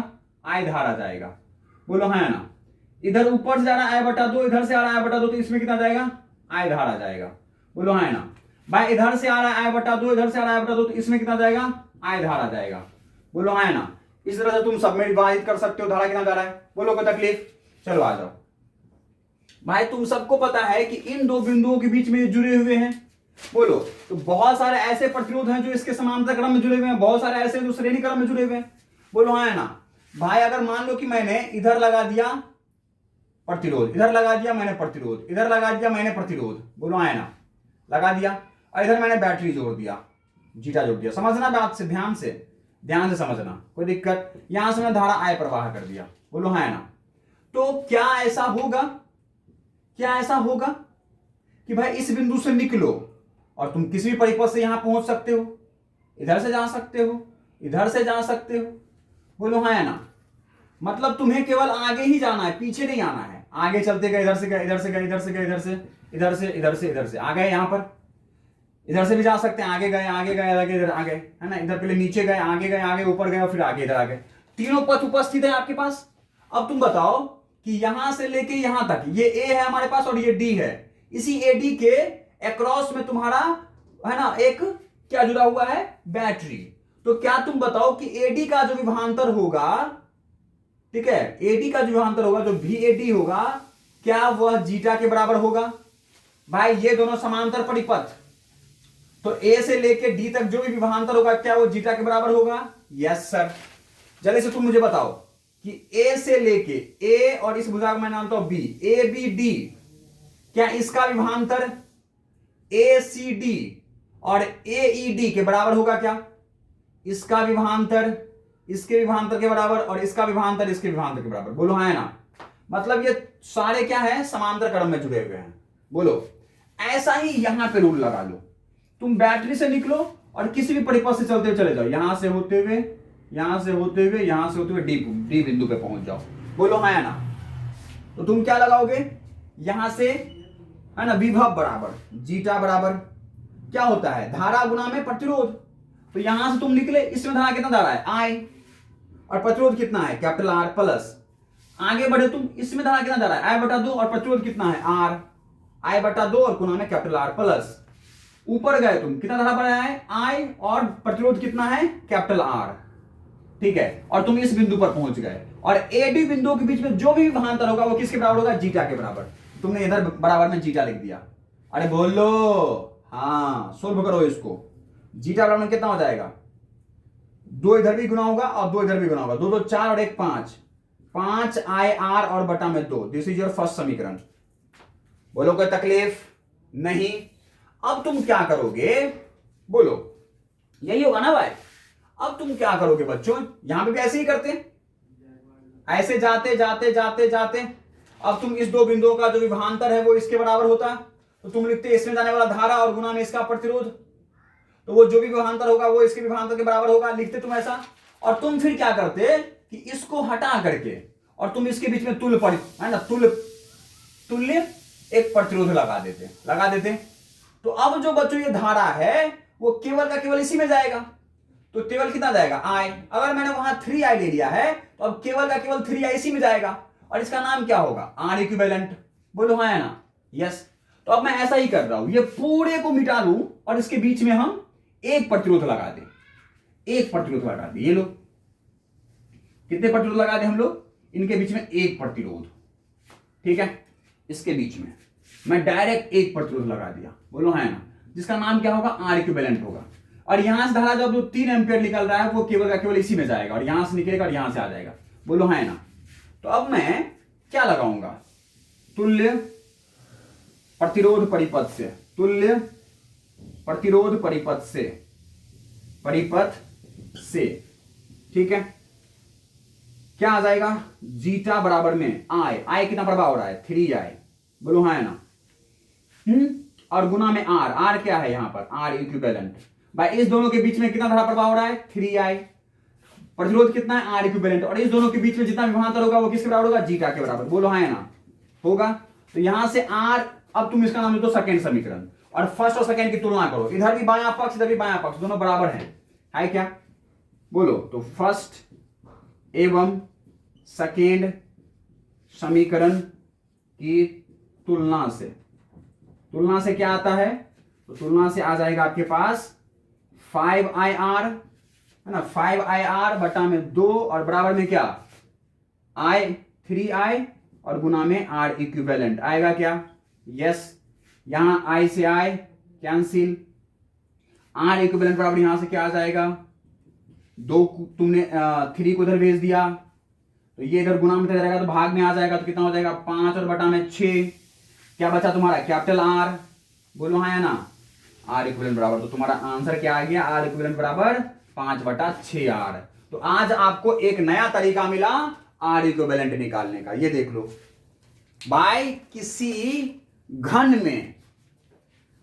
I धारा जाएगा। बोलो हाँ है ना। इधर ऊपर से जा रहा है I/2, इधर से आ रहा है I/2, तो इसमें कितना जाएगा? I धारा जाएगा। बोलो हाँ है ना भाई। इधर से आ रहा है I/2, इधर से आ रहा है I/2, तो इसमें कितना जाएगा? I धारा जाएगा। बोलो हाँ है ना। इस तरह से तुम सब में विभाजित कर सकते हो, धारा कितना जा रहा है। बोलो कोई तकलीफ? चलो आ जाओ भाई। तुम सबको पता है कि इन 2 बिंदुओं के बीच में जुड़े हुए हैं। बोलो, तो बहुत सारे ऐसे प्रतिरोध हैं जो इसके समांतर क्रम में जुड़े हुए हैं, बहुत सारे ऐसे जो श्रेणी क्रम में जुड़े हुए हैं। बोलो हाँ है ना भाई। अगर मान लो कि मैंने इधर लगा दिया प्रतिरोध, इधर लगा दिया मैंने प्रतिरोध, इधर लगा दिया मैंने प्रतिरोध, बोलो हाँ है ना, लगा दिया, और इधर मैंने बैटरी जोड़ दिया, जीटा जोड़ दिया। समझना बात से, ध्यान से समझना, कोई दिक्कत? यहां से मैंने धारा I प्रवाह कर दिया। बोलो हाँ है ना। तो क्या ऐसा होगा, क्या ऐसा होगा कि भाई इस बिंदु से निकलो और तुम किसी भी परिपथ से यहां पहुंच सकते हो, इधर से जा सकते हो, इधर से जा सकते हो। बोलो हाँ है ना। मतलब तुम्हें केवल आगे ही जाना है, पीछे नहीं आना है। आगे चलते गए, इधर से गए, इधर से गए, इधर से गए, इधर से, इधर से, इधर से, इधर से आ गए। यहां पर इधर से भी जा सकते हैं, आगे गए, आगे गए, आगे, इधर आगे, है ना। इधर पहले नीचे गए, आगे गए, आगे ऊपर गए और फिर आगे इधर आ गए। तीनों पथ उपस्थित है आपके पास। अब तुम बताओ कि यहां से लेके यहां तक ये ए है हमारे पास और ये डी है। इसी एडी के अक्रॉस में तुम्हारा, है ना, एक क्या जुड़ा हुआ है? बैटरी। तो क्या तुम बताओ कि एडी का जो विभवांतर होगा, ठीक है, एडी का जो विभवांतर होगा, जो VAD होगा, क्या वह जीटा के बराबर होगा? भाई ये दोनों समांतर परिपथ, तो ए से लेके डी तक जो भी विभवांतर होगा क्या वो जीटा के बराबर होगा? Yes sir. जल्दी से तुम मुझे बताओ कि ए से लेके ए और इस भुजा को मैं नामता हूं बी, ए बी डी, क्या इसका विभांतर ए सी डी और ए ई डी के बराबर होगा क्या? इसका विभांतर इसके विभांतर के बराबर और इसका विभांतर इसके विभांतर के बराबर। बोलो हाँ है ना? मतलब ये सारे क्या है, समांतर क्रम में जुड़े हुए हैं। बोलो ऐसा ही यहां पे रूल लगा लो। तुम बैटरी से निकलो और किसी भी परिपथ से चलते हुए चले जाओ, यहां से होते हुए यहां से होते हुए यहां से होते हुए डी बिंदु पे पहुंच जाओ। बोलो हाँ है ना? तो तुम क्या लगाओगे यहां से, है ना, विभव बराबर जीटा बराबर क्या होता है, धारा गुना में प्रतिरोध। तो यहां से तुम निकले, इसमें धारा कितना धारा है आई, और प्रतिरोध कितना है कैपिटल आर प्लस। आगे बढ़े तुम, इसमें धारा कितना धारा है आई बटा 2 और प्रतिरोध कितना है आर, आई बटा 2 और गुना में कैपिटल आर प्लस। ऊपर गए तुम, कितना धारा बढ़ा है आई और प्रतिरोध कितना है कैपिटल आर, ठीक है। और तुम इस बिंदु पर पहुंच गए और एडी बिंदुओं के बीच में जो भी विभांतर होगा वो किसके बराबर होगा, जीटा के बराबर। तुमने इधर बराबर में जीटा लिख दिया। अरे बोलो हाँ, सोल्व करो इसको। जीटा बराबर में कितना हो जाएगा, 2 इधर भी गुना होगा और 2 इधर भी गुना होगा, 2 2 4 और 1 5, 5 आई आर और बटा में 2। दिस इज योर फर्स्ट समीकरण। बोलो कोई तकलीफ नहीं। अब तुम क्या करोगे, बोलो यही होगा ना भाई। अब तुम क्या करोगे बच्चों, यहां पे भी ऐसे ही करते, ऐसे जाते जाते जाते जाते, अब तुम इस 2 बिंदुओं का जो विभांतर है वो इसके बराबर होता, तो तुम लिखते इसमें जाने वाला धारा और गुना में इसका प्रतिरोध, तो वो जो भी विभांतर होगा वो इसके विभांतर के बराबर होगा, लिखते तुम ऐसा। और तुम फिर क्या करते कि इसको हटा करके और तुम इसके बीच में तुल्य है ना, तुल्य एक प्रतिरोध लगा देते। तो अब जो बच्चों ये धारा है वो केवल का केवल इसी में जाएगा, तो केवल कितना जाएगा आई। अगर मैंने वहां 3i ले लिया है तो अब केवल का केवल 3i इसी में जाएगा और इसका नाम क्या होगा आर इक्विवेलेंट। बोलो हाँ है ना? यस। तो अब मैं ऐसा ही कर रहा हूं, ये पूरे को मिटा लूं और इसके बीच में हम एक प्रतिरोध लगा दें, एक प्रतिरोध लगा दें। ये लो, कितने प्रतिरोध लगा दें हम लोग, इनके बीच में एक प्रतिरोध, ठीक है। इसके बीच में मैं डायरेक्ट एक प्रतिरोध लगा दिया। बोलो है ना? जिसका नाम क्या होगा आर इक्विवेलेंट होगा। और यहां से धारा जब जो 3 एम्पियर निकल रहा है वो केवल का केवल इसी में जाएगा और यहां से निकलेगा और यहां से आ जाएगा। बोलो है ना? तो अब मैं क्या लगाऊंगा, तुल्य प्रतिरोध परिपथ से, तुल्य प्रतिरोध परिपथ से, ठीक है। क्या आ जाएगा, जीटा बराबर में आई कितना प्रभाव हो रहा है 3i। बोलो हाँ है ना? और गुना में आर क्या है यहां पर आर इक्विवेलेंट। भाई इस दोनों के बीच में कितना धारा प्रभाव हो रहा है 3i, प्रतिरोध कितना है आर इक्विवेलेंट, और इस दोनों के बीच में जितना विभांतर होगा वो किसके बराबर होगा, जीटा के बराबर। बोलो हाँ है ना? होगा। तो यहां से आर, अब तुम इसका नाम दे दो सेकेंड समीकरण और फर्स्ट और सेकेंड की तुलना करो, इधर भी बायां पक्ष इधर भी बायां पक्ष दोनों बराबर है क्या? बोलो तो फर्स्ट एवं सेकेंड समीकरण की तुलना से क्या आता है, तो तुलना से आ जाएगा आपके पास 5ir है ना, 5ir बटा में 2 और बराबर में क्या i 3i और गुना में r इक्विवेलेंट आएगा क्या? यस। यहां i से i कैंसिल, r इक्विवेलेंट बराबर यहां से क्या आ जाएगा 2, तुमने 3 को इधर भेज दिया तो ये इधर गुना में जाएगा तो भाग में आ जाएगा, तो कितना हो जाएगा 5 और बटा में 6। क्या बचा तुम्हारा कैपिटल R। बोलो हाँ या ना? R इक्विवेलेंट बराबर, तो तुम्हारा आंसर क्या आ गया R इक्विवेलेंट बराबर 5/6R। तो आज आपको एक नया तरीका मिला R इक्विवेलेंट निकालने का। ये देख लो भाई, किसी घन में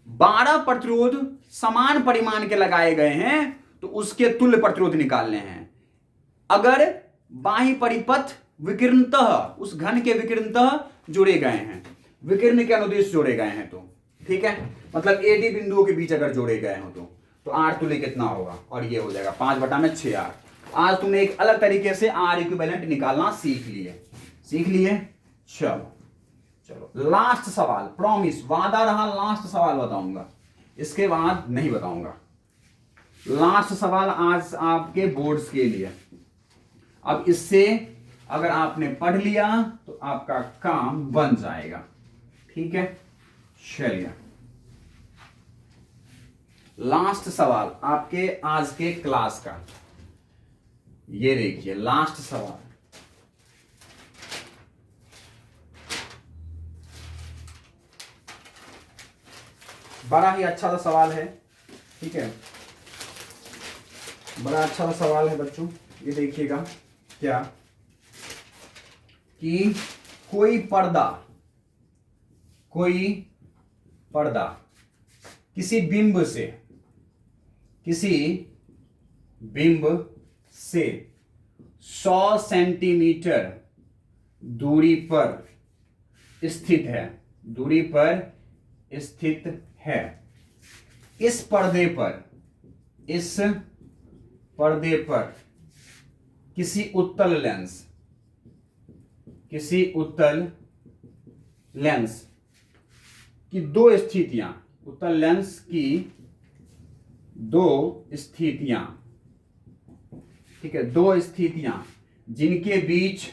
12 प्रतिरोध समान परिमाण के लगाए गए हैं तो उसके तुल्य प्रतिरोध निकालने हैं। अगर बाह्य परिपथ विकिरणतः, उस घन के विकिरणतः जुड़े गए हैं, विकिरण के अनुदेश जोड़े गए हैं, तो ठीक है, मतलब एडी बिंदुओं के बीच अगर जोड़े गए हो तो आर तुल्य कितना होगा, और ये हो जाएगा 5/6R। आज तुमने एक अलग तरीके से आर इक्विवेलेंट निकालना सीख लिए। चलो लास्ट सवाल, प्रॉमिस वादा रहा, लास्ट सवाल बताऊंगा, इसके बाद नहीं बताऊंगा। लास्ट सवाल आज आपके बोर्ड्स के लिए। अब इससे अगर आपने पढ़ लिया तो आपका काम बन जाएगा, ठीक है। चलिए लास्ट सवाल आपके आज के क्लास का, ये देखिए लास्ट सवाल। बड़ा ही अच्छा सा सवाल है, ठीक है, बड़ा अच्छा सा सवाल है बच्चों। ये देखिएगा क्या कि कोई पर्दा किसी बिंब से 100 सेंटीमीटर दूरी पर स्थित है। इस पर्दे पर किसी उत्तल लेंस की दो स्थितियां, ठीक है, दो स्थितियां जिनके बीच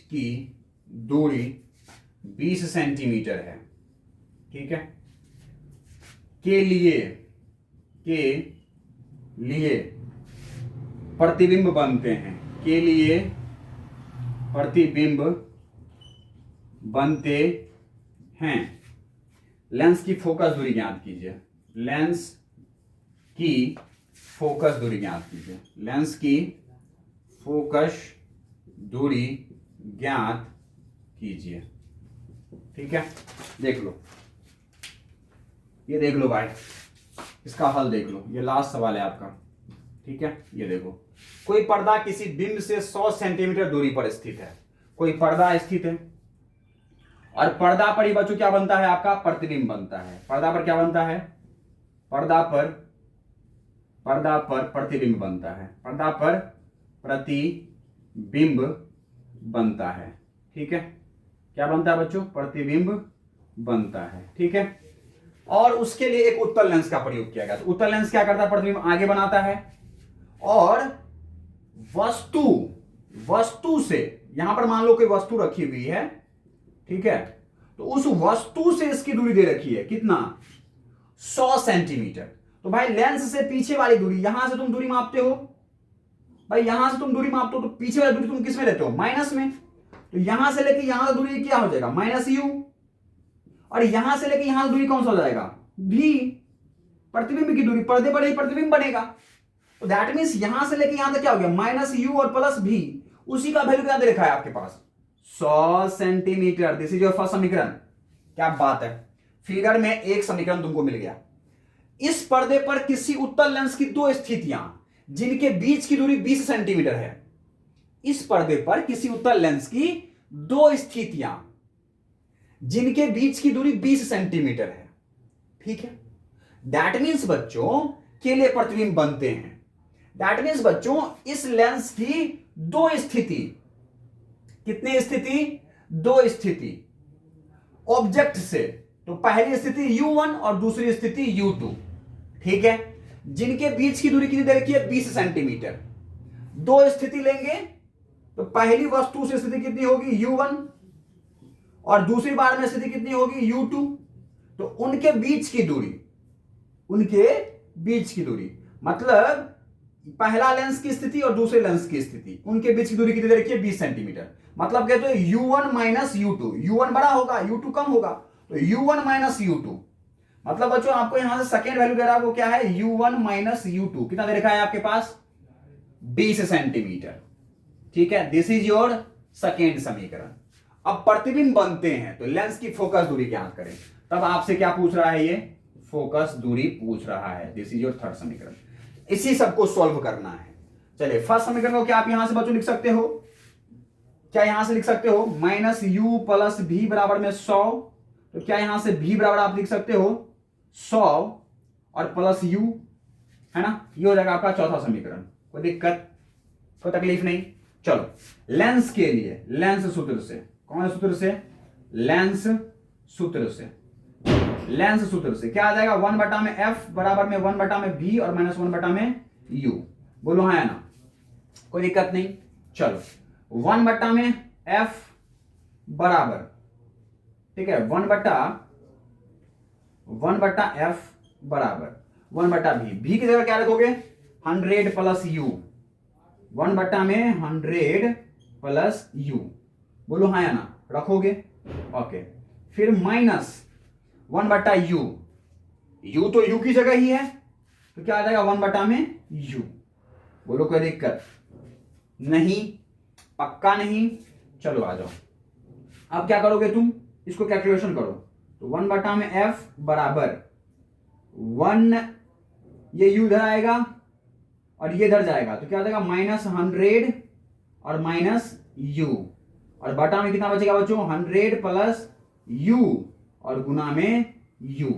की दूरी 20 सेंटीमीटर है, ठीक है, के लिए प्रतिबिंब बनते हैं। लेंस की फोकस दूरी ज्ञात कीजिए। लेंस की फोकस दूरी ज्ञात कीजिए, ठीक है। देख लो, ये देख लो भाई, इसका हल देख लो, ये लास्ट सवाल है आपका, ठीक है। ये देखो, कोई पर्दा किसी बिंब से 100 सेंटीमीटर दूरी पर स्थित है। कोई पर्दा स्थित है और पर्दा पर ही बच्चों क्या बनता है आपका, प्रतिबिंब बनता है। पर्दा पर क्या बनता है, पर्दा पर प्रतिबिंब बनता है, पर्दा पर प्रतिबिंब बनता है, ठीक है। क्या बनता है बच्चों, प्रतिबिंब बनता है, ठीक है। और उसके लिए एक उत्तल लेंस का प्रयोग किया गया। तो उत्तल लेंस क्या करता है, प्रतिबिंब आगे बनाता है और वस्तु से, यहां पर मान लो कोई वस्तु रखी हुई है, ठीक है, तो उस वस्तु से इसकी दूरी दे रखी है कितना, 100 सेंटीमीटर। तो भाई लेंस से पीछे वाली दूरी, यहां से तुम दूरी मापते हो भाई, यहां से तुम दूरी मापते हो, तो पीछे वाली दूरी तुम किस में लेते हो, माइनस में। तो यहां से लेके यहां दूरी क्या हो जाएगा, माइनस यू, और यहां से लेके यहां दूरी कौन सा हो जाएगा, भी। प्रतिबिंब की दूरी, पर्दे पर ही प्रतिबिंब बनेगा, तो दैट मींस यहां से लेके यहां तक क्या हो गया, माइनस यू और प्लस भी। उसी का वैल्यू क्या दे रखा है आपके पास, 100 centimetre. This is your first समीकरण। क्या बात है, फिगर में एक समीकरण तुमको मिल गया। इस पर्दे पर किसी उत्तल लेंस की दो स्थितियां जिनके बीच की दूरी 20 सेंटीमीटर है। इस पर्दे पर किसी उत्तल लेंस की दो स्थितियां जिनके बीच की दूरी 20 सेंटीमीटर है, ठीक है। दैट मींस बच्चों के लिए प्रतिबिंब बनते हैं। दैट मींस बच्चों इस लेंस की दो स्थिति, कितनी स्थिति, दो स्थिति ऑब्जेक्ट से। तो पहली स्थिति U1 और दूसरी स्थिति U2, ठीक है, जिनके बीच की दूरी कितनी दे रखी है, 20 सेंटीमीटर। दो स्थिति लेंगे तो पहली वस्तु से स्थिति कितनी होगी, U1, और दूसरी बार में स्थिति कितनी होगी, U2। तो उनके बीच की दूरी मतलब पहला लेंस की स्थिति और दूसरे लेंस की स्थिति, उनके बीच की दूरी कितनी दे रखी है, 20 सेंटीमीटर। मतलब कहते हैं U1 माइनस U2, U1 बड़ा होगा U2 कम होगा, तो U1 माइनस U2। मतलब बच्चों आपको यहां से सेकेंड वैल्यू दे रहा है, वो क्या है, U1 माइनस U2। कितना दे रखा है आपके पास, 20 सेंटीमीटर, ठीक है। दिस इज योर सेकेंड समीकरण। अब प्रतिबिंब बनते हैं तो लेंस की फोकस दूरी ज्ञात करें। तब आपसे क्या पूछ रहा है, ये फोकस दूरी पूछ रहा है। दिस इज योर थर्ड समीकरण। इसी सबको सॉल्व करना है। चलिए फर्स्ट समीकरण को क्या आप यहां से बच्चों लिख सकते हो, क्या यहां से लिख सकते हो, माइनस यू प्लस भी बराबर में 100। तो क्या यहां से भी बराबर आप लिख सकते हो 100 और प्लस यू, है ना। ये हो जाएगा आपका चौथा समीकरण। कोई दिक्कत, कोई तकलीफ नहीं। चलो लेंस के लिए लेंस सूत्र से, कौन सूत्र से, लेंस सूत्र से क्या आ जाएगा, 1 बटा में एफ बराबर में 1 बटा में बी और माइनस 1 बटा में यू। बोलो हाँ या ना, कोई दिक्कत नहीं। चलो 1 बटा में एफ बराबर, ठीक है, 1 बटा एफ बराबर 1 बटा भी की जगह क्या रखोगे, 100 प्लस यू, 1 बटा में 100 प्लस यू, बोलो हाँ या ना, रखोगे? ओके, फिर माइनस 1/u, u तो u की जगह ही है, तो क्या आ जाएगा 1/u। बोलो कोई दिक्कत नहीं? पक्का नहीं? चलो आ जाओ। अब क्या करोगे तुम, इसको कैलकुलेशन करो, तो 1/f बराबर 1, ये u इधर आएगा और ये इधर जाएगा, तो क्या आ जाएगा -100 और -u, और बटा में कितना बचेगा बच्चों, 100 प्लस u और गुना में u,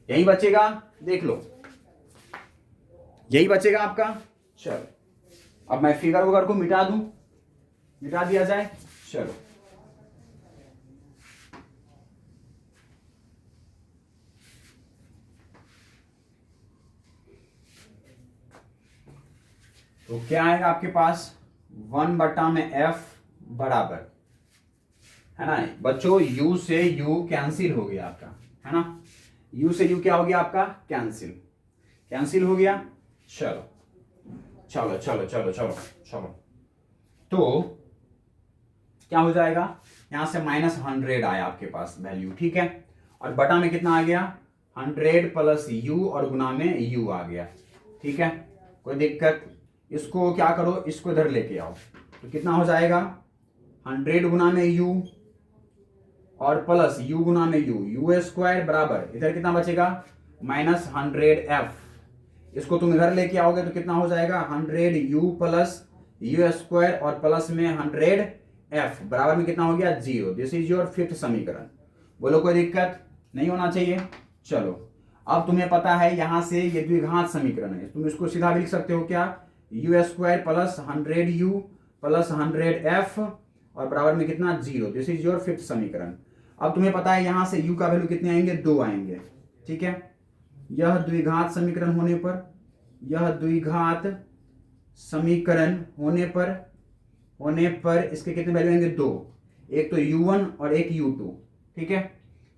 यही बचेगा, देख लो यही बचेगा आपका। चलो अब मैं फिगर वगैरह को मिटा दूं, मिटा दिया जाए। चलो तो क्या आएगा आपके पास, 1/f बराबर, है ना बच्चों, u से u कैंसिल हो गया आपका, है ना, u से u क्या हो गया आपका, कैंसिल, कैंसिल हो गया। चलो चलो चलो चलो चलो चलो, तो क्या हो जाएगा, यहां से -100 आया आपके पास वैल्यू, ठीक है, और बटा में कितना आ गया, 100 प्लस u और गुना में u आ गया, ठीक है, कोई दिक्कत? इसको क्या करो, इसको इधर लेके आओ, तो कितना हो जाएगा, 100 गुना में u और प्लस u गुना में u स्क्वायर बराबर, इधर कितना बचेगा -100f, इसको तुम इधर लेके आओगे तो कितना हो जाएगा 100u प्लस u स्क्वायर और प्लस में 100f बराबर में कितना हो गया 0। दिस इज योर फिफ्थ समीकरण। बोलो कोई दिक्कत नहीं होना चाहिए। चलो अब तुम्हें पता है यहां से ये द्विघात समीकरण है, तुम इसको सीधा भी लिख सकते हो क्या, u square plus 100u plus 100f और बराबर में कितना 0। दिस इज योर फिफ्थ समीकरण। अब तुम्हें पता है यहां से u का वैल्यू कितने आएंगे, 2 आएंगे, ठीक है, यह द्विघात समीकरण होने पर, यह द्विघात समीकरण होने पर इसके कितने वैल्यू आएंगे, 2, एक तो u1 और एक u2, ठीक है,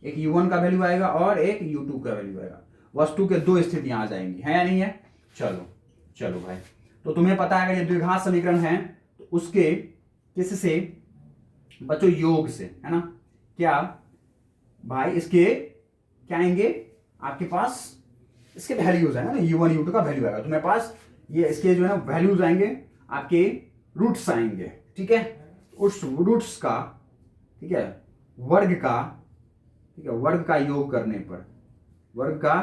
एक u1 का वैल्यू आएगा और एक u2 का वैल्यू आएगा, वस्तु के 2 स्थितियां आ जाएंगी, है या नहीं है। चलो चलो भाई, तो तुम्हें पता है अगर ये द्विघात समीकरण है तो उसके किससे बच्चों, योग से, है ना, क्या भाई इसके क्या आएंगे आपके पास, इसके वैल्यूज आएंगे ना, u1 u2 का वैल्यू आएगा तुम्हारे पास, ये इसके जो है ना वैल्यूज आएंगे, आपके रूट्स आएंगे, ठीक है, उस रूट्स का, ठीक है, वर्ग का, ठीक है, वर्ग का योग करने पर, वर्ग का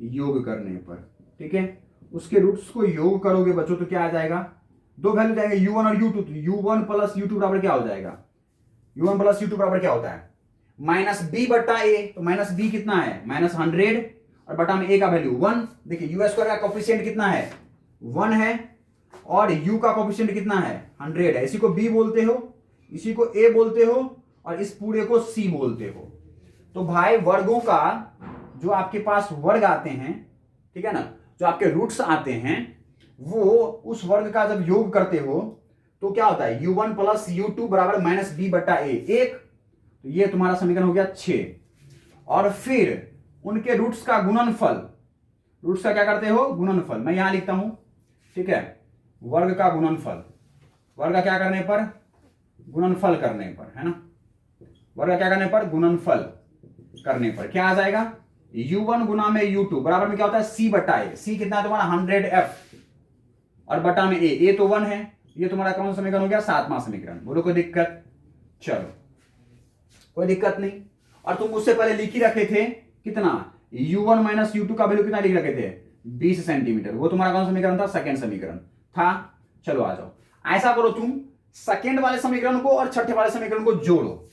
योग करने पर, ठीक है, उसके रूट्स को योग करोगे बच्चों तो क्या आ जाएगा, 2 वैल्यू जाएंगे u1 और u2, तो u1 प्लस u2 बराबर क्या हो जाएगा, u1 प्लस u2 बराबर क्या होता है -b/a, तो -b कितना है -100 और बटा में a का वैल्यू 1। देखिए u स्क्वायर का कोफिशिएंट कितना है 1 है और u का कोफिशिएंट कितना है 100 है, इसी को b बोलते हो, इसी को a बोलते हो और इस पूरे को c बोलते हो। तो भाई वर्गों का जो आपके पास वर्ग आते हैं, ठीक है ना, जो आपके रूट्स आते हैं, वो उस वर्ग का जब योग करते हो तो क्या होता है u1 प्लस u2 बराबर -b/a, एक, तो ये तुम्हारा समीकरण हो गया 6, और फिर उनके रूट्स का गुणनफल, रूट्स का क्या करते हो गुणनफल, मैं यहां लिखता हूं, ठीक है, वर्ग का गुणनफल, वर्ग का क्या करने पर, गुणनफल करने पर, है ना, वर्ग का क्या करने पर, गुणनफल करने पर क्या आ जाएगा, u1 गुना में u2 बराबर में क्या होता है c/a, c कितना है तुम्हारा 100f और बटा में a तो 1 है, ये तुम्हारा कौन सा समीकरण हो गया, 7वां समीकरण। बोलो कोई दिक्कत, चलो कोई दिक्कत नहीं। और तुम उससे पहले लिख ही रखे थे कितना, u1 माइनस u2 का वैल्यू कितना लिख रखे थे 20 सेंटीमीटर, वो तुम्हारा कौन सा समीकरण था, सेकंड समीकरण था। चलो आ जाओ, ऐसा करो तुम सेकंड वाले समीकरण को और छठे वाले समीकरण को जोड़ो,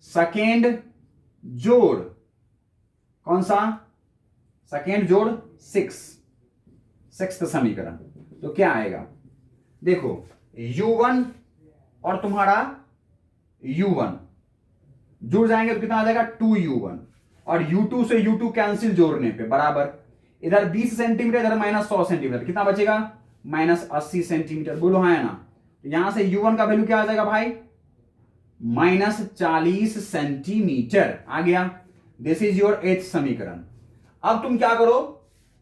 सेकंड जोड़ कौन सा, सेकंड जोड़ 6th समीकरण, तो क्या आएगा, देखो u1 और तुम्हारा u1 जुड़ जाएंगे तो कितना आ जाएगा 2u1 और u2 से u2 कैंसिल जोड़ने पे बराबर, इधर 20 सेंटीमीटर इधर -100 सेंटीमीटर, कितना बचेगा -80 सेंटीमीटर। बोलो हाँ है ना, तो यहां से u1 का वैल्यू क्या आ जाएगा भाई -40 सेंटीमीटर आ गया। दिस इज योर 8th समीकरण। अब तुम क्या करो,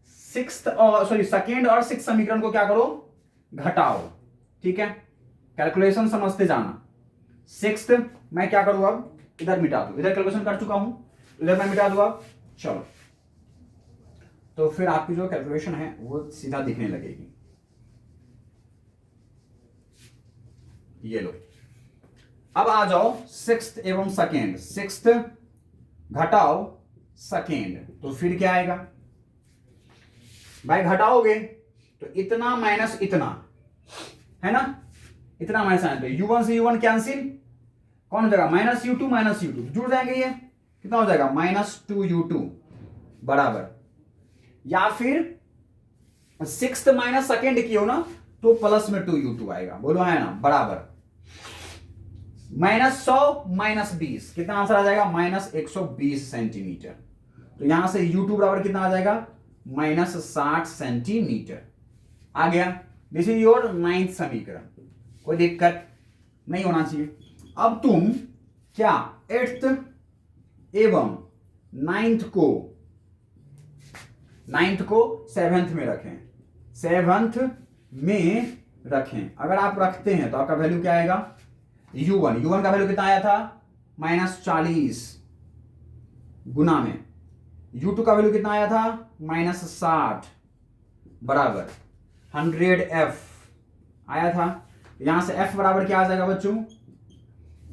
सेकेंड और 6th समीकरण को क्या करो, घटाओ, ठीक है, कैलकुलेशन समझते जाना। सिक्स्थ मैं क्या करूँ अब, इधर मिटा दूं, इधर कैलकुलेशन कर चुका हूं, इधर मैं मिटा दूं अब। चलो, तो फिर आपकी जो कैलकुलेशन है वो सीधा दिखने लगेगी। ये लो, अब आ जाओ सिक्स्थ एवं सेकेंड, सिक्स्थ घटाओ सेकेंड, तो फिर क्या आएगा भाई, घटाओगे तो इतना माइनस इतना, है ना, इतना माइनस आए तो u1 से u1 कैंसिल, कौन हो जाएगा माइनस u2 जुड़ जाएंगे, ये कितना हो जाएगा -2u2 बराबर, या फिर सिक्स्थ माइनस सेकेंड की हो ना तो प्लस में 2u2 आएगा, बोलो है ना, बराबर -100 -20, कितना आंसर आ जाएगा -120 सेंटीमीटर। तो यहां से u2 बराबर कितना आ जाएगा -60 सेंटीमीटर आ गया। दिस इज योर 9th समीकरण, कोई दिक्कत नहीं होना चाहिए। अब तुम क्या 8th एवं 9th को 7th में रखें, 7th में रखें। अगर आप रखते हैं तो आपका वैल्यू क्या आएगा, u1 का वैल्यू कितना आया था -40 गुना में u2 का वैल्यू कितना आया था -60 बराबर 100f आया था। यहां से f बराबर क्या आ जाएगा बच्चों,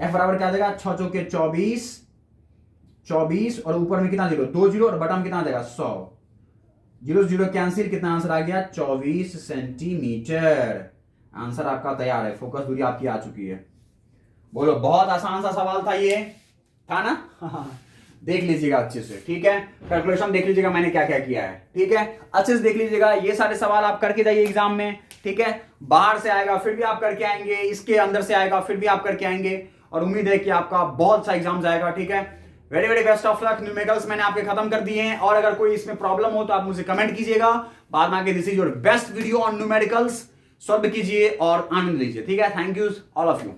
f बराबर क्या आ जाएगा 6 चौके 24 और ऊपर में कितना जीरो, 2 जीरो और बटन में कितना आ जाएगा 100, 0 0 कैंसिल, कितना आंसर आ गया 24 सेंटीमीटर। आंसर आपका तैयार है, फोकस दूरी आपकी आ चुकी है। बोलो, बहुत आसान सा सवाल था ये, था ना देख लीजिएगा अच्छे से, ठीक है, कैलकुलेशन देख लीजिएगा मैंने क्या क्या किया है, ठीक है, अच्छे से देख लीजिएगा। ये सारे सवाल आप करके जाइए एग्जाम में, ठीक है, बाहर से आएगा फिर भी आप करके आएंगे, इसके अंदर से आएगा फिर भी आप करके आएंगे, और उम्मीद है कि आपका बहुत सा एग्जाम जाएगा, ठीक है। Very very best of luck. Numericals मैंने आपके खत्म कर दिए हैं, और अगर कोई इसमें प्रॉब्लम हो तो आप मुझे कमेंट कीजिएगा, बाद में आके this is your best video on numericals, solve कीजिए और आनंद लीजिए, ठीक है। Thank you all of you.